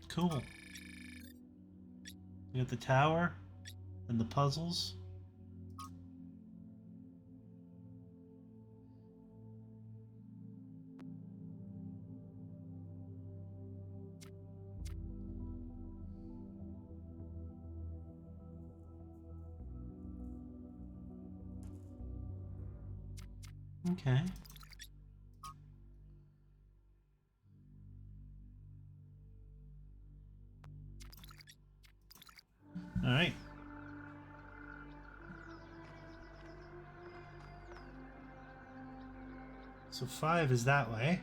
Cool. You got the tower and the puzzles. Okay. All right. So 5 is that way.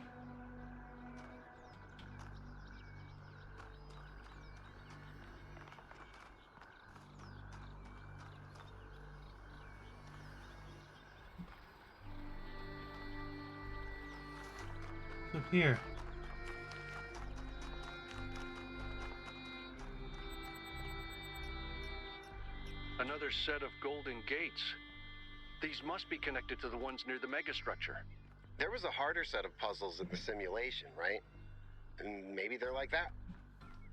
Up here. Another set of golden gates. These must be connected to the ones near the megastructure. There was a harder set of puzzles in the simulation, right? And maybe they're like that.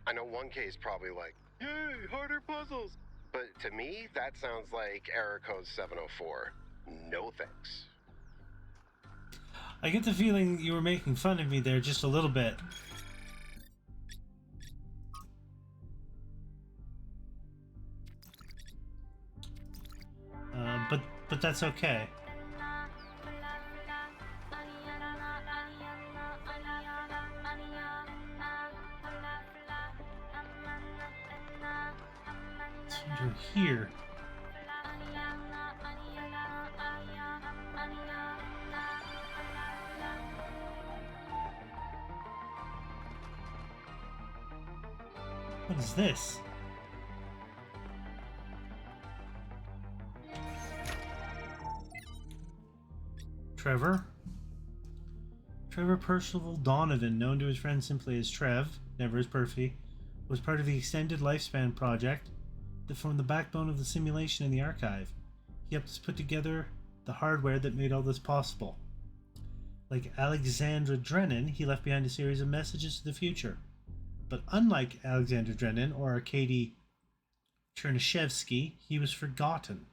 I know 1K is probably like, yay, harder puzzles. But to me, that sounds like error code 704. No thanks. I get the feeling you were making fun of me there just a little bit. But that's okay. It's under here. What is this? Trevor Percival Donovan, known to his friends simply as Trev, never as Perfy, was part of the Extended Lifespan project that formed the backbone of the simulation in the archive. He helped us put together the hardware that made all this possible. Like Alexandra Drennan, he left behind a series of messages to the future. But unlike Alexandra Drennan or Arkady Chernyshevsky, he was forgotten.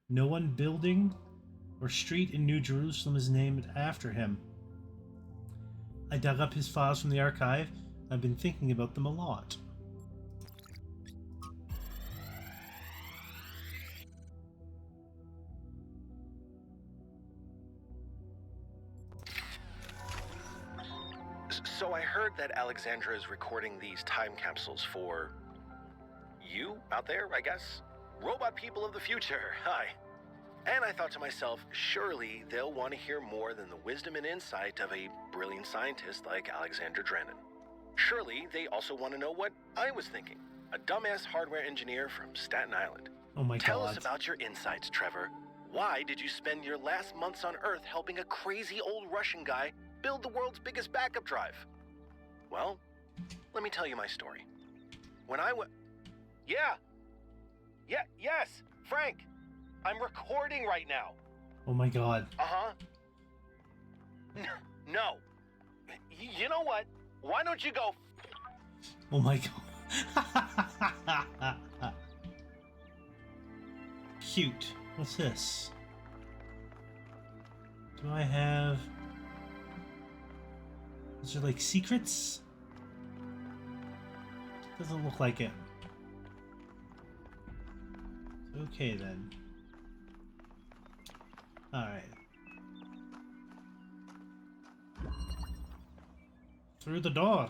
No one building or street in New Jerusalem is named after him. I dug up his files from the archive. I've been thinking about them a lot. So I heard that Alexandra is recording these time capsules for you out there, I guess? Robot people of the future, hi. And I thought to myself, surely they'll want to hear more than the wisdom and insight of a brilliant scientist like Alexandra Drennan. Surely they also want to know what I was thinking, a dumbass hardware engineer from Staten Island. Oh my God. Tell us about your insights, Trevor. Why did you spend your last months on Earth helping a crazy old Russian guy build the world's biggest backup drive? Well, let me tell you my story. When I went... Yes, Frank! I'm recording right now. Oh my God. Uh-huh. No. You know what? Why don't you go... Oh my God. Cute. What's this? Do I have... Is there like secrets? Doesn't look like it. Okay then. Alright. Through the door.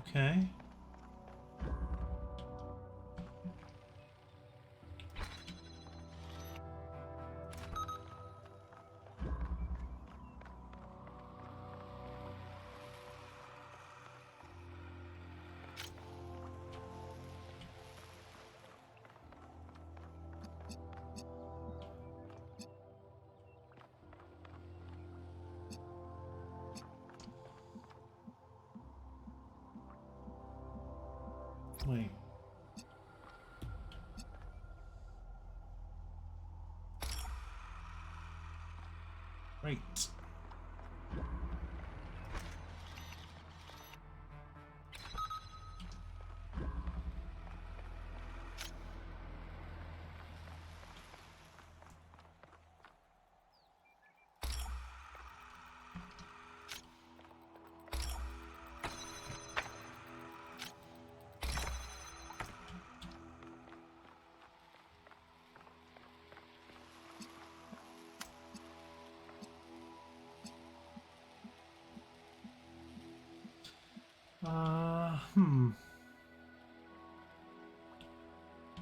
Okay. Wait. Right.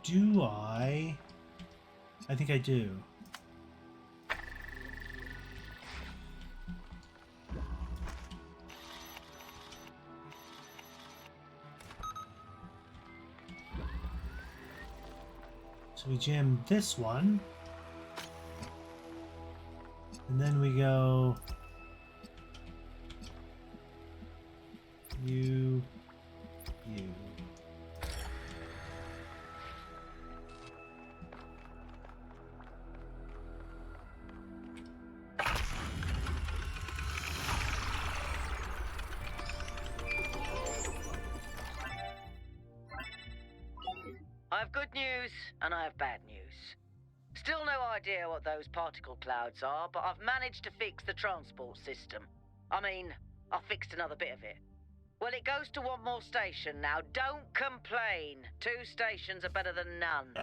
Do I I think I do. So we jam this one. And then we go... You... I have good news, and I have bad news. Still no idea what those particle clouds are, but I've managed to fix the transport system. I mean, I fixed another bit of it. Well, it goes to one more station now. Don't complain. 2 stations are better than none.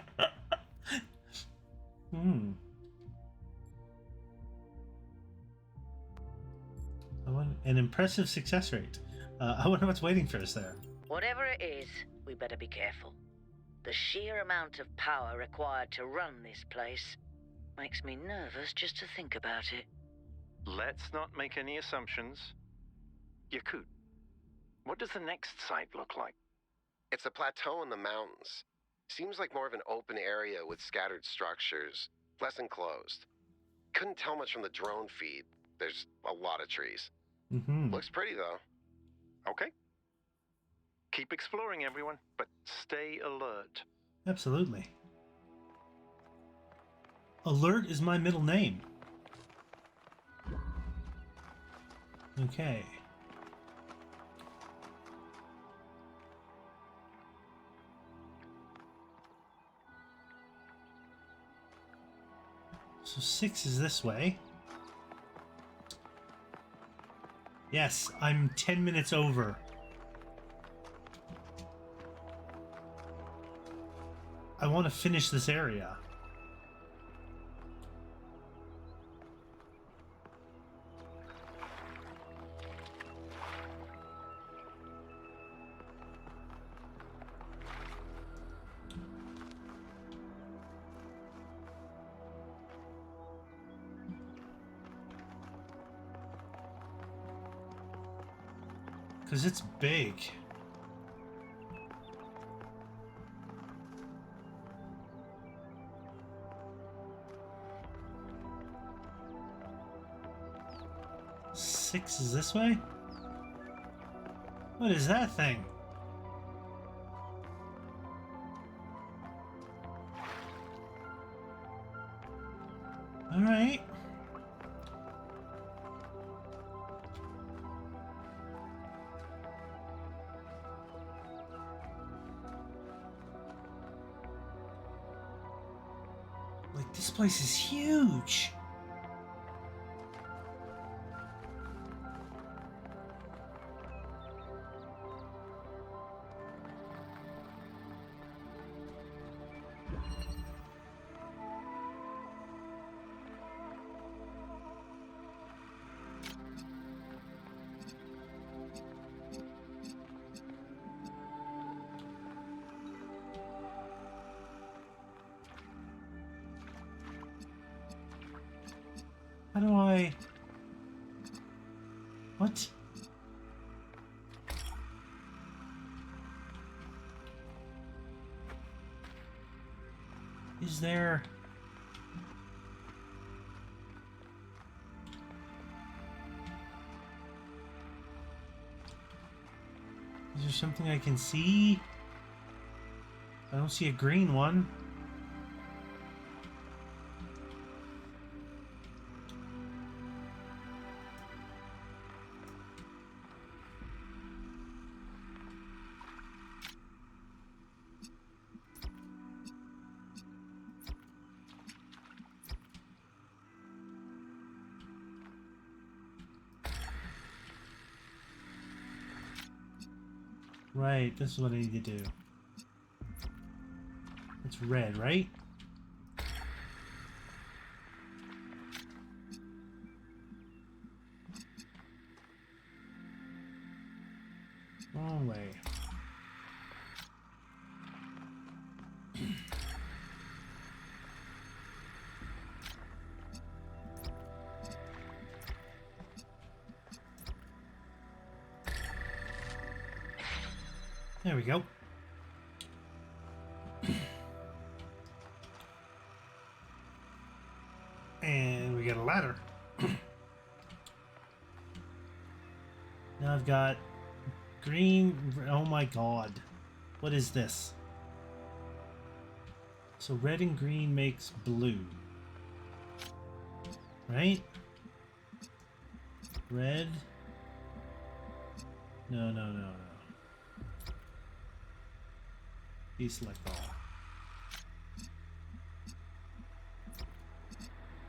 I want an impressive success rate. I wonder what's waiting for us there. Whatever it is, we better be careful. The sheer amount of power required to run this place makes me nervous just to think about it. Let's not make any assumptions. Yakut, what does the next site look like? It's a plateau in the mountains. Seems like more of an open area with scattered structures, less enclosed. Couldn't tell much from the drone feed. There's a lot of trees. Looks pretty, though. Okay. Keep exploring, everyone, but stay alert. Absolutely. Alert is my middle name. Okay. So 6 is this way. Yes, I'm 10 minutes over. I want to finish this area. Because it's big. Six is this way? What is that thing? All right. Like, this place is huge. How do I... What? Is there... Is there something I can see? I don't see a green one. Right, this is what I need to do. It's red, right? Wrong way. There we go. And we got a ladder. Now I've got green. Oh my god. What is this? So red and green makes blue. Right? Red. No. Deselect all.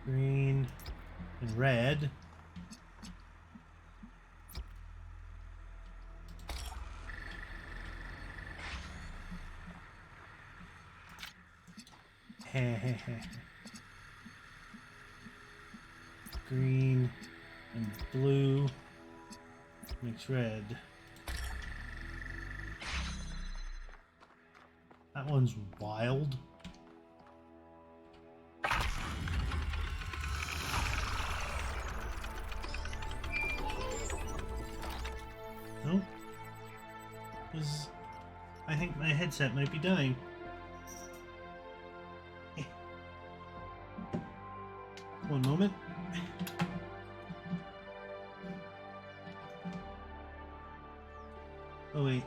Green and red. Green and blue makes red. That one's wild. Nope. I think my headset might be dying. One moment. Oh wait.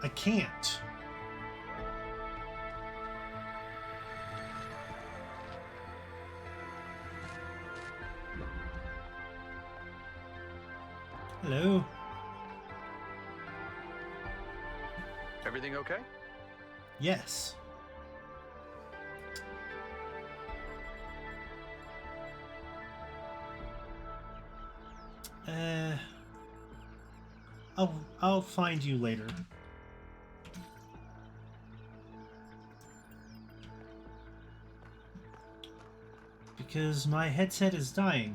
I can't. Hello. Everything okay? Yes. I'll find you later. Because my headset is dying.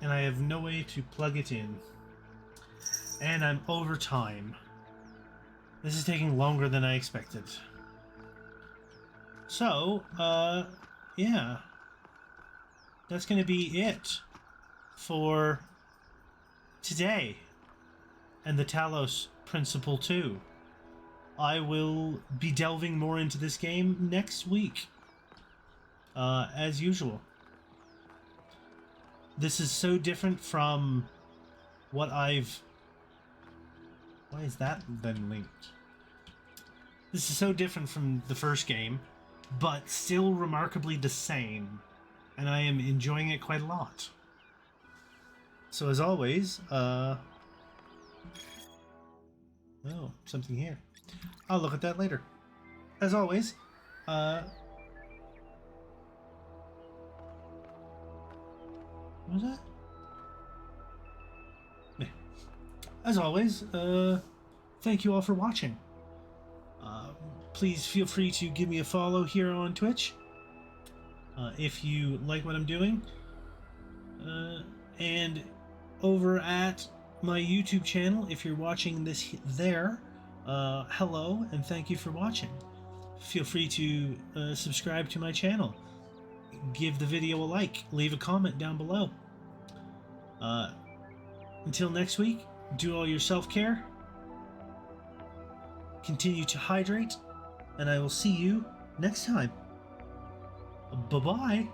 And I have no way to plug it in. And I'm over time. This is taking longer than I expected. So, yeah. That's gonna be it for today and the Talos Principle II. I will be delving more into this game next week, as usual. This is so different from what I've... Why is that then linked? This is so different from the first game, but still remarkably the same, and I am enjoying it quite a lot. So as always, oh, something here. I'll look at that later. As always, what was that? Yeah. As always, thank you all for watching. Please feel free to give me a follow here on Twitch if you like what I'm doing. And over at my YouTube channel, if you're watching this there, hello and thank you for watching. Feel free to subscribe to my channel. Give the video a like. Leave a comment down below. Until next week, do all your self-care. Continue to hydrate. And I will see you next time. Bye-bye.